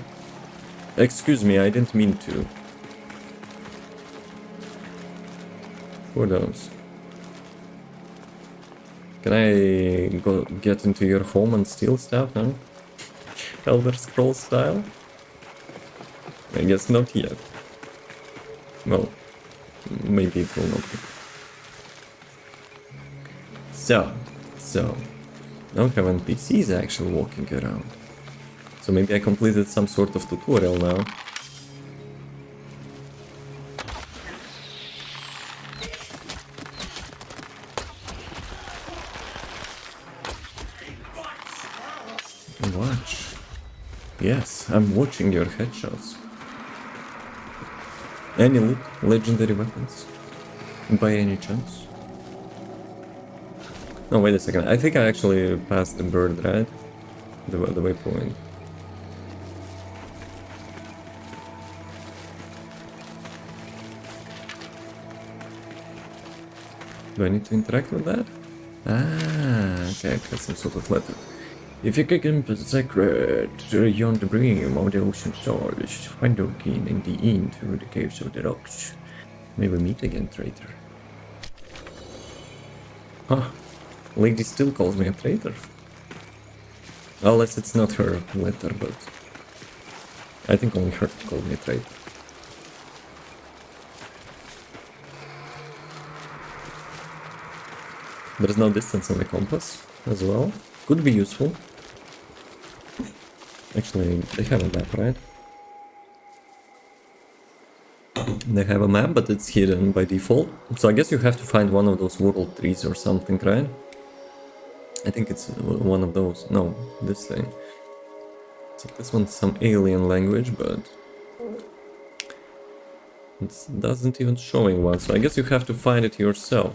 Excuse me, I didn't mean to. Who are those? Can I go get into your home and steal stuff, huh? Elder Scrolls style? I guess not yet. Well, maybe it will not be. So, now have NPCs actually walking around. So maybe I completed some sort of tutorial now. Watch. Yes, I'm watching your headshots. Any loot, legendary weapons? By any chance? No, wait a second. I think I actually passed the bird, right? The waypoint. Do I need to interact with that? Ah, okay, I got some sort of letter. If you kick in the secret beyond the brim of the ocean stars, find your keen in the into the caves of the rocks. May we meet again, traitor. Huh. Lady still calls me a traitor. Unless it's not her letter, but I think only her called me a traitor. There's no distance on the compass as well. Could be useful. Actually, they have a map, right? They have a map, but it's hidden by default. So I guess you have to find one of those world trees or something, right? I think it's one of those. No, this thing. So this one's some alien language, but it doesn't even showing one. So I guess you have to find it yourself.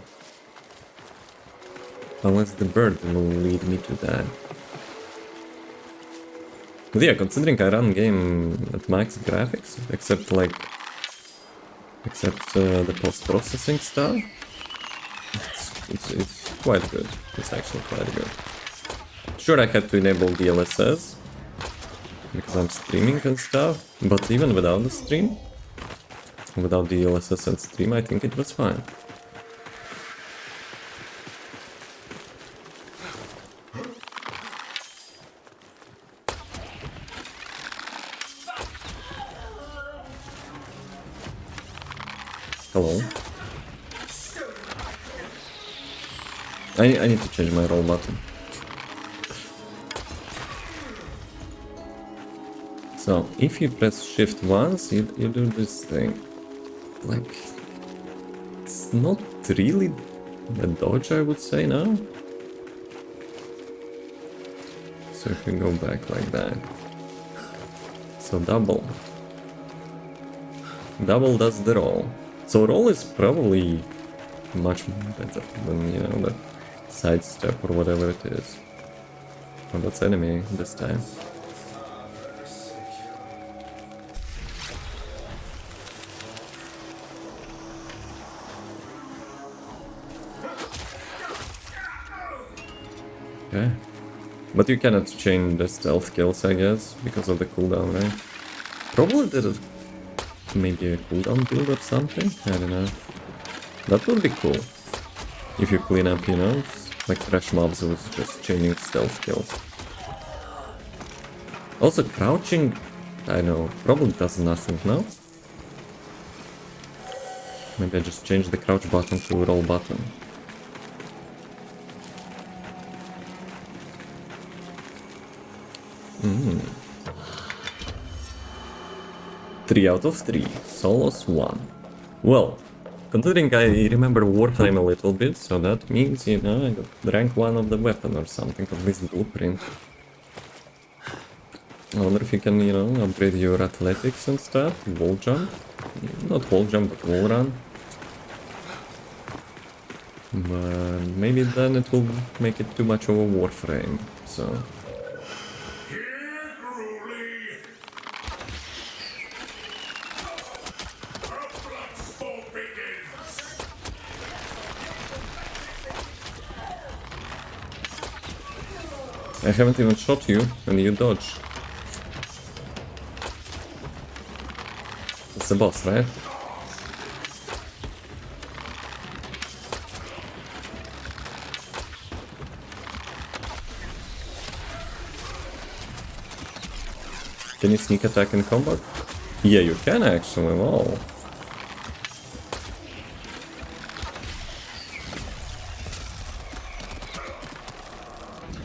Unless the bird will lead me to that. But yeah, considering I run game at max graphics, except the post-processing stuff, it's quite good. It's actually quite good. Sure, I had to enable DLSS because I'm streaming and stuff, but even without the stream, without DLSS and stream, I think it was fine. Hello. I need to change my roll button. So, if you press shift once, you do this thing. Like, it's not really a dodge, I would say, now. So if you go back like that. So double. Double does the roll. So roll is probably much better than, you know, the sidestep or whatever it is. Oh, that's enemy this time. Okay. But you cannot change the stealth kills, I guess, because of the cooldown, right? Probably there's maybe a cooldown build or something? I don't know. That would be cool. If you clean up, you know, like trash mobs with just changing stealth kills. Also, crouching, I know, probably does nothing, no? Maybe I just change the crouch button to roll button. Mm. 3 out of 3. Solos 1. Well, considering I remember Warframe a little bit, so that means, you know, I got rank 1 of the weapon or something, at least blueprint. I wonder if you can, you know, upgrade your athletics and stuff. Wall jump. Not wall jump, but wall run. But maybe then it will make it too much of a Warframe, so... I haven't even shot you, and you dodge. It's the boss, right? Can you sneak attack in combat? Yeah, you can actually, wow.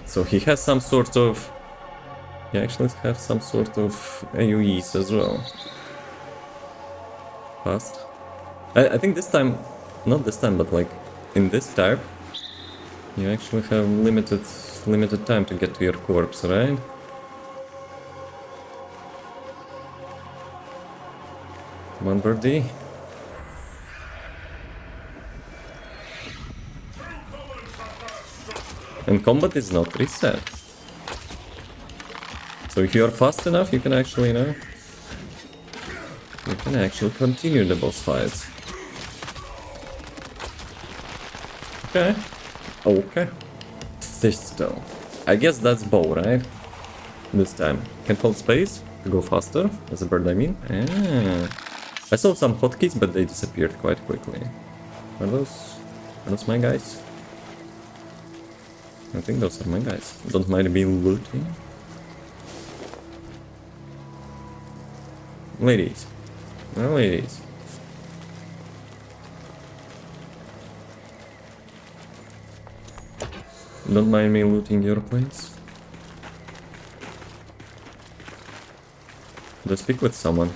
So he has some sort of... He actually has some sort of AoEs as well. Fast. I think this time... Not this time, but like in this type, you actually have limited time to get to your corpse, right? Come on, birdie. And combat is not reset. So if you are fast enough, you can actually, you know... You can actually continue the boss fights. Okay. Okay. Thistle. I guess that's bow, right? This time. Can hold space to go faster. As a bird, I mean. Ah. I saw some hotkeys, but they disappeared quite quickly. Are those my guys? I think those are my guys. Don't mind me looting. Ladies. No ladies. Don't mind me looting your place. Just speak with someone.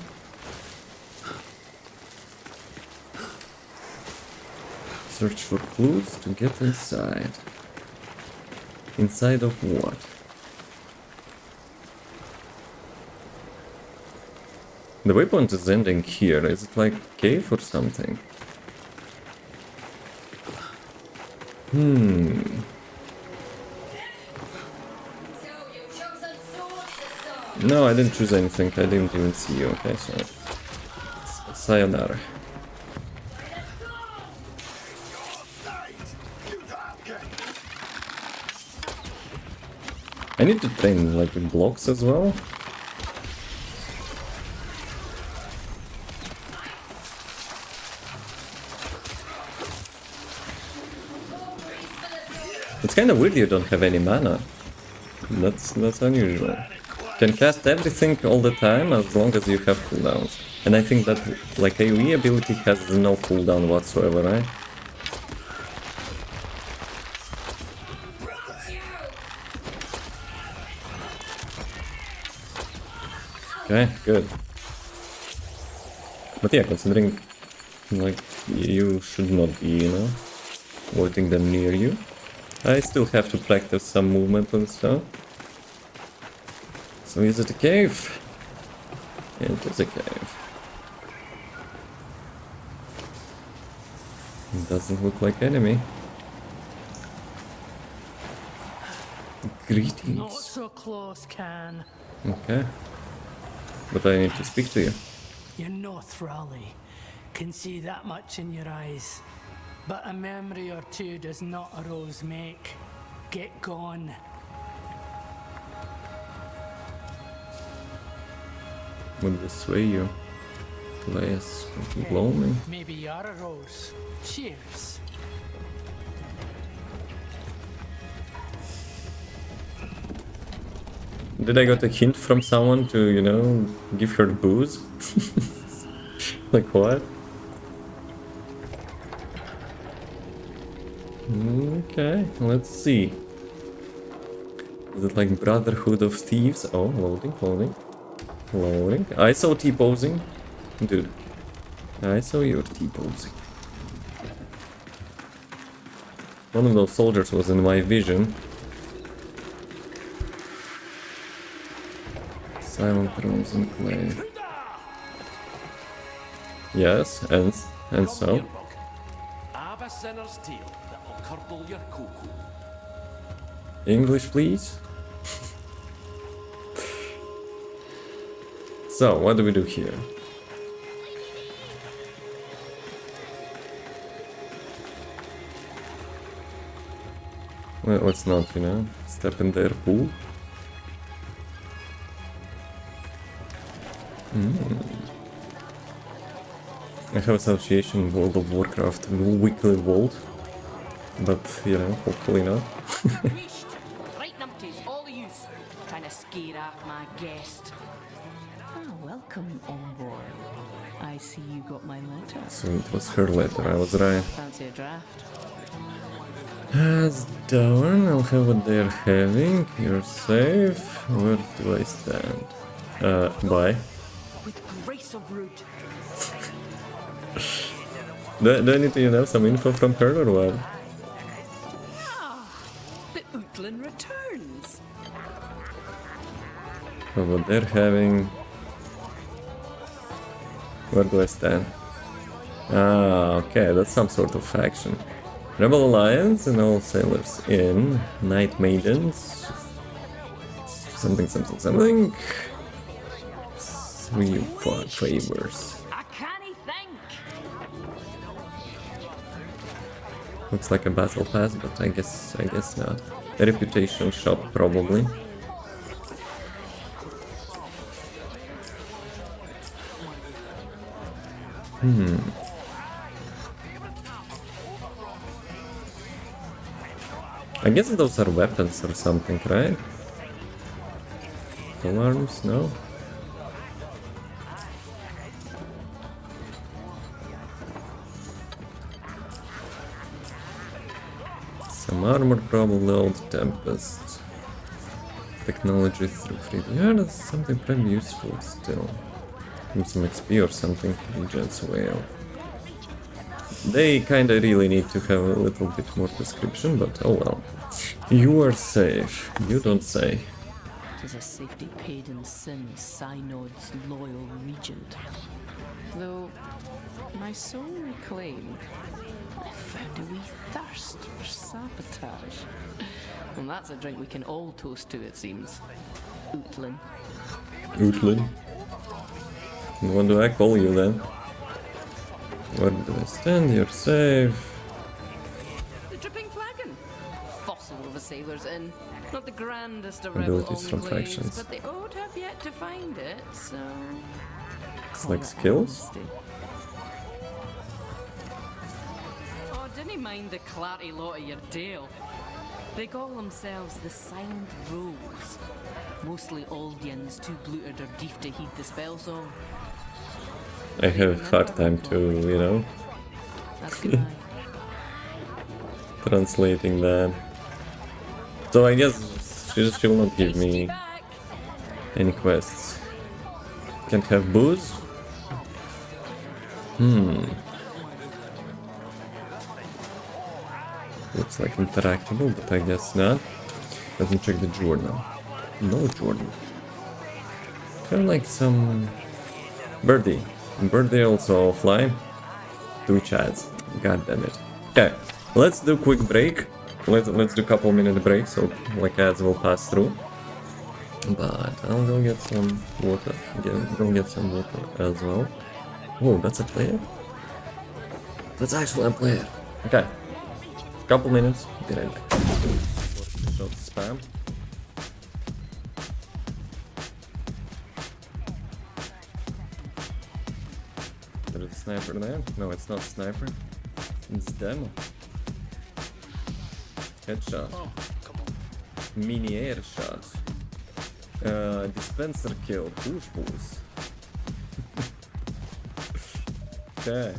Search for clues to get inside. Inside of what? The waypoint is ending here. Is it like a cave or something? No, I didn't choose anything. I didn't even see you. Okay, so sayonara. I need to train like blocks as well. It's kind of weird you don't have any mana. That's unusual. You can cast everything all the time as long as you have cooldowns. And I think that like AoE ability has no cooldown whatsoever, right? Okay, good. But yeah, considering like you should not be, you know, avoiding them near you. I still have to practice some movement and stuff. So is it a cave? It is a cave. It doesn't look like enemy. Greetings. Not so close, Can. Okay. But I need to speak to you. You're no thrally. Can see that much in your eyes. But a memory or two does not a rose make. Get gone. Would this sway you? Place blow me. Maybe you're a rose. Cheers. Did I got a hint from someone to, you know, give her booze? Like what? Okay, let's see. Is it like Brotherhood of Thieves? Oh, loading, loading. Loading. I saw T-posing. Dude. I saw your T-posing. One of those soldiers was in my vision. Silent Crimson Clay. Yes, and so? I've a sinner's tale that'll curdle your cuckoo. English, please? So, what do we do here? Well, let's not, you know, step in their pool. I have association World of Warcraft weekly vault, but you know, hopefully not. Right numpties, all of you. Trying to scare off my guest. Ah, welcome, Envoy. I see you got my letter. So it was her letter, I was right. Fancy a draft? As darn, I'll have what they're having. You're safe. Where do I stand? Bye. With grace of root. Do I need to, you know, some info from her or what? The Outland returns. So what they're having. Where do I stand? Ah, okay, that's some sort of faction. Rebel Alliance and all sailors in. Night Maidens. Something, something, something. 3 favors. I can't think. Looks like a battle pass, but I guess not. A reputation shop probably. I guess those are weapons or something, right? Alarms? No? Some armor, probably old Tempest. Technology through 3D. Yeah, that's something pretty useful still. Give some XP or something. Legends Whale. They kinda really need to have a little bit more description, but oh well. You are safe. You don't say. 'Tis a safety paid in sin, Synod's loyal regent. Though, my soul reclaimed, I found a wee thirst for sabotage. And that's a drink we can all toast to, it seems. Ootlin. Ootlin. What do I call you then? Where do I stand? You're safe. The dripping flagon. Fossil of a sailor's inn. Not the grandest of rebel Abilities from enclaves, factions. but the Ode have yet to find it, so... It's call like it skills? honesty. Oh, didn't mind the clarty lot of your tale. They call themselves the Silent Rose. Mostly Aldians too blooted or deaf to heed the spell song. I have a hard time to, you know, That's good. translating that. So I guess she will not give me any quests. Can't have booze? Looks like interactable, but I guess not. Let me check the journal. No journal. Kind of like some... Birdie. Birdie also offline. 2 chats. God damn it. Okay, let's do a quick break. Let's do a couple minute break, so like ads will pass through. But I'll go get some water. Go get some water as well. Oh, that's a player? That's actually a player. Okay. Couple minutes. Be right back. Shot spam. There is a sniper there? No, it's not sniper. It's demo. Headshot. Mini air shot. Dispenser kill. Push pulls. Okay.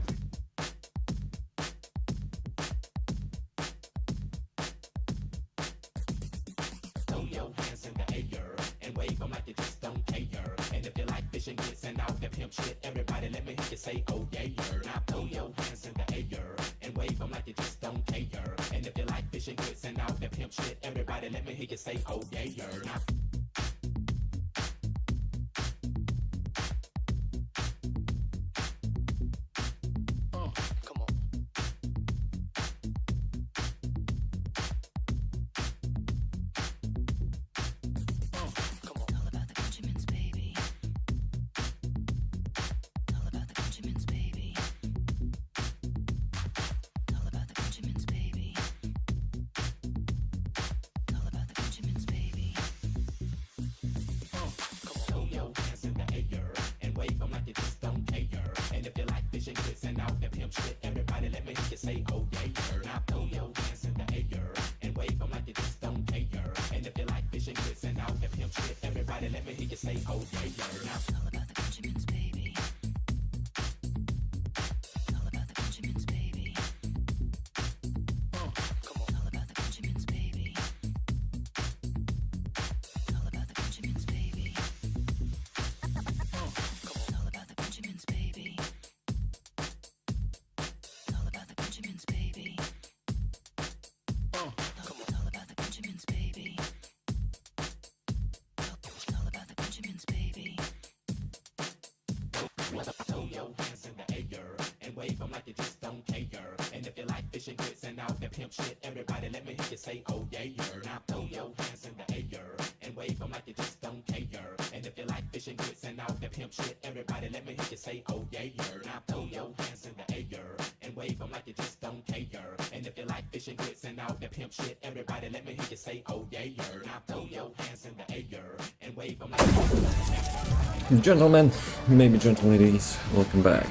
out that pimp shit. Everybody let me hear you say, oh yeah, yeah. Now throw your hands in the air and wave them like... Gentlemen, maybe gentle ladies, welcome back.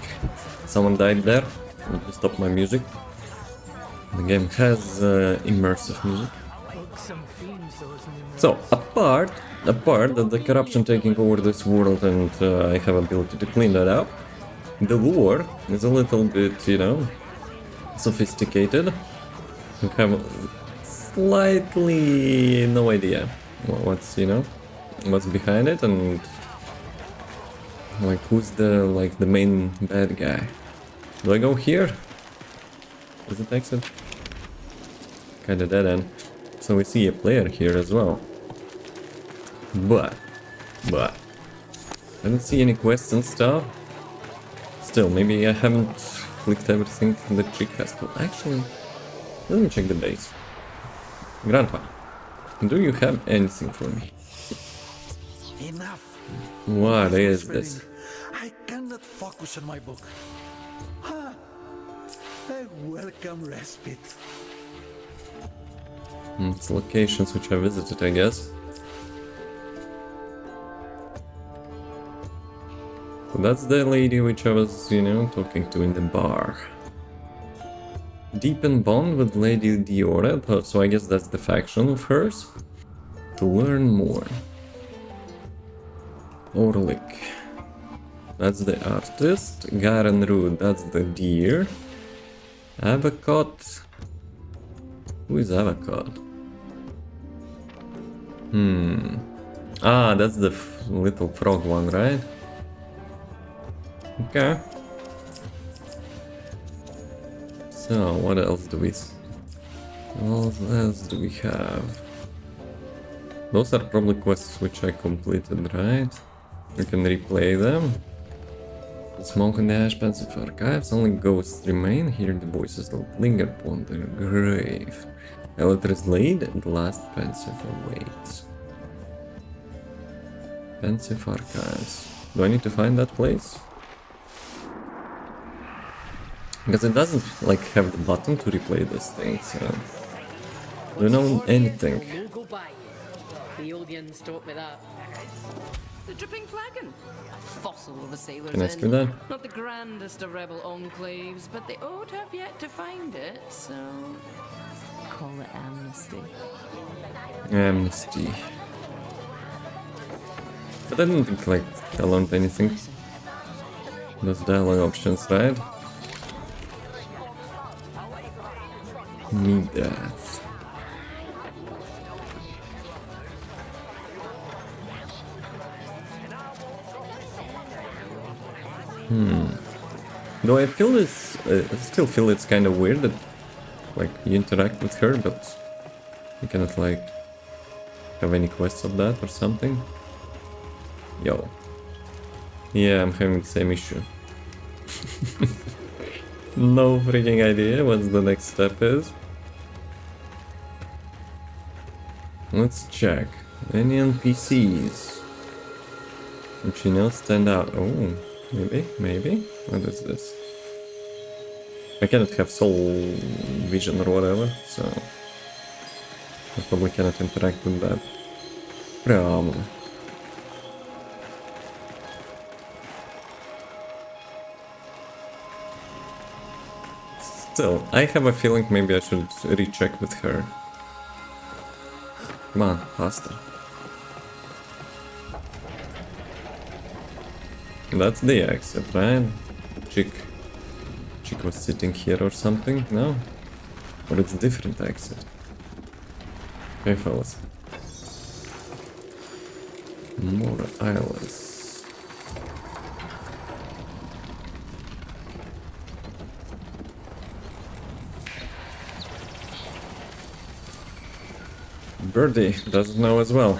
Someone died there. Let me stop my music. The game has immersive music. Some fiends, those numerous. So, apart that the corruption taking over this world and I have ability to clean that up, the lore is a little bit, you know, sophisticated. You have slightly no idea what's, you know, what's behind it and like who's the main bad guy. Do I go here? Is it exit? Kinda dead end. So we see a player here as well. But I don't see any quests and stuff. Still, maybe I haven't clicked everything the chick has to. Actually, let me check the base. Grandpa, do you have anything for me? Enough. What is this? I cannot focus on my book. Ha! A welcome respite. It's locations which I visited, I guess. So that's the lady which I was, you know, talking to in the bar. Deepen bond with Lady Diora, so I guess that's the faction of hers. To learn more. Orlik. That's the artist. Garen Rude, that's the deer. Avocot. Who is Avocot? Ah, that's the little frog one, right? Okay. So, what else do we... What else do we have? Those are probably quests which I completed, right? We can replay them. The smoke and the ash pensive archives, only ghosts remain. Hear the voices that linger upon the grave. A letter is laid, and the last pensive awaits. Pensive archives. Do I need to find that place? Because it doesn't like have the button to replay this thing, so... Do you know anything? We'll go by you. The Odeons taught me that. The dripping flagon. A fossil of a sailor's Can I ask you inn. that? Not the grandest of rebel enclaves, but the Ode have yet to find it, so... Call it amnesty. Amnesty. But I didn't think like I learned anything. Listen. Those dialogue options, right? Need that. Though I feel this, I still feel it's kind of weird that like you interact with her, but you cannot like have any quests of that or something. Yo. Yeah, I'm having the same issue. No freaking idea what the next step is. Let's check. Any NPCs which you know stand out? Oh, maybe. What is this? I cannot have soul vision or whatever, so I probably cannot interact with that. Probably. Still, I have a feeling maybe I should recheck with her. Come on, faster. That's the exit, right? Chick was sitting here or something? No? Or it's a different exit? Okay, fellas. More islands. Birdie doesn't know as well.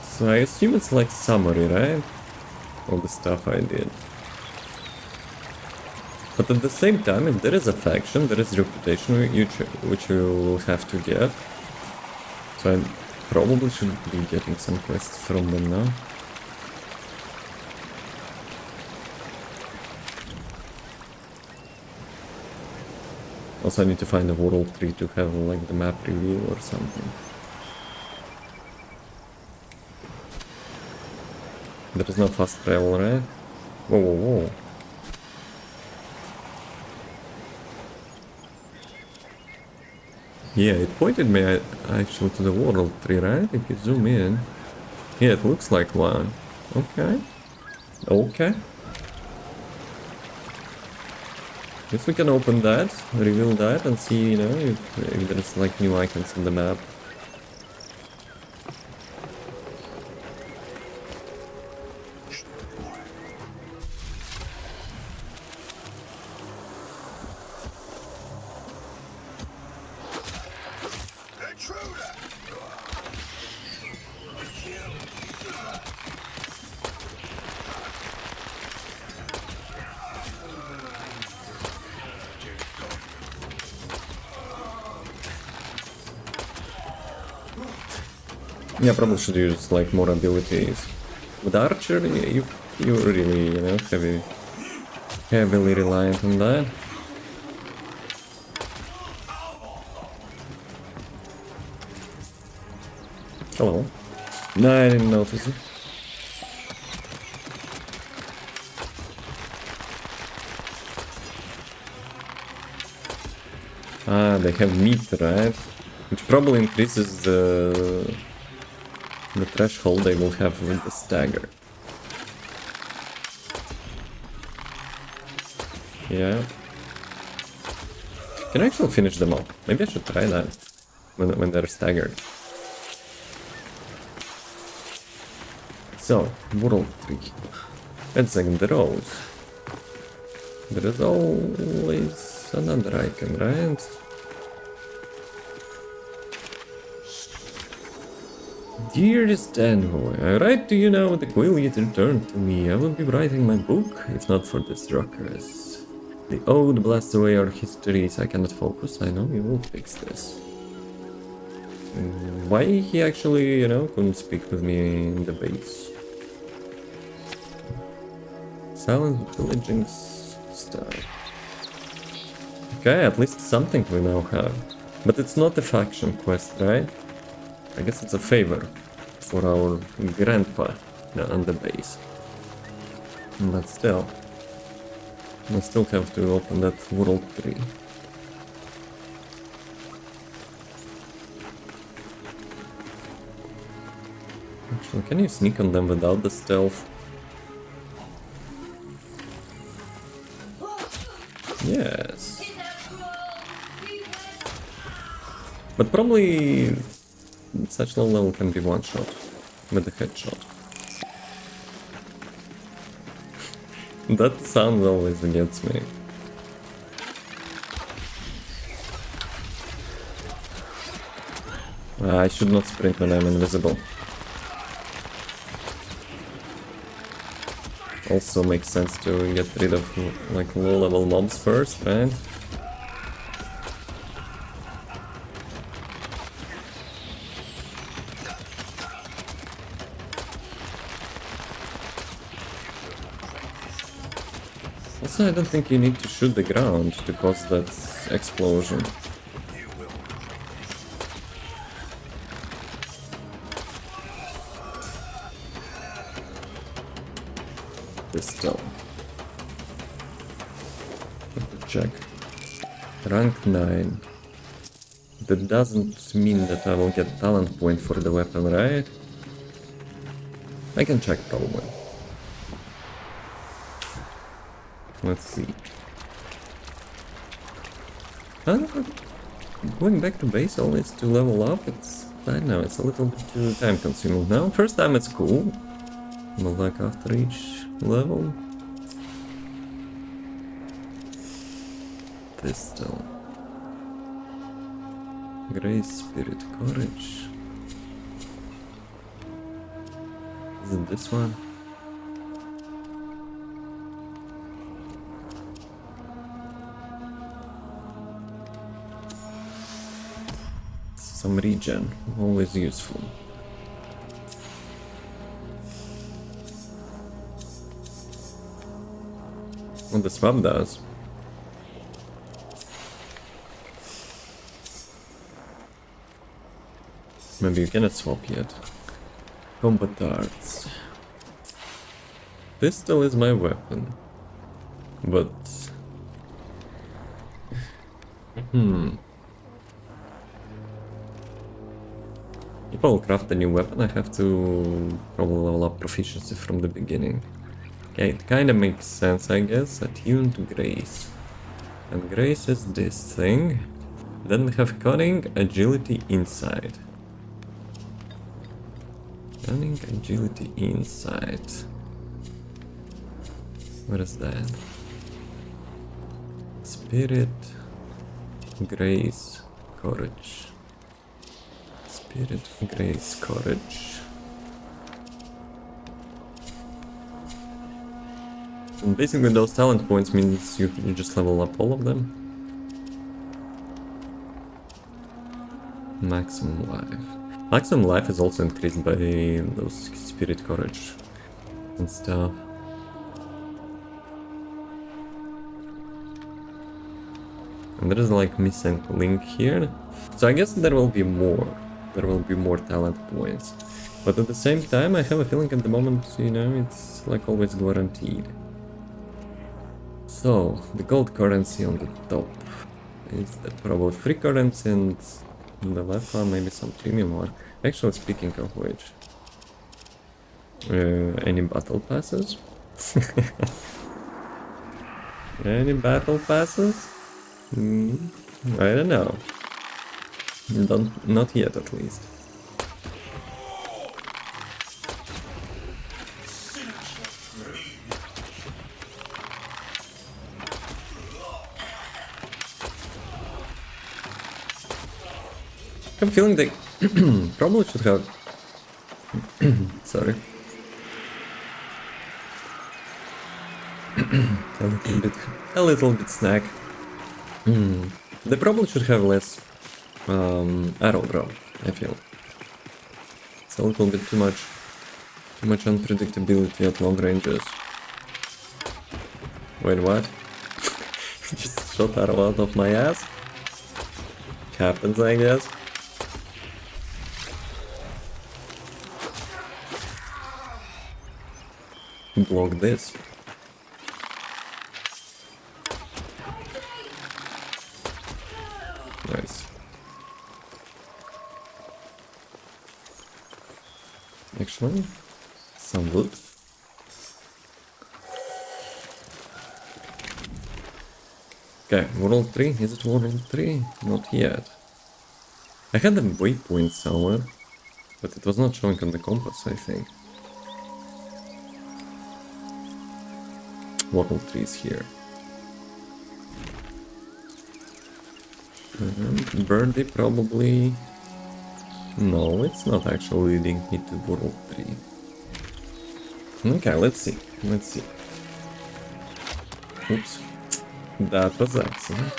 So I assume it's like summary, right? All the stuff I did. But at the same time, if there is a faction, there is reputation which you will have to get. So Probably should be getting some quests from them now. Also, I need to find a world tree to have like the map reveal or something. There is no fast travel, right? Whoa, whoa, whoa. Yeah, it pointed me actually to the world tree, right? If you zoom in. Yeah, it looks like one. Okay. Okay. If we can open that, reveal that, and see, you know, if there's like new icons on the map. Yeah, probably should use like more abilities. With Archer, you really, you know, heavily reliant on that. Hello. No, I didn't notice it. Ah, they have meat, right? Which probably increases the threshold they will have with the stagger. Yeah. Can I actually finish them all? Maybe I should try that when they're staggered. So, world tree. Let's second the rose. There is always another icon, right? Dearest Envoy, I write to you now with the quill yet returned to me. I would be writing my book, if not for this ruckus. The ode blasts away our histories. I cannot focus. I know you will fix this. Why he actually, you know, couldn't speak with me in the base? Silent pillaging style. Okay, at least something we now have. But it's not a faction quest, right? I guess it's a favor for our grandpa on the base. But still, I still have to open that world tree. Actually, can you sneak on them without the stealth? Yes. But probably such low level can be one shot with a headshot. That sound always gets me. I should not sprint when I'm invisible. Also makes sense to get rid of like low level mobs first, right? Also, I don't think you need to shoot the ground to cause that explosion. Pistol. Check. Rank 9. That doesn't mean that I will get talent point for the weapon, right? I can check probably. Let's see. Going back to base always to level up, I know, it's a little bit too time consuming now. First time it's cool, but like after each level. Pistol. Grace, Spirit, Courage. Is it this one? Some regen, always useful. What the swap does. Maybe you cannot swap yet. Combat arts. Pistol is my weapon. But... If I'll craft a new weapon, I have to probably level up proficiency from the beginning. Yeah, it kinda makes sense, I guess. Attuned Grace. And Grace is this thing. Then we have Cunning, Agility, Insight. Cunning, Agility, Insight. What is that? Spirit, Grace, Courage. Spirit, Grace, Courage. And basically those talent points means you just level up all of them. Maximum life. Maximum life is also increased by those Spirit, Courage and stuff. And there is like missing link here. So I guess there will be more. There will be more talent points. But at the same time, I have a feeling at the moment, you know, it's like always guaranteed. So, the gold currency on the top is the probably free currency, and on the left one maybe some premium one. Actually, speaking of which, any battle passes? Any battle passes? I don't know. Not yet, at least. I'm feeling they probably should have... Sorry. a little bit snack. They probably should have less arrow drop, I feel. It's a little bit too much unpredictability at long ranges. Wait, what? Just shot arrow out of my ass? Happens, I guess. Block this. Nice. Actually, some wood. Okay, World 3. Is it World 3? Not yet. I had a waypoint somewhere, but it was not showing on the compass, I think. World 3 is here. Birdie probably... No, it's not actually leading me to World 3. Okay, let's see. Let's see. Oops. That was accident.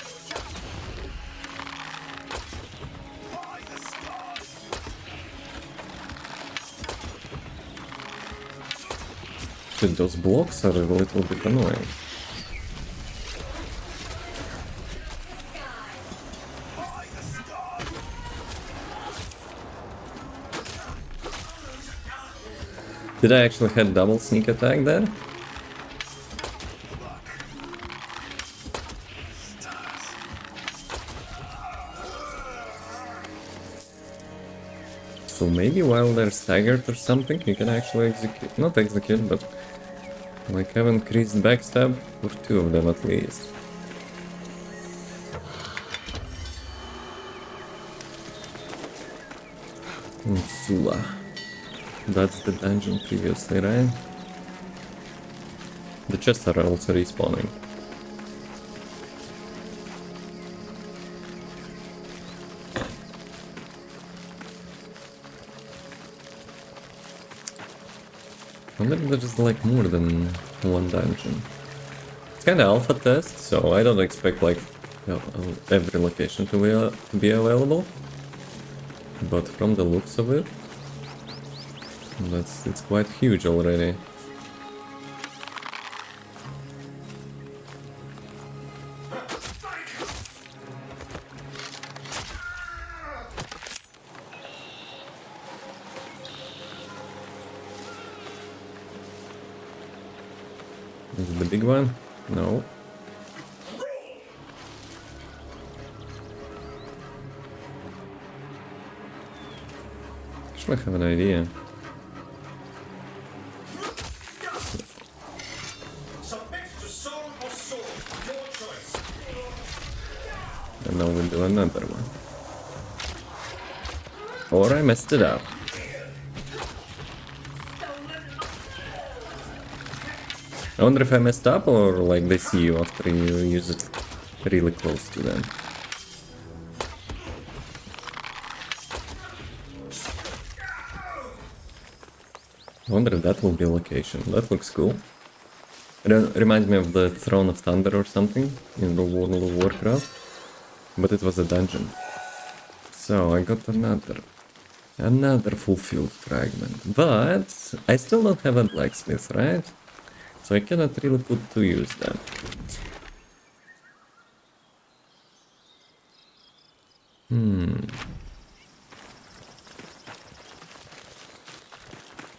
Shit, those blocks are a little bit annoying. Did I actually have double sneak attack there? So maybe while they're staggered or something, you can actually execute, not execute, but like have increased backstab for 2 of them at least. Zula. That's the dungeon previously, right? The chests are also respawning. I wonder if there's like more than one dungeon. It's kinda alpha test, so I don't expect like every location to be available. but from the looks of it, it's quite huge already. Is it the big one? No. Actually, I have an idea. And now we'll do another one. Or I messed it up. I wonder if I messed up or like they see you after you use it really close to them. I wonder if that will be a location. That looks cool. It reminds me of the Throne of Thunder or something in the World of Warcraft. But it was a dungeon. So I got another fulfilled fragment. But I still don't have a blacksmith, right? So I cannot really put to use that.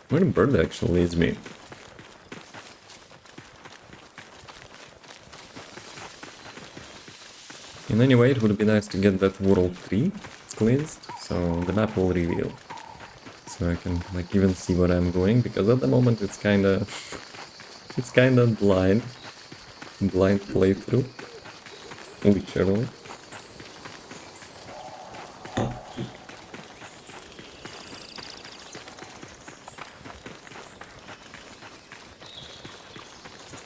Where the bird actually leads me? In any way, it would be nice to get that world tree cleansed, so the map will reveal. So I can like even see where I'm going, because at the moment it's kinda blind playthrough, literally.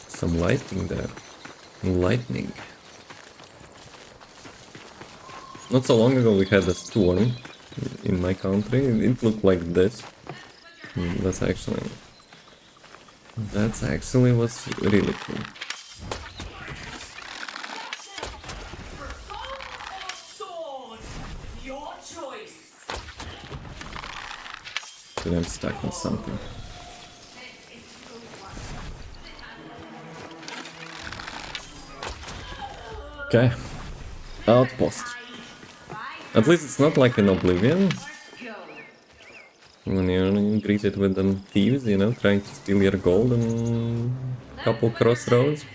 Some lighting there. Lightning. Not so long ago we had a storm in my country. It looked like this. That's actually was really cool. But I'm stuck on something. Okay. Outpost. At least it's not like in Oblivion. When you're greeted with them thieves, you know, trying to steal your gold in a couple crossroads.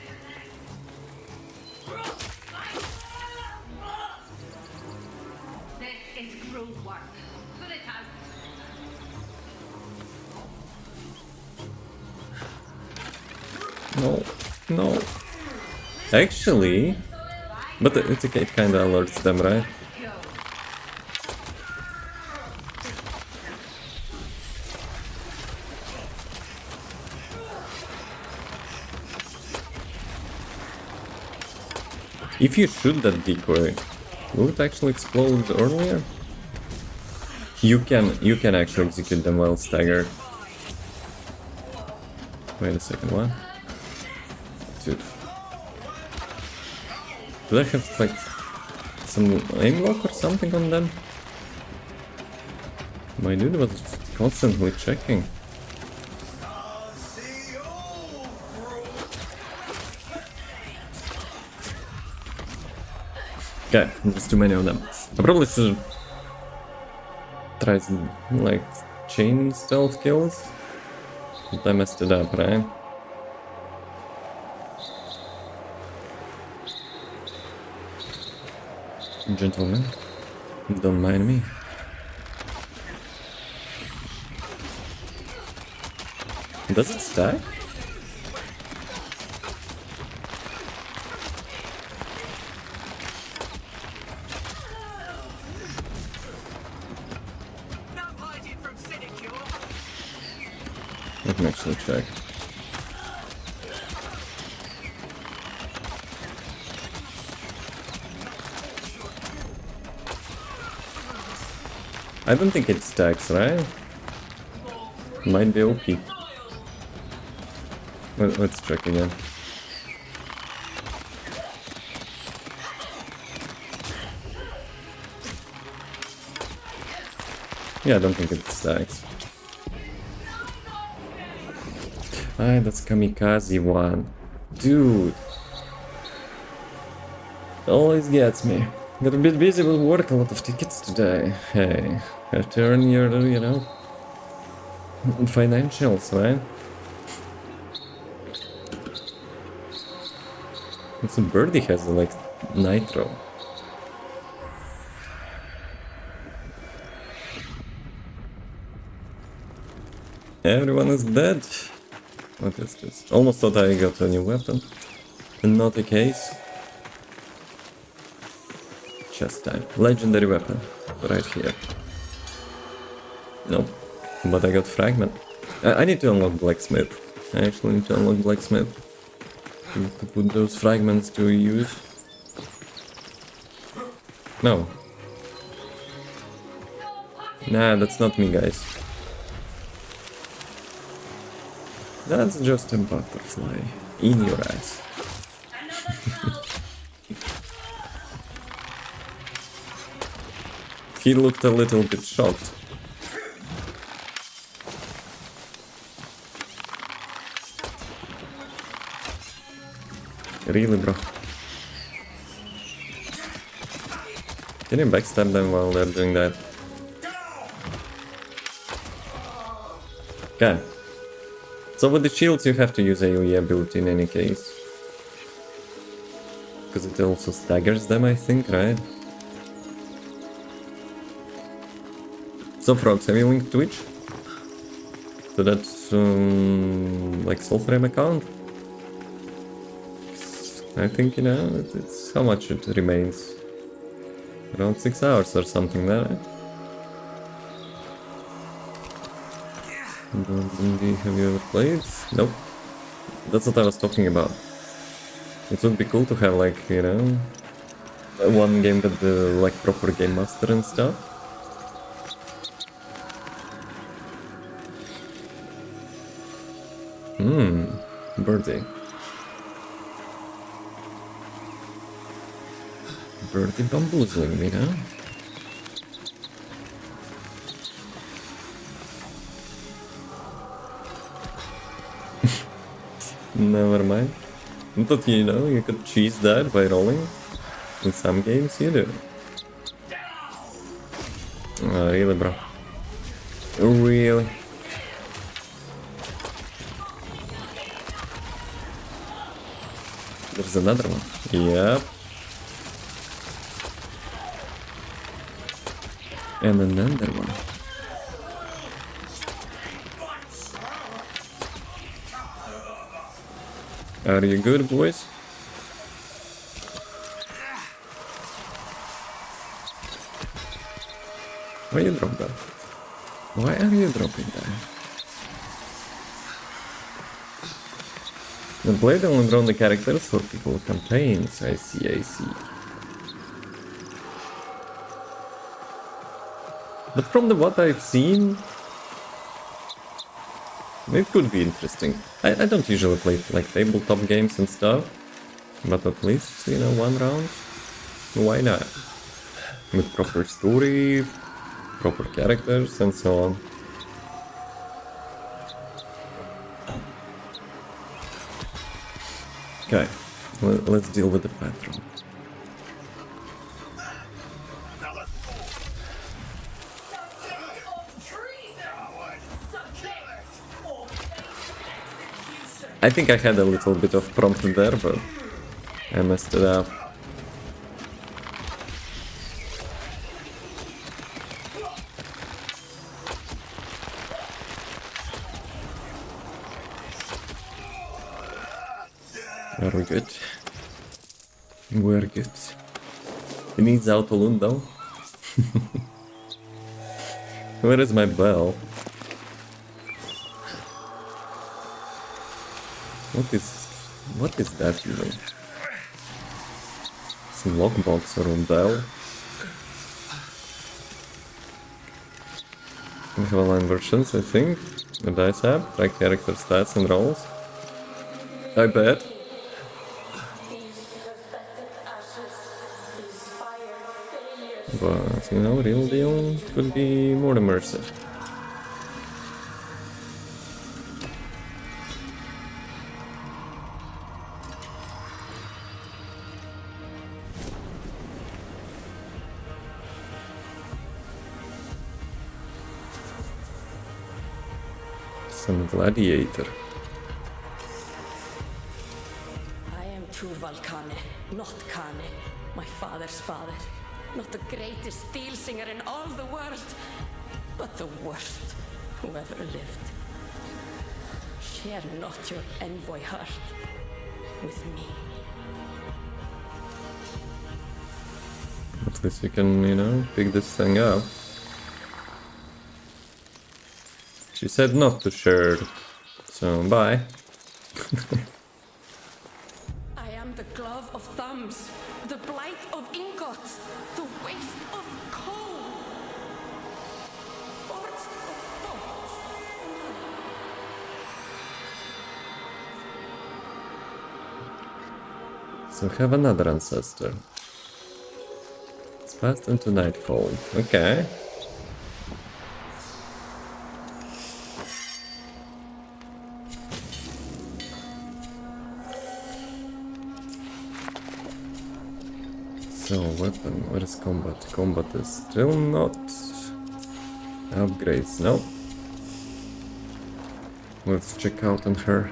No. Actually, but it's okay, it kinda alerts them, right? If you shoot that decoy, will it actually explode earlier? You can actually execute them while staggered. Wait a second, what? Dude. Do I have like some aim lock or something on them? My dude was constantly checking. Okay, there's too many of them. I probably should try some, like, chain stealth kills. But I messed it up, right? Gentlemen, don't mind me. Does it stack? Let me actually check. I don't think it stacks, right? Might be OP. Let's check again. Yeah, I don't think it stacks. Ah, that's Kamikaze one. Dude. Always gets me. Got a bit busy with work, a lot of tickets today. Hey, have to earn your, you know, financials, right? It's a birdie has like nitro. Everyone is dead. What is this? Almost thought I got a new weapon. And not the case. Chest time. Legendary weapon. Right here. Nope. But I got fragment. I need to unlock blacksmith. I actually need to unlock blacksmith. To put those fragments to use. No. Nah, that's not me, guys. That's just a butterfly in your eyes. He looked a little bit shocked. Really, bro? Can you backstab them while they're doing that? Okay. So with the shields you have to use AoE ability in any case. Because it also staggers them, I think, right? So Frogs, have you linked Twitch? So that's like Soulframe account? I think, you know, it's how much it remains. Around 6 hours or something there. Have you ever played? Nope. That's what I was talking about. It would be cool to have like, you know, one game with the like proper game master and stuff. Birdie. Birdie bamboozling me, huh? Never mind. But you know, you could cheese that by rolling. In some games you do. Oh, really, bro? Really? There's another one. Yep. And another one. Are you good, boys? Why you drop that? Why are you dropping that? The blade only drawn the characters for people campaigns. I see, I see. But from the what I've seen, it could be interesting. I don't usually play like tabletop games and stuff, but at least, you know, one round, why not? With proper story, proper characters, and so on. Okay, let's deal with the pattern. I think I had a little bit of prompt there, but I messed it up. We're good. We're good. He needs auto loot though. Where is my bell? What is that even? Some lockbox or a bell? We have online versions, I think. The dice app, like character stats and rolls. I bet. But, you know, real deal could be more immersive. Some gladiator. I am true Valkane, not Kane, my father's father. Not the greatest steel singer in all the world, but the worst who ever lived. Share not your envoy heart with me. At least you can, you know, pick this thing up. She said not to share, so bye. I am the glove of thumbs, the blight of ingots, the waste of coal. Forged of thoughts. So have another ancestor. It's passed into nightfall. Okay. So, weapon, where is combat? Combat is still not... Upgrades, no. Let's check out on her.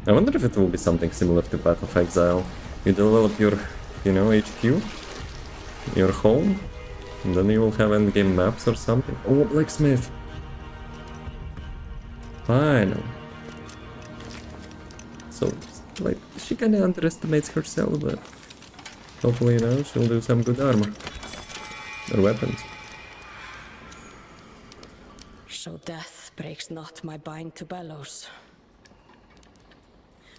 I wonder if it will be something similar to Path of Exile. You develop your, you know, HQ, your home, and then you will have endgame maps or something. Oh, blacksmith! Fine. So, like, she kinda underestimates herself, but hopefully, you know, she'll do some good armor. Or weapons. So death breaks not my bind to bellows.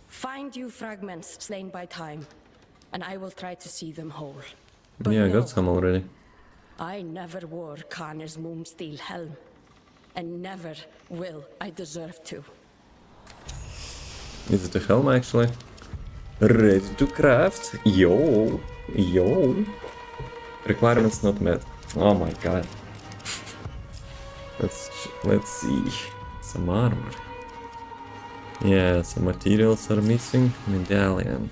Find you fragments slain by time, and I will try to see them whole. But Yeah, I no, got some already. I never wore Kane's moonsteel helm, and never will I deserve to. Is it a helm actually? Ready to craft? Yo! Yo! Requirements not met. Oh my god. Let's see. Some armor. Yeah, some materials are missing. Medallion.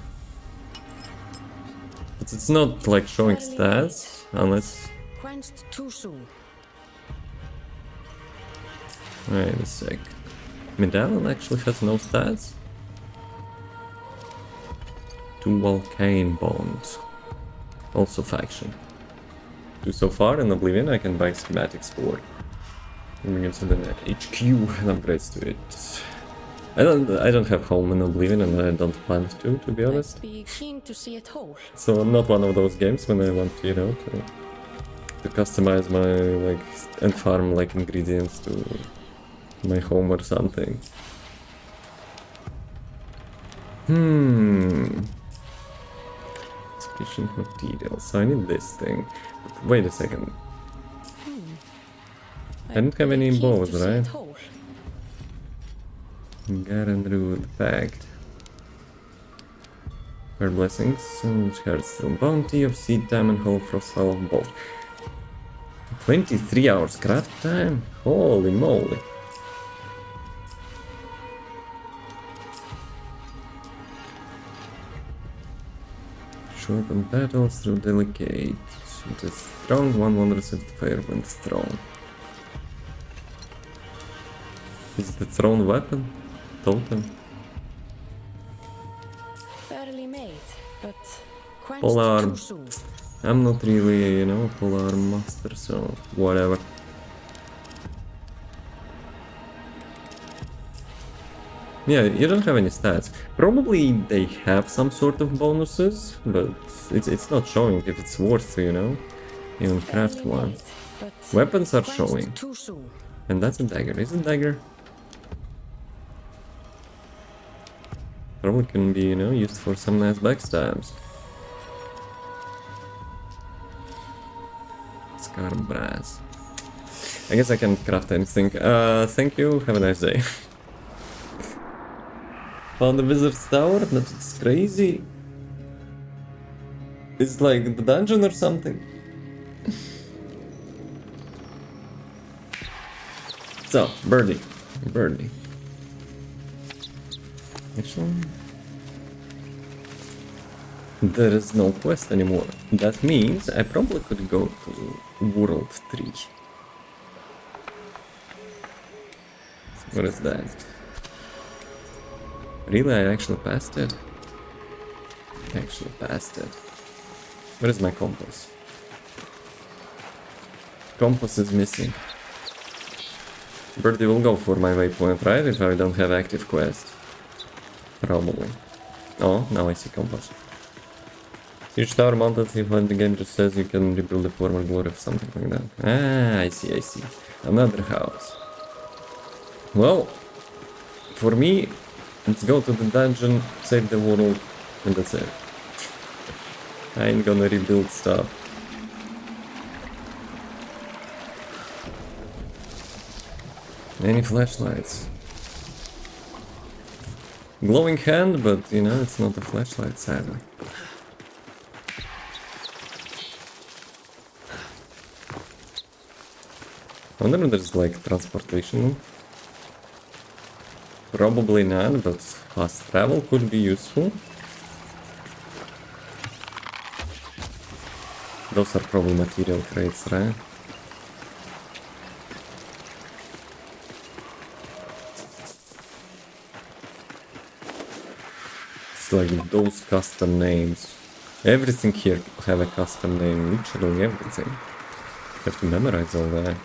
But it's not like showing stats, unless... Quenched too soon. Wait a sec. Medallion actually has no stats? Two Volcane Bonds. Also faction. Do so far in Oblivion I can buy schematics for. Moving into the HQ and upgrades to it. I don't have home in Oblivion and I don't plan to be honest. I'd be keen to see it whole. So not one of those games when I want, you know, to customize my like and farm like ingredients to my home or something. Sufficient materials. So I need this thing. Wait a second. I don't have any bows, right? Garden Pact. Her blessings and Hearthstone Bounty of Seed Time and Whole Frostfall of both. 23 hours craft time? Holy moly. Shorten battles through delicate. It is strong, one wonders if the fire went strong. Is the thrown weapon? Totem? Fairly made, but quenched Polearm. too soon. I'm not really, you know, polearm master, so whatever. Yeah, you don't have any stats. Probably they have some sort of bonuses, but it's not showing if it's worth, you know, even craft Fairly one. made, but Weapons are quenched showing, too soon. and that's a dagger. Is it dagger? Probably can be, you know, used for some nice backstabs. Scar brass. I guess I can't craft anything. Thank you, have a nice day. found the wizard's tower? That's crazy. It's like the dungeon or something. So, birdie. Birdie. Actually, there is no quest anymore. That means I probably could go to World 3. What is that? Really, I actually passed it? Actually passed it. Where is my compass? Compass is missing. Birdie will go for my waypoint, right? If I don't have active quest. Probably. Oh, now I see compass. Huge tower mounted when the game just says you can rebuild the former glory of something like that. Ah, I see, I see. Another house. Well, for me, let's go to the dungeon, save the world, and that's it. I ain't gonna rebuild stuff. Any flashlights? Glowing hand, but you know, it's not a flashlight, sadly. I wonder if there's like transportation. Probably not, but fast travel could be useful. Those are probably material crates, right? It's like those custom names. Everything here have a custom name, literally everything. You have to memorize all that.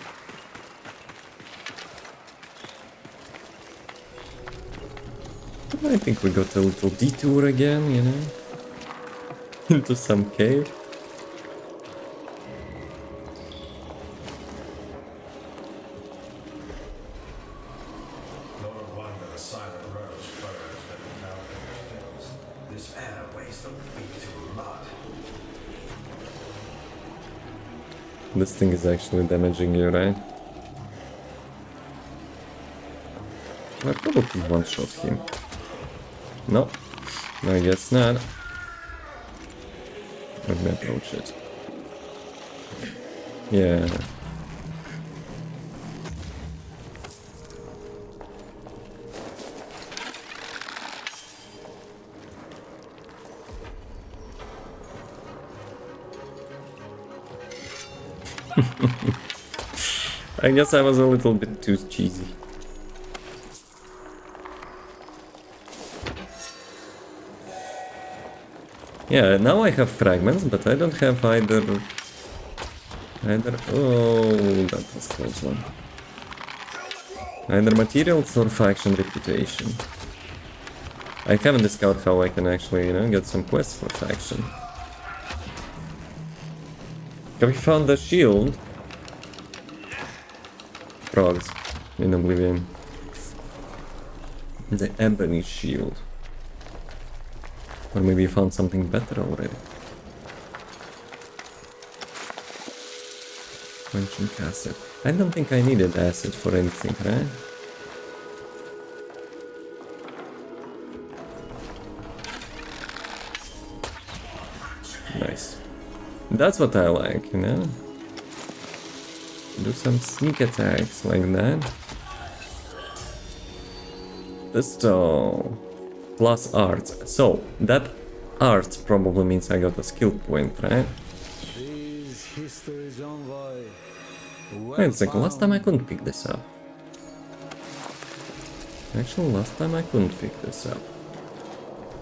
I think we got a little detour again, you know? Into some cave. No wonder the silent rose burns when the mountain hills. This air weighs the weight of mud. This thing is actually damaging you, right? I probably one-shot him. No, I guess not. Let me approach it. Yeah. I guess I was a little bit too cheesy. Yeah, now I have fragments, but I don't have either... Oh, that was a close one. Either materials or faction reputation. I haven't discovered how I can actually, you know, get some quests for faction. Have you found the shield? Frogs in Oblivion. The ebony shield. Or maybe you found something better already. Quenching acid. I don't think I needed acid for anything, right? Nice. That's what I like, you know? Do some sneak attacks like that. Pistol. Plus arts. So, that arts probably means I got a skill point, right? These history's Envoy. Wait a second, last time I couldn't pick this up. Actually, last time I couldn't pick this up.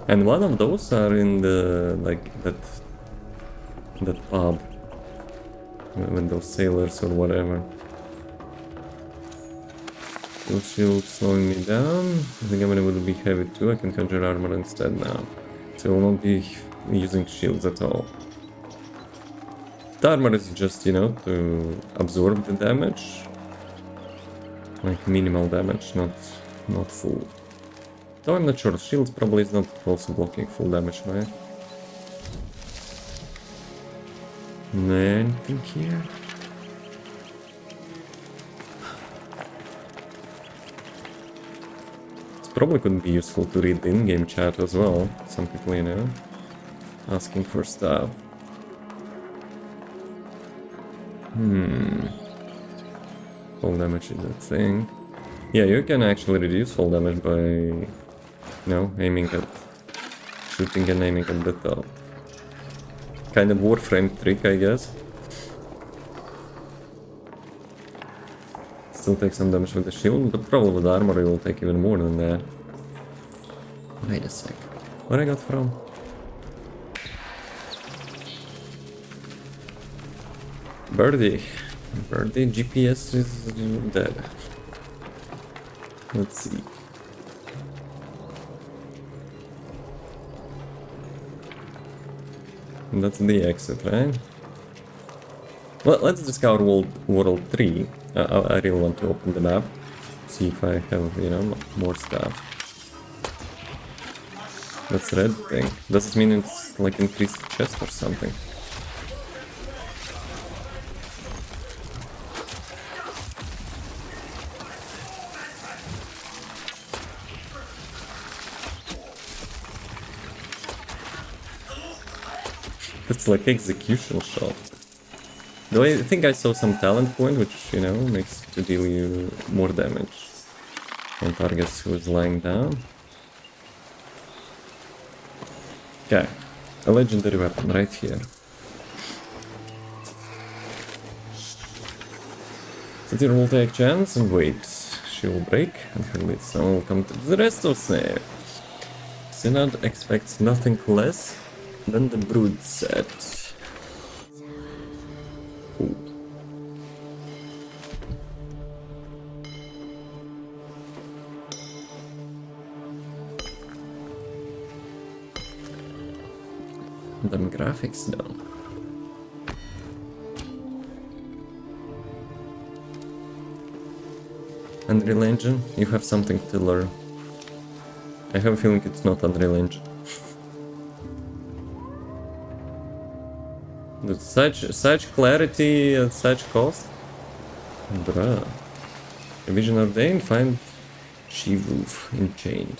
And one of those are in the, like, that pub. With those sailors or whatever. Skill shield slowing me down. I think I'm gonna be heavy too. I can conjure armor instead now. So I will not be using shields at all. The armor is just, you know, to absorb the damage. Like minimal damage, not full. Though I'm not sure, shields probably is not also blocking full damage, right? Anything here? probably could be useful to read the in-game chat as well. Some people, you know, asking for stuff. Full damage is a thing. Yeah, you can actually reduce full damage by, you know, aiming at... shooting and aiming at the top. Kind of Warframe trick, I guess. Still take some damage with the shield, but probably with armor you will take even more than that. Wait a sec. Where I got from? Birdie. Birdie GPS is dead. Let's see. That's the exit, right? Well, let's discover World 3. I really want to open the map. See if I have, you know, more stuff. That's red thing. Does it mean it's like increased chest or something? It's like execution shot. Though I think I saw some talent point, which, you know, makes to deal you more damage on targets who is lying down. Okay, a legendary weapon right here. Satyr will take chance and wait. She will break and her lead son will come to the rest of Snare. Synod expects nothing less than the brood set. Ooh. Them graphics though. Unreal Engine, you have something to learn. I have a feeling it's not Unreal Engine. With such clarity at such cost? Bruh. A vision ordained, find she-wolf enchained.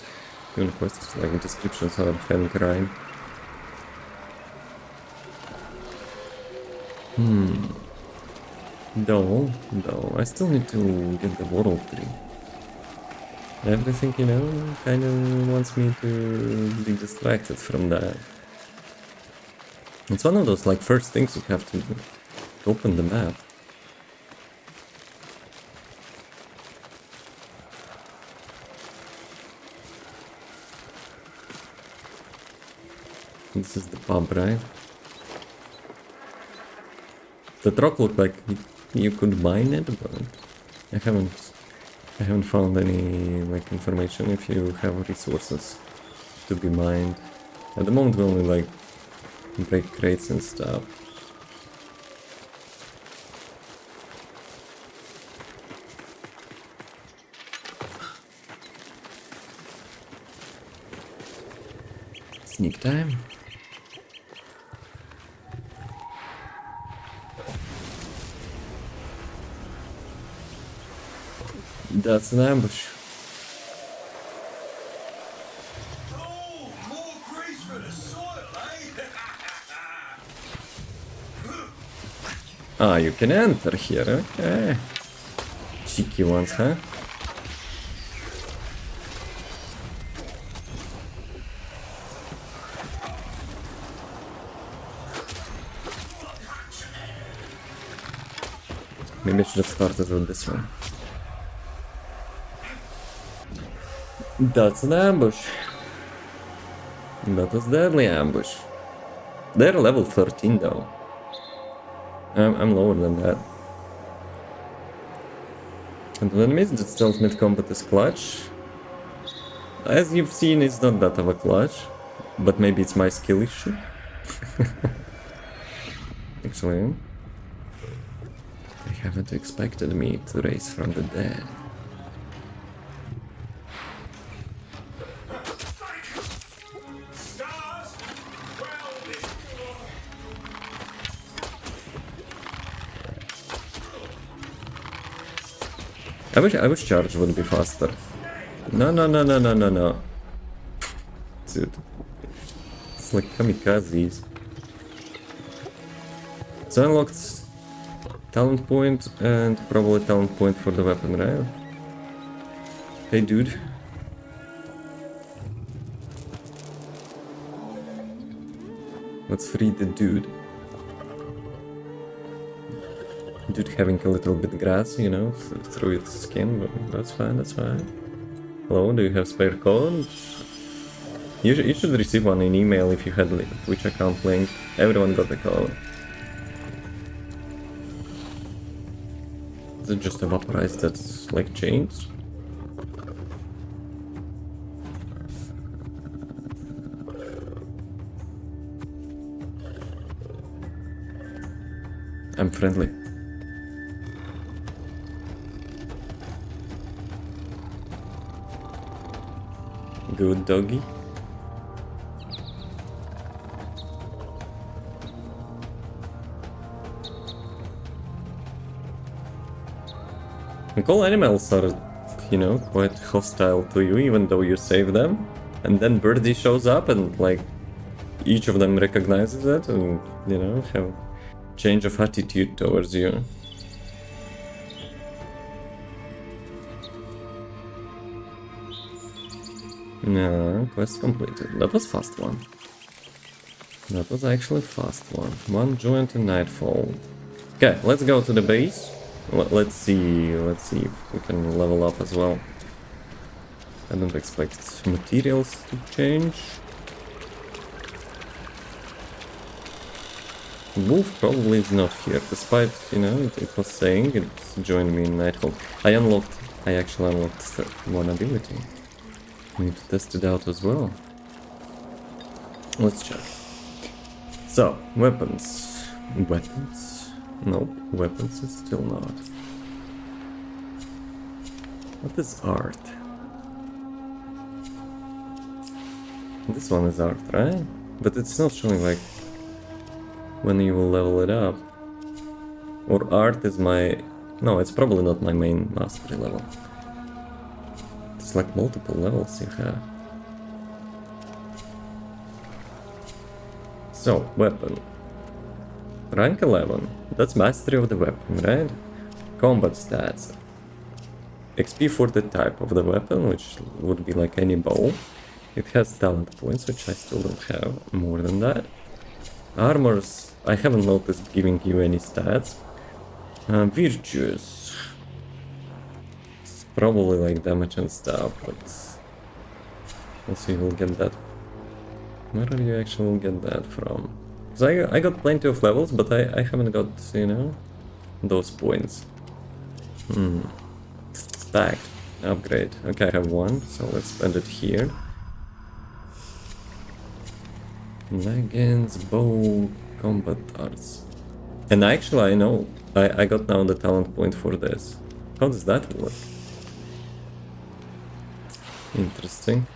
Even quests like descriptions are hell grind. No, I still need to get the World 3. Everything, you know, kind of wants me to be distracted from that. It's one of those, like, first things you have to open the map. This is the pub, right? The truck looked like you could mine it, but I haven't found any, like, information if you have resources to be mined. At the moment we only, like, break crates and stuff. Sneak time. That's an ambush. Oh, more grease for the soil, eh? Ah, you can enter here, okay. Cheeky ones, huh? Maybe I should have started with this one. That's an ambush. That was deadly ambush. They're level 13 though. I'm lower than that. And when enemies stealth mid-combat is clutch. As you've seen, it's not that of a clutch. But maybe it's my skill issue. Actually, they haven't expected me to raise from the dead. I wish charge would be faster. No, no, no, no, no, no, no. Dude. It's like kamikazes. So unlocked talent point and probably talent point for the weapon, right? Hey dude. Let's free the dude. Dude having a little bit grass, you know, through its skin, but that's fine, that's fine. Hello, do you have spare code? You should receive one in email if you had Twitch account link. Everyone got the code. Is it just a vaporized that's like chains? I'm friendly. Good doggy. Like all animals are, you know, quite hostile to you, even though you save them. And then Birdie shows up and like each of them recognizes it and, you know, have change of attitude towards you. No, quest completed. That was fast one. That was actually fast one. One joint and Nightfall. Okay, let's go to the base. Let's see if we can level up as well. I don't expect materials to change. Wolf probably is not here, despite, you know, it was saying it's joined me in Nightfall. I actually unlocked one ability. I need to test it out as well. Let's check. So, weapons. Weapons? Nope, weapons is still not. What is art? This one is art, right? But it's not showing like when you will level it up. Or art is my... No, it's probably not my main mastery level. It's like multiple levels you have. So, weapon. Rank 11. That's mastery of the weapon, right? Combat stats. XP for the type of the weapon, which would be like any bow. It has talent points, which I still don't have. More than that. Armors, I haven't noticed giving you any stats. Virtues. It's probably like damage and stuff, but also you will get that. Where are you actually get that from? So I got plenty of levels, but I haven't got, you know, those points. Stack. Upgrade. Okay, I have one, so let's spend it here. Leggings, bow, combat arts. And actually I know, I got now the talent point for this. How does that work? Interesting.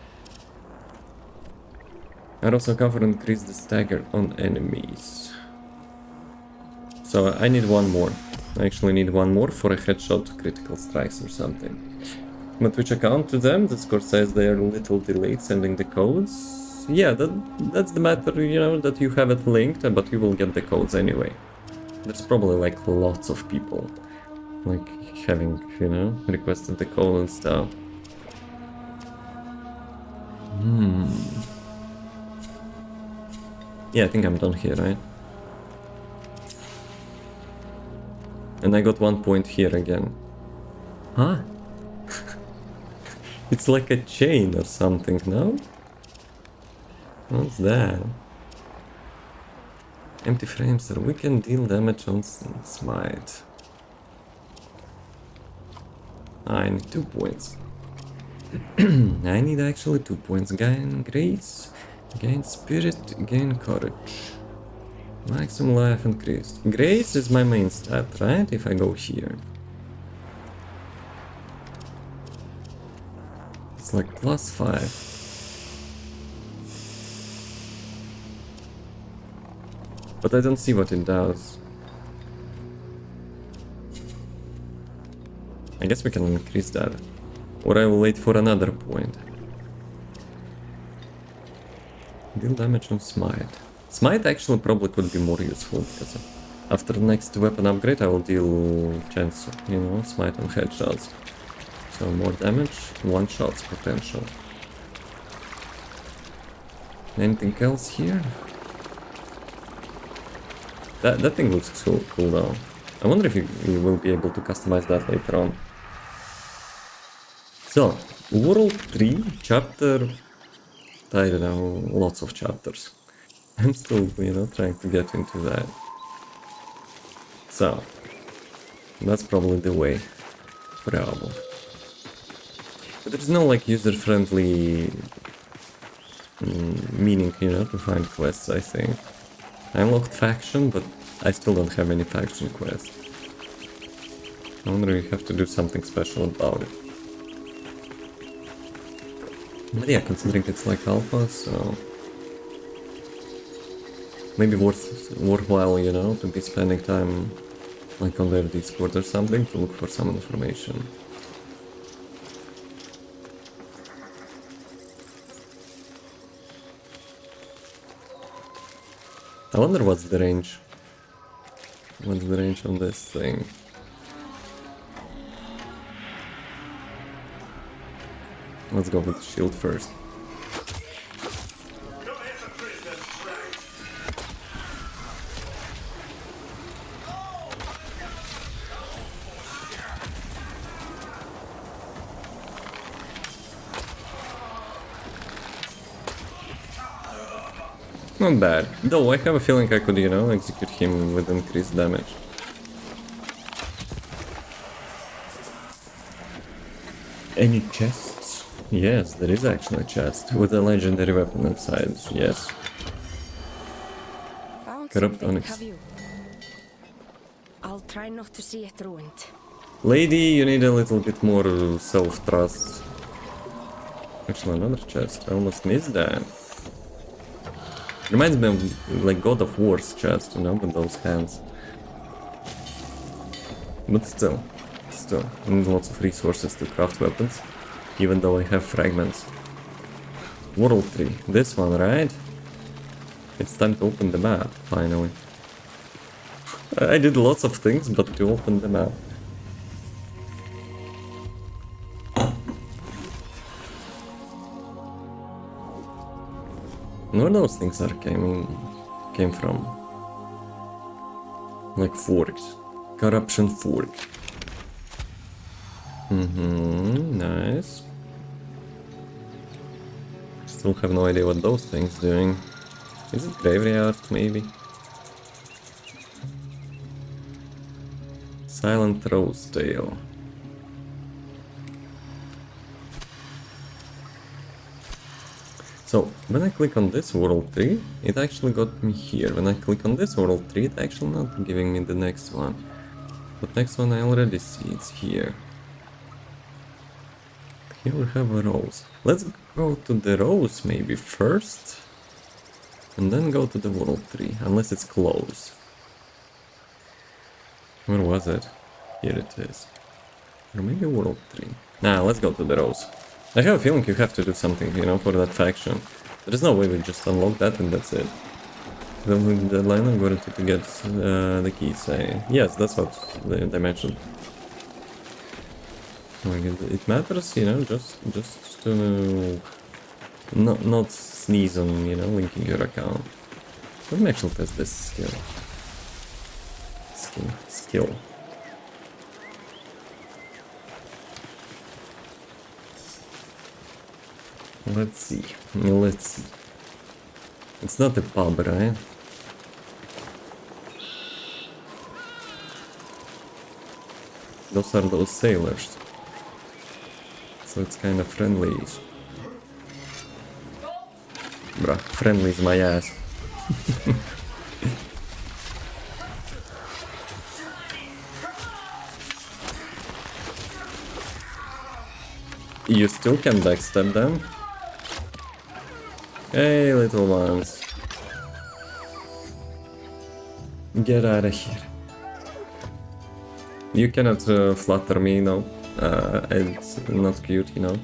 I also cover increase the stagger on enemies. So I need one more. I actually need one more for a headshot critical strikes or something. My Twitch account to them, Discord says they are a little delayed sending the codes. Yeah, that's the matter, you know, that you have it linked, but you will get the codes anyway. There's probably like lots of people like having, you know, requested the code and stuff. Yeah, I think I'm done here, right? And I got 1 point here again. Huh? It's like a chain or something, no? What's that? Empty frames are weaken, deal damage on smite. I need 2 points. I need actually 2 points. Gain grace, gain spirit, gain courage. Maximum life increased. Grace is my main stat, right? If I go here. It's like +5. But I don't see what it does. I guess we can increase that. Or I will wait for another point. Deal damage on Smite. Smite actually probably could be more useful, because after the next weapon upgrade I will deal chance, you know, Smite on headshots. So more damage, one shots potential. Anything else here? That thing looks cool though. I wonder if you will be able to customize that later on. So, World 3, chapter... I don't know, lots of chapters. I'm still, you know, trying to get into that. So, that's probably the way. Probably. But there's no, like, user-friendly meaning, you know, to find quests, I think. I unlocked faction, but I still don't have any faction quests. I wonder if you have to do something special about it. But yeah, considering it's like alpha, so... maybe worthwhile, you know, to be spending time like on their Discord or something to look for some information. I wonder what's the range. What's the range on this thing? Let's go with the shield first. Not bad. Though I have a feeling I could, you know, execute him with increased damage. Any chests? Yes, there is actually a chest with a legendary weapon inside. Yes. Found Corrupt something, Onyx. have you? I'll try not to see it ruined. Lady, you need a little bit more self-trust. Actually, another chest. I almost missed that. Reminds me of like God of War's chest, you know, with those hands. But still, I need lots of resources to craft weapons, even though I have fragments. World 3, this one, right? It's time to open the map, finally. I did lots of things, but to open the map. Where those things came from? Like forks. Corruption fork. Nice. Still have no idea what those things doing. Is it graveyard, maybe? Silent Rose Tail. So, when I click on this World 3, it actually got me here. When I click on this World 3, it's actually not giving me the next one. But next one I already see, it's here. Here we have a rose. Let's go to the rose maybe first. And then go to the World 3, unless it's closed. Where was it? Here it is. Or maybe World 3. Nah, let's go to the rose. I have a feeling you have to do something, you know, for that faction. There's no way we just unlock that and that's it. The deadline I'm going to get the keys. Yes, that's what they mentioned. It matters, you know, just to not sneeze on, you know, linking your account. Let me actually test this skill. Let's see. It's not a pub, right? Those are those sailors. So it's kind of friendly. Bruh, friendly is my ass. You still can backstab them? Hey, little ones. Get out of here. You cannot flatter me, no. It's not cute, you know.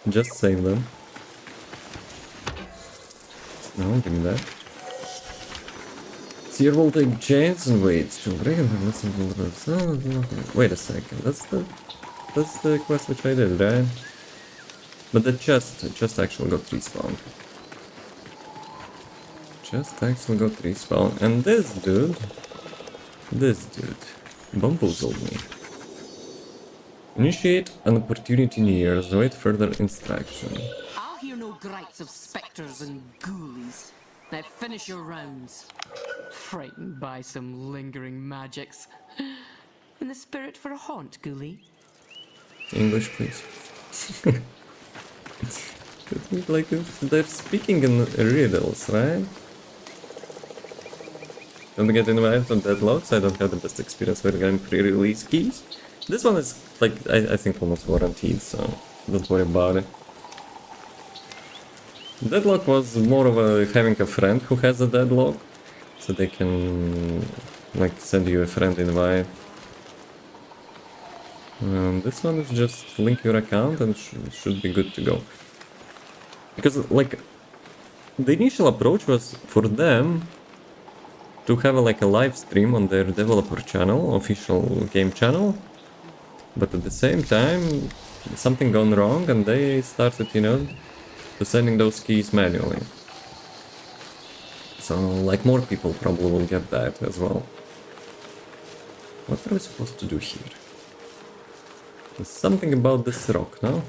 Just save them. No, give me that. Seer will take chains and wait to break and wait a second. That's the quest which I did, right? But the chest actually got respawned. Chest actually got respawned. And this dude bamboozled me. Initiate an opportunity near, await further instruction. I'll hear no gripes of spectres and ghoulies. Now finish your rounds. Frightened by some lingering magics. In the spirit for a haunt, ghoulie? English, please. Like, they're speaking in riddles, right? Don't get invited on deadlocks. I don't have the best experience with getting pre-release keys. This one is, like, I think almost guaranteed, so don't worry about it. Deadlock was more of a having a friend who has a deadlock, so they can, like, send you a friend invite. This one is just link your account and should be good to go. Because, like, the initial approach was for them to have like a live stream on their developer channel, official game channel, but at the same time something gone wrong and they started, you know, to sending those keys manually. So like more people probably will get that as well. What are we supposed to do here? There's something about this rock, no?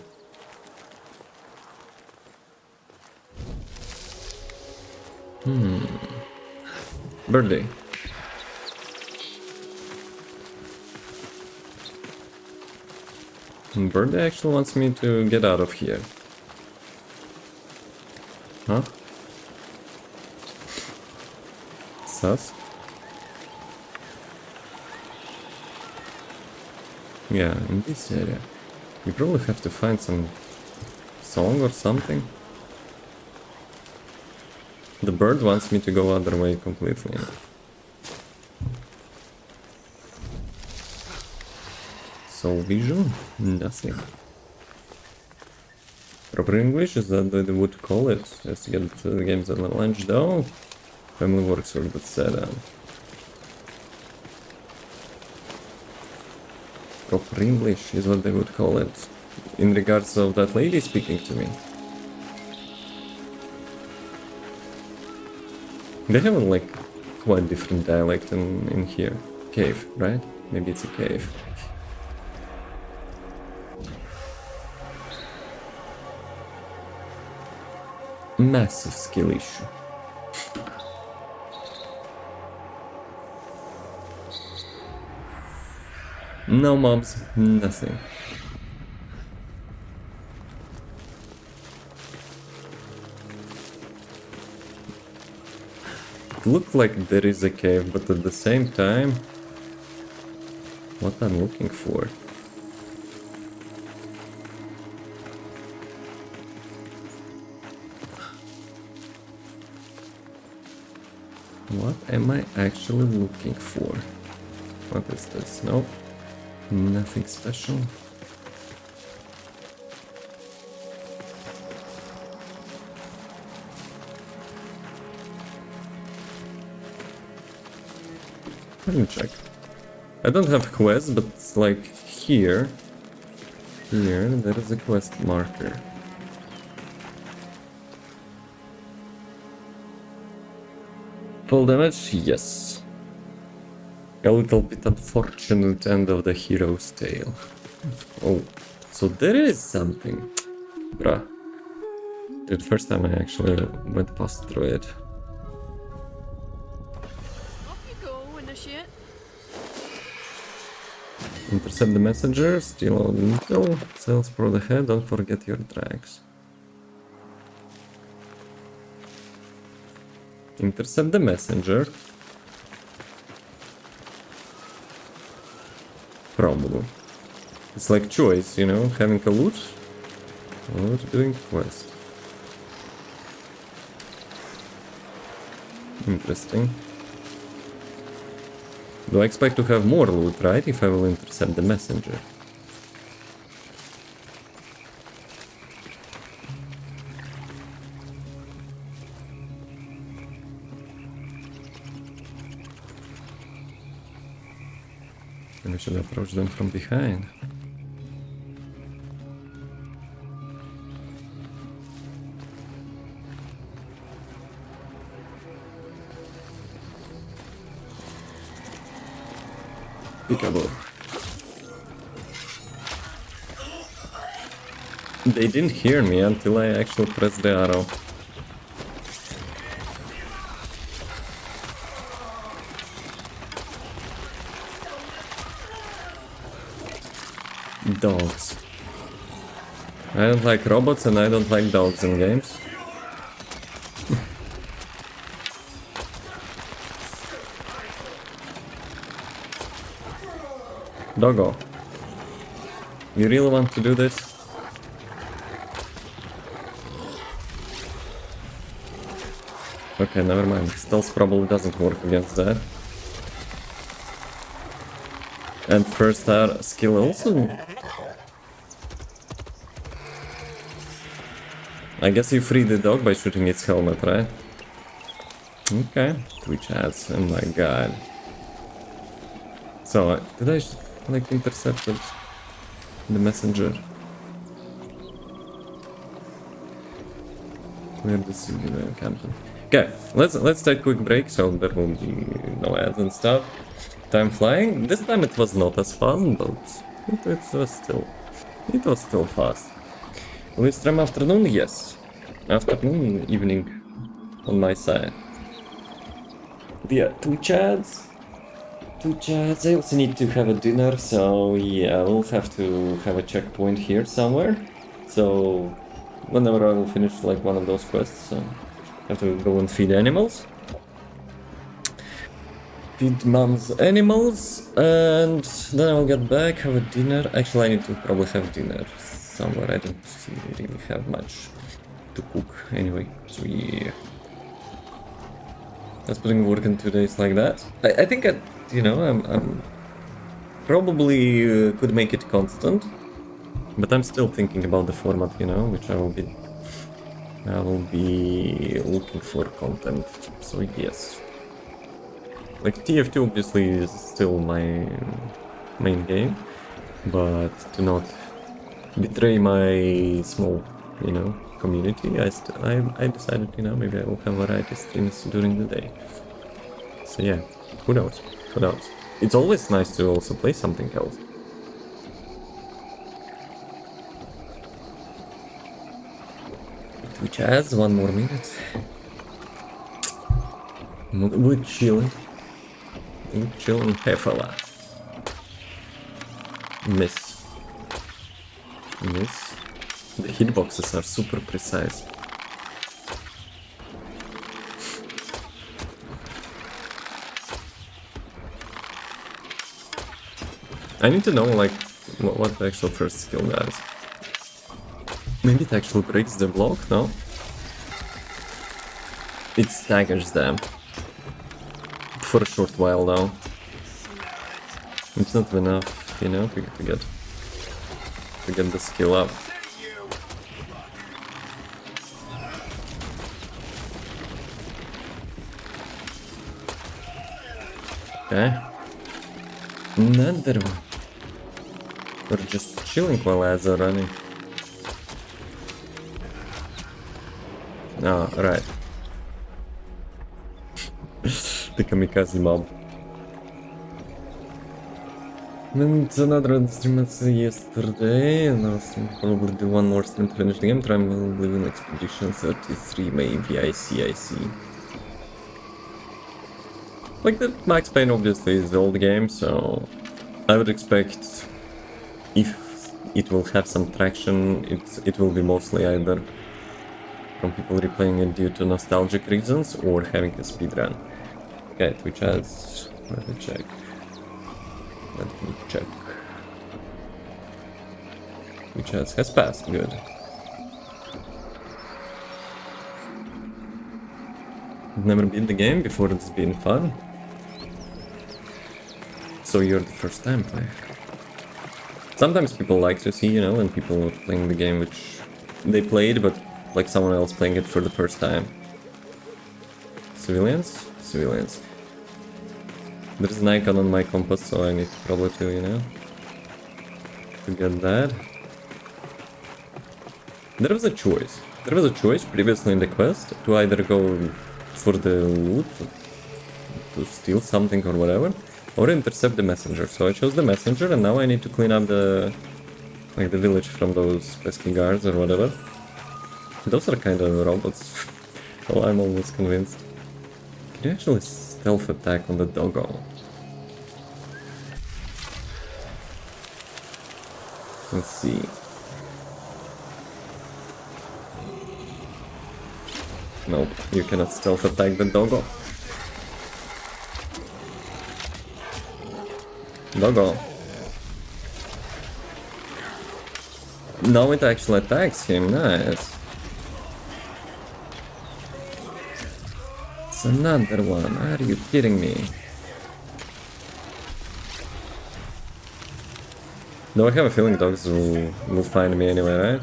Birthday. Birthday actually wants me to get out of here. Huh? Sus? Yeah, in this area. We probably have to find some song or something. The bird wants me to go other way completely. Soul vision? Nothing. Proper English, is that they would call it? Just to get the games at lunch though. Family works for good setup. Proper English is what they would call it. In regards of that lady speaking to me. They have like quite different dialect in here. Cave, right? Maybe it's a cave. Massive skill issue. No mobs, nothing. It looks like there is a cave, but at the same time, what I'm looking for. What am I actually looking for? What is this? Nope. Nothing special. Let me check. I don't have quests, but it's like here there is a quest marker. Full damage? Yes. A little bit unfortunate end of the hero's tale. Oh, so there is something. Bruh. Dude, first time I actually went past through it. Off you go, initiate. Intercept the messenger, steal all the intel, sails for the head, don't forget your drags. Intercept the messenger. Probably. It's like choice, you know, having a loot or doing quest. Interesting. Do I expect to have more loot, right, if I will intercept the messenger? And we should approach them from behind. Peekaboo. They didn't hear me until I actually pressed the arrow. Dogs. I don't like robots and I don't like dogs in games. Doggo. You really want to do this? Okay, never mind. Stealth probably doesn't work against that. And first skill also. I guess you free the dog by shooting its helmet, right? Okay. Twitch ads. Oh my god. So, did I like intercepted the messenger? Clear the civilian captain. Okay, let's take a quick break, so there will be no ads and stuff. Time flying. This time it was not as fast, but it was still fast. Will you stream afternoon? Yes. Afternoon, evening on my side. Yeah, Twitch ads. I also need to have a dinner, so yeah, we'll have to have a checkpoint here somewhere. So whenever I will finish like one of those quests, I have to go and feed animals. Feed mom's animals, and then I will get back, have a dinner. Actually, I need to probably have dinner somewhere. I don't really have much to cook anyway, so yeah. That's putting work in 2 days like that. I think I'm probably could make it constant, but I'm still thinking about the format, which I will be looking for content. So yes, like TF2 obviously is still my main game, but to not betray my small, community, I decided, maybe I will have variety streams during the day. So yeah, who knows? It's always nice to also play something else. Twitch has 1 more minute. We're chilling. Hey fella. Miss. The hitboxes are super precise. I need to know, like, what the actual first skill does. Maybe it actually breaks the block, no? It staggers them. For a short while, though. It's not enough, to get the skill up. Okay. Another one. We're just chilling while ads are running. Ah, right. The kamikaze mob. And another stream yesterday, and I'll probably do 1 more stream to finish the game. Try and live in Expedition 33, maybe. I see. Like, the Max Payne obviously is the old game, so I would expect if it will have some traction, it will be mostly either from people replaying it due to nostalgic reasons or having a speedrun. Okay, Twitch ads. Let me check. Twitch ads has passed, good. Never beat the game before, it's been fun. So you're the first time player. Sometimes people like to see, when people are playing the game which they played, but like someone else playing it for the first time. Civilians? There's an icon on my compass, so I need probably to, you know, to get that. There was a choice. There was a choice previously in the quest to either go for the loot, to steal something or whatever, or intercept the messenger. So I chose the messenger, and now I need to clean up the village from those pesky guards or whatever. Those are kind of robots. Well, I'm almost convinced. Can you actually stealth attack on the doggo? Let's see. Nope, you cannot stealth attack the doggo. Doggo. Now it actually attacks him, nice. It's another one, are you kidding me? Though I have a feeling dogs will find me anyway, right?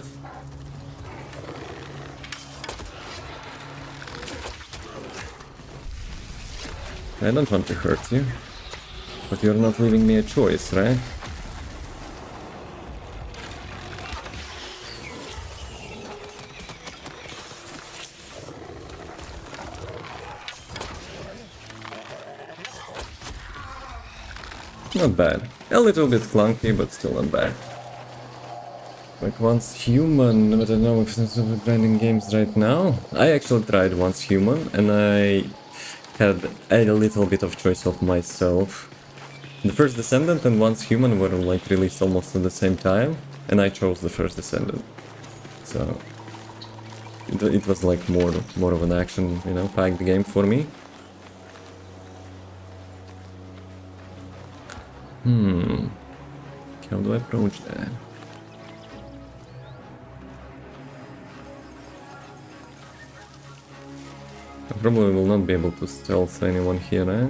I don't want to hurt you, but you're not leaving me a choice, right? Not bad. A little bit clunky, but still not bad. Like Once Human, but I don't know if it's abandoned games right now. I actually tried Once Human, and I had a little bit of choice of myself. The First Descendant and Once Human were like released almost at the same time, and I chose the First Descendant. So it was like more of an action, you know, packed game for me. How do I approach that? I probably will not be able to stealth anyone here, eh?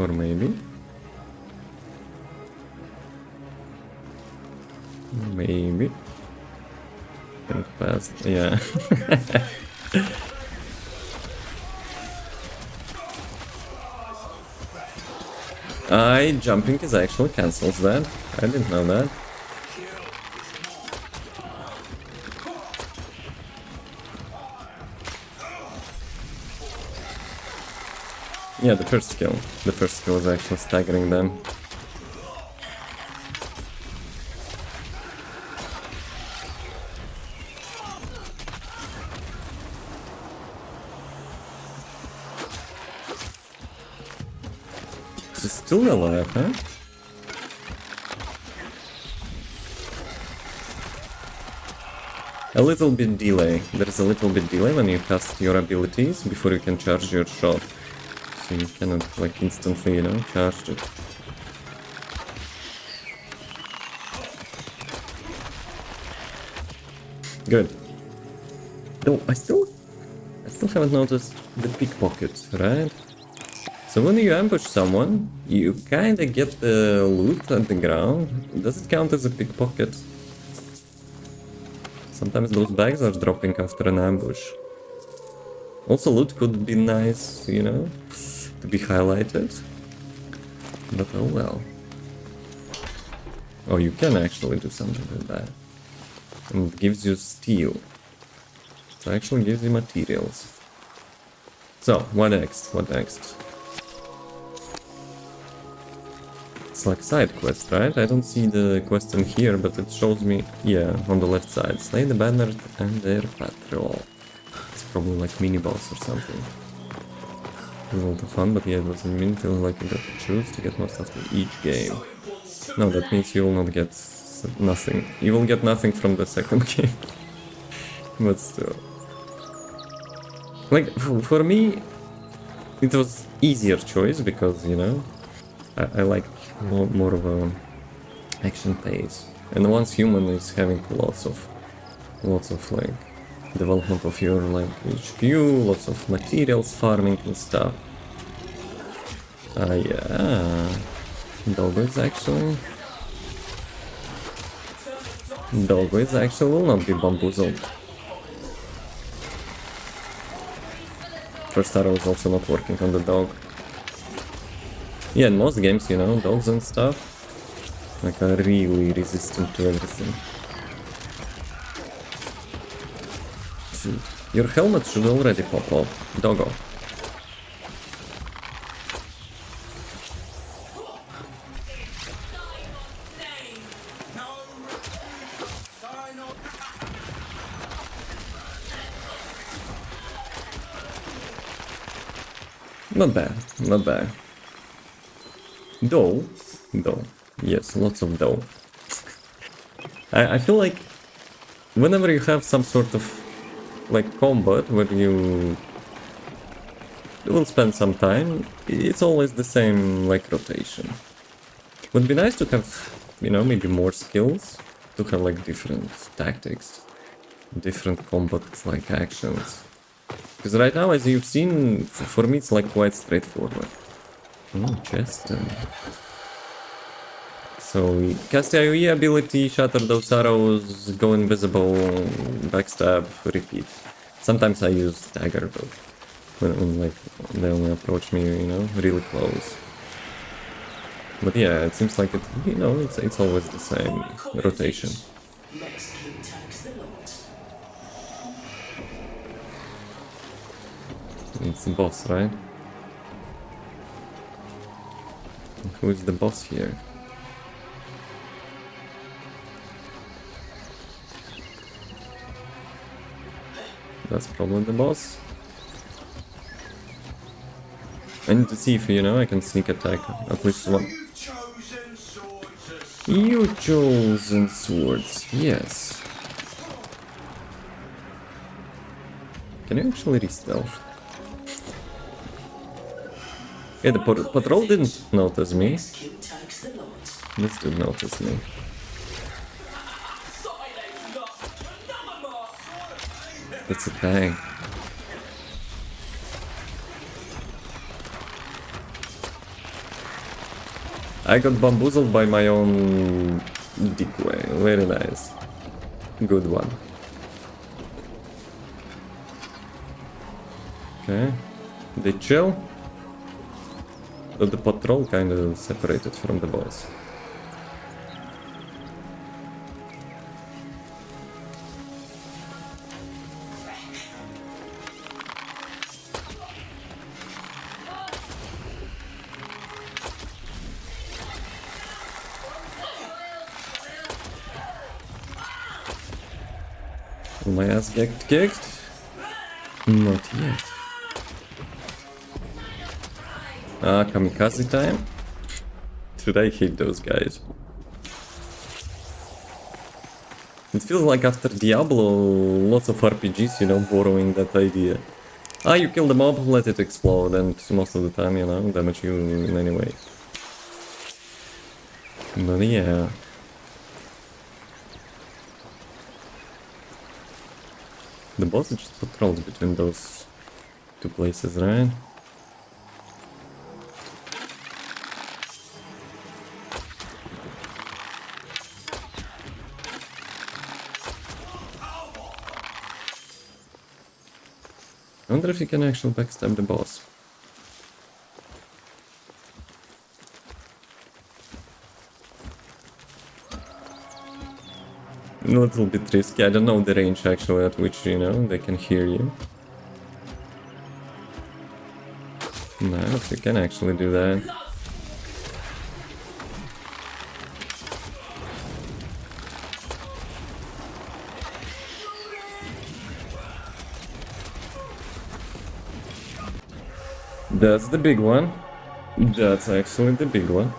Or maybe? Maybe. Think fast, yeah. Jumping is actually cancels that. I didn't know that. Yeah, the first skill. The first skill is actually staggering them. She's still alive, huh? A little bit delay. There is a little bit delay when you cast your abilities before you can charge your shot. So you cannot like instantly, you know, charge it. Good. Though I still haven't noticed the pickpocket, right? So when you ambush someone, you kinda get the loot at the ground. Does it count as a pickpocket? Sometimes those bags are dropping after an ambush. Also, loot could be nice, you know, to be highlighted. But oh well. Oh, you can actually do something with that. And it gives you steel. So it actually gives you materials. So, what next? What next? It's like side quest, right? I don't see the quest in here, but it shows me, yeah, on the left side. Slay the Banners and their patrol. It's probably like mini-boss or something. It was a lot of fun, but yeah, it was a minute like you got to choose to get most after each game. No, that means you will not get nothing. You will get nothing from the second game. But still. Like, for me, it was easier choice because, you know, I like more of a action pace. And Once Human is having lots of like development of your like HQ, lots of materials farming and stuff. Yeah. Doggo is actually will not be bamboozled. First arrow is also not working on the dog. Yeah, in most games, you know, dogs and stuff, like, are really resistant to everything. Shoot. Your helmet should already pop off, doggo. Not bad, not bad. Though, yes, lots of dough. I feel like whenever you have some sort of like combat where you will spend some time, it's always the same like rotation. Would be nice to have, you know, maybe more skills, to have like different tactics, different combat like actions. Because right now, as you've seen, for me it's like quite straightforward. Oh, chest. So, cast the AoE ability, shatter those arrows, go invisible, backstab, repeat. Sometimes I use dagger though, when like they only approach me, you know, really close. But yeah, it seems like it, you know, it's always the same rotation. It's the boss, right? Who is the boss here? That's probably the boss. I need to see if, you know, I can sneak attack at least one. You chosen swords, yes. Can you actually re-stealth? Yeah, the patrol didn't notice me. This did notice me. That's a bang. I got bamboozled by my own decoy. Very nice. Good one. Okay. They chill. But the patrol kind of separated from the boss. Will my ass get kicked? Not yet. Ah, kamikaze time? Should I hate those guys? It feels like after Diablo, lots of RPGs, you know, borrowing that idea. Ah, you kill the mob, let it explode, and most of the time, you know, damage you in any way. But yeah. The boss just patrols between those two places, right? I wonder if you can actually backstab the boss. A little bit risky. I don't know the range actually at which, you know, they can hear you. No, if you can actually do that. That's the big one. That's actually the big one.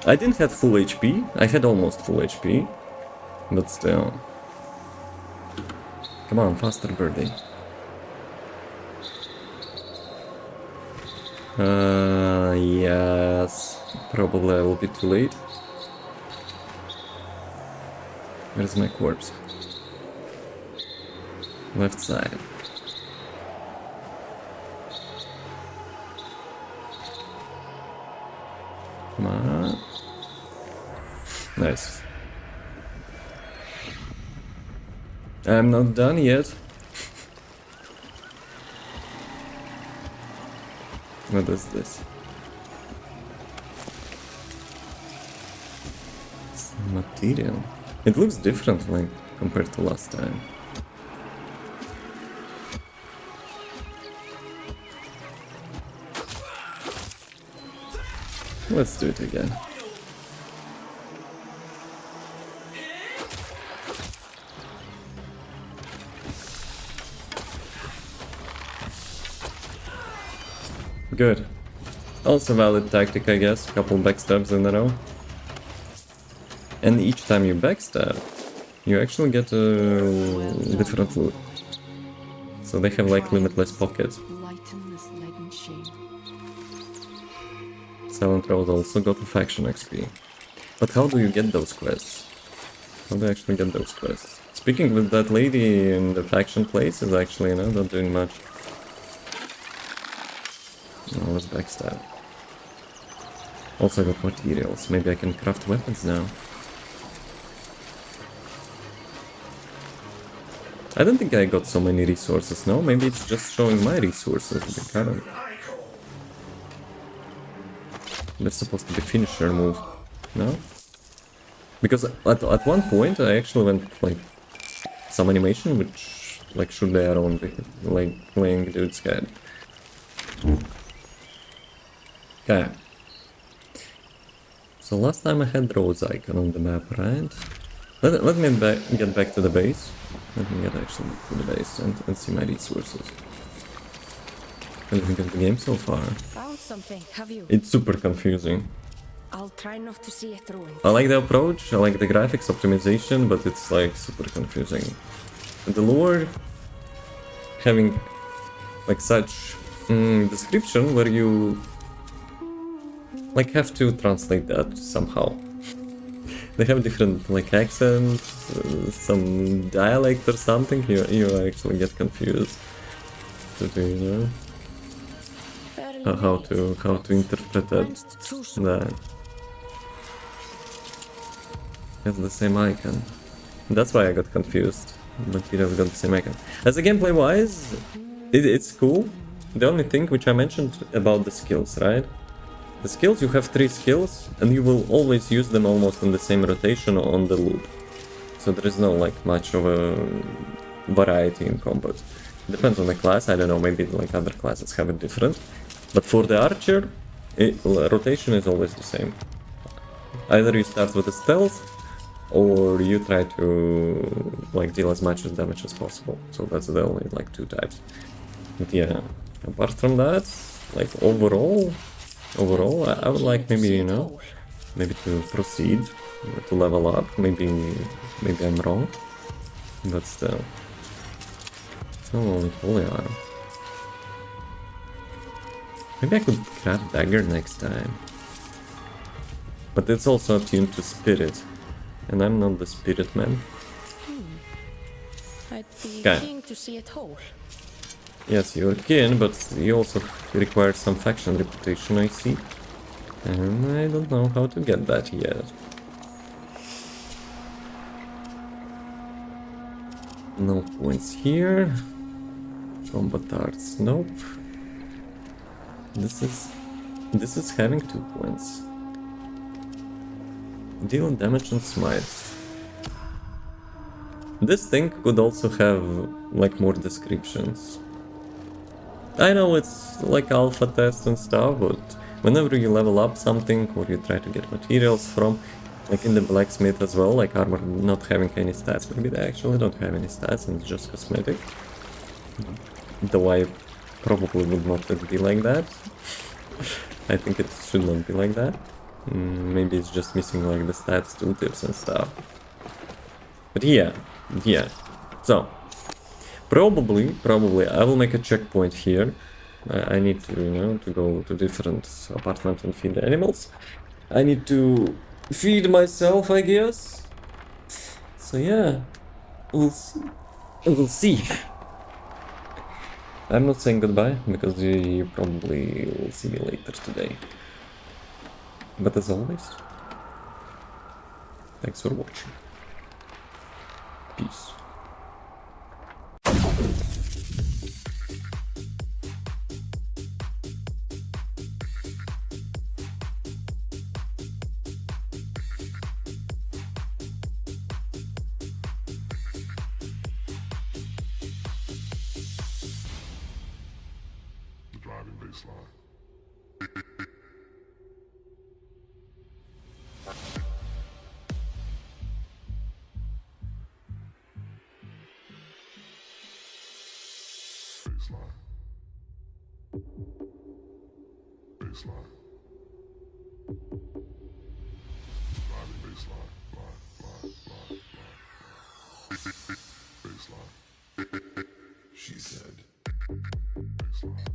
I didn't have full HP. I had almost full HP. But still. Come on, faster, birdie. Yes. Probably I will be too late. Where's my corpse? Left side. Come on. Nice. I'm not done yet. What is this? Material. It looks different, like, compared to last time. Let's do it again. Good. Also valid tactic, I guess. Couple backstabs in a row. And each time you backstab, you actually get a different loot. So they have like limitless pockets. Lighten this leaden shame. Silent Road also got a faction XP. But how do you get those quests? How do you actually get those quests? Speaking with that lady in the faction place is actually, you know, not doing much. No, let's backstab. Also got materials. Maybe I can craft weapons now. I don't think I got so many resources, no? Maybe it's just showing my resources in the current. That's supposed to be finisher move, no? Because at one point I actually went like some animation which like shoot the arrow on the like playing dude's head. Okay. So last time I had Rose icon on the map, right? Let me get back to the base. Let me get actually to the base and see my resources. What do you think of the game so far? Found something, have you? It's super confusing. I'll try not to see it ruined. I like the approach, I like the graphics optimization, but it's like super confusing. The lore having like such description where you like have to translate that somehow. They have different like accents, some dialect or something. You actually get confused. To do, you know, how to interpret that. Has the same icon. That's why I got confused. Materials got the same icon. As a gameplay wise, it's cool. The only thing which I mentioned about the skills, right? The skills, you have 3 skills, and you will always use them almost in the same rotation on the loop. So there is no like much of a variety in combat. Depends on the class, I don't know, maybe like other classes have it different. But for the archer, rotation is always the same. Either you start with a stealth, or you try to like deal as much damage as possible. So that's the only like 2 types. But yeah, apart from that, like overall, I would like maybe, you know, maybe to proceed, to level up. Maybe I'm wrong, but still, it's not only holy arm. Maybe I could craft dagger next time, but it's also attuned to spirit, and I'm not the spirit man. I'd be Okay. keen to see it whole. Yes, you're keen, but you also require some faction reputation, I see. And I don't know how to get that yet. No points here. Combat arts, nope. This is having 2 points. Deal damage and smite. This thing could also have like more descriptions. I know it's like alpha test and stuff, but whenever you level up something or you try to get materials from, like in the blacksmith as well, like armor not having any stats, maybe they actually don't have any stats and it's just cosmetic. Though I probably would not let it be like that. I think it should not be like that. Maybe it's just missing like the stats tooltips and stuff. But yeah. So probably I will make a checkpoint here. I need to, you know, to go to different apartments and feed the animals. I need to feed myself, I guess. So yeah, we'll see. I'm not saying goodbye because you probably will see me later today. But as always, thanks for watching. Peace. She said, baseline.